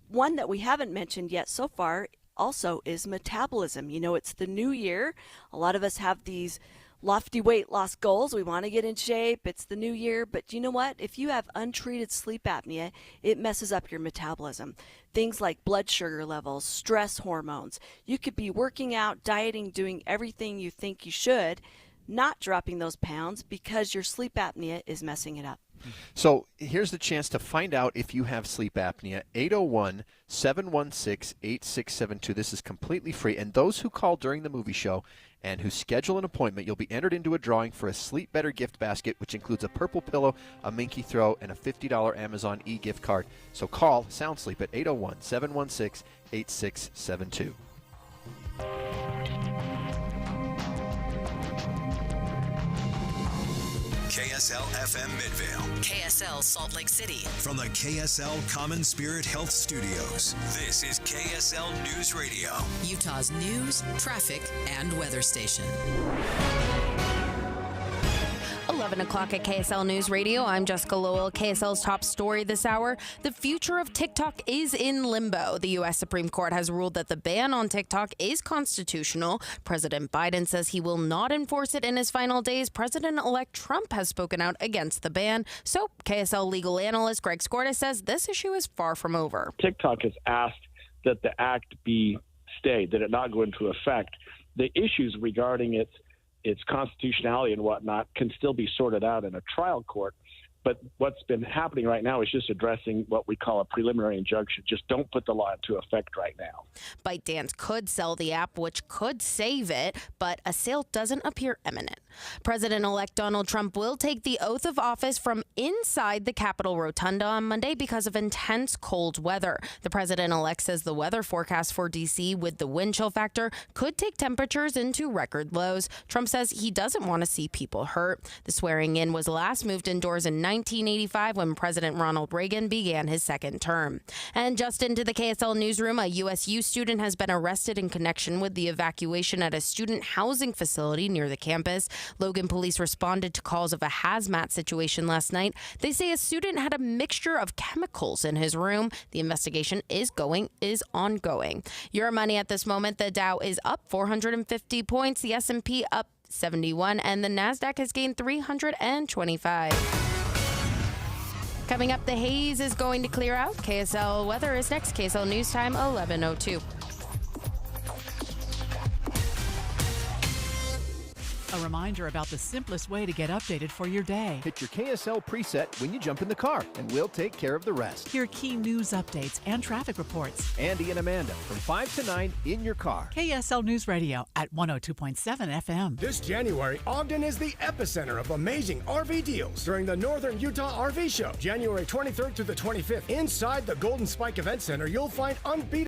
one that we haven't mentioned yet so far also is metabolism. You know, it's the new year. A lot of us have these lofty weight loss goals. We want to get in shape. It's the new year. But you know what? If you have untreated sleep apnea, it messes up your metabolism. Things like blood sugar levels, stress hormones. You could be working out, dieting, doing everything you think you should, not dropping those pounds because your sleep apnea is messing it up. So here's the chance to find out if you have sleep apnea. 801-716-8672. This is completely free. And those who call during the movie show and who schedule an appointment, you'll be entered into a drawing for a Sleep Better gift basket, which includes a purple pillow, a Minky throw, and a $50 Amazon e-gift card. So call Sound Sleep at 801-716-8672. KSL FM Midvale. KSL Salt Lake City. From the KSL Common Spirit Health Studios, this is KSL News Radio. Utah's news, traffic, and weather station. 11 o'clock at KSL News Radio. I'm Jessica Lowell. KSL's top story this hour. The future of TikTok is in limbo. The U.S. Supreme Court has ruled that the ban on TikTok is constitutional. President Biden says he will not enforce it in his final days. President-elect Trump has spoken out against the ban. So KSL legal analyst Greg Skorda says this issue is far from over. TikTok has asked that the act be stayed, that it not go into effect. The issues regarding its constitutionality and whatnot can still be sorted out in a trial court. But what's been happening right now is just addressing what we call a preliminary injunction. Just don't put the law into effect right now. ByteDance could sell the app, which could save it, but a sale doesn't appear imminent. President-elect Donald Trump will take the oath of office from inside the Capitol Rotunda on Monday because of intense cold weather. The president-elect says the weather forecast for D.C. with the wind chill factor could take temperatures into record lows. Trump says he doesn't want to see people hurt. The swearing-in was last moved indoors in 1985 when President Ronald Reagan began his second term. And just into the KSL newsroom, a USU student has been arrested in connection with the evacuation at a student housing facility near the campus. Logan police responded to calls of a hazmat situation last night. They say a student had a mixture of chemicals in his room. The investigation is ongoing. Your money at this moment, the Dow is up 450 points, the S&P up 71, and the NASDAQ has gained 325. Coming up, the haze is going to clear out. KSL weather is next. KSL News Time, 11:02. A reminder about the simplest way to get updated for your day. Hit your KSL preset when you jump in the car, and we'll take care of the rest. Hear key news updates and traffic reports. Andy and Amanda from 5 to 9 in your car. KSL News Radio at 102.7 FM. This January, Ogden is the epicenter of amazing RV deals during the Northern Utah RV Show. January 23rd to the 25th. Inside the Golden Spike Event Center, you'll find unbeatable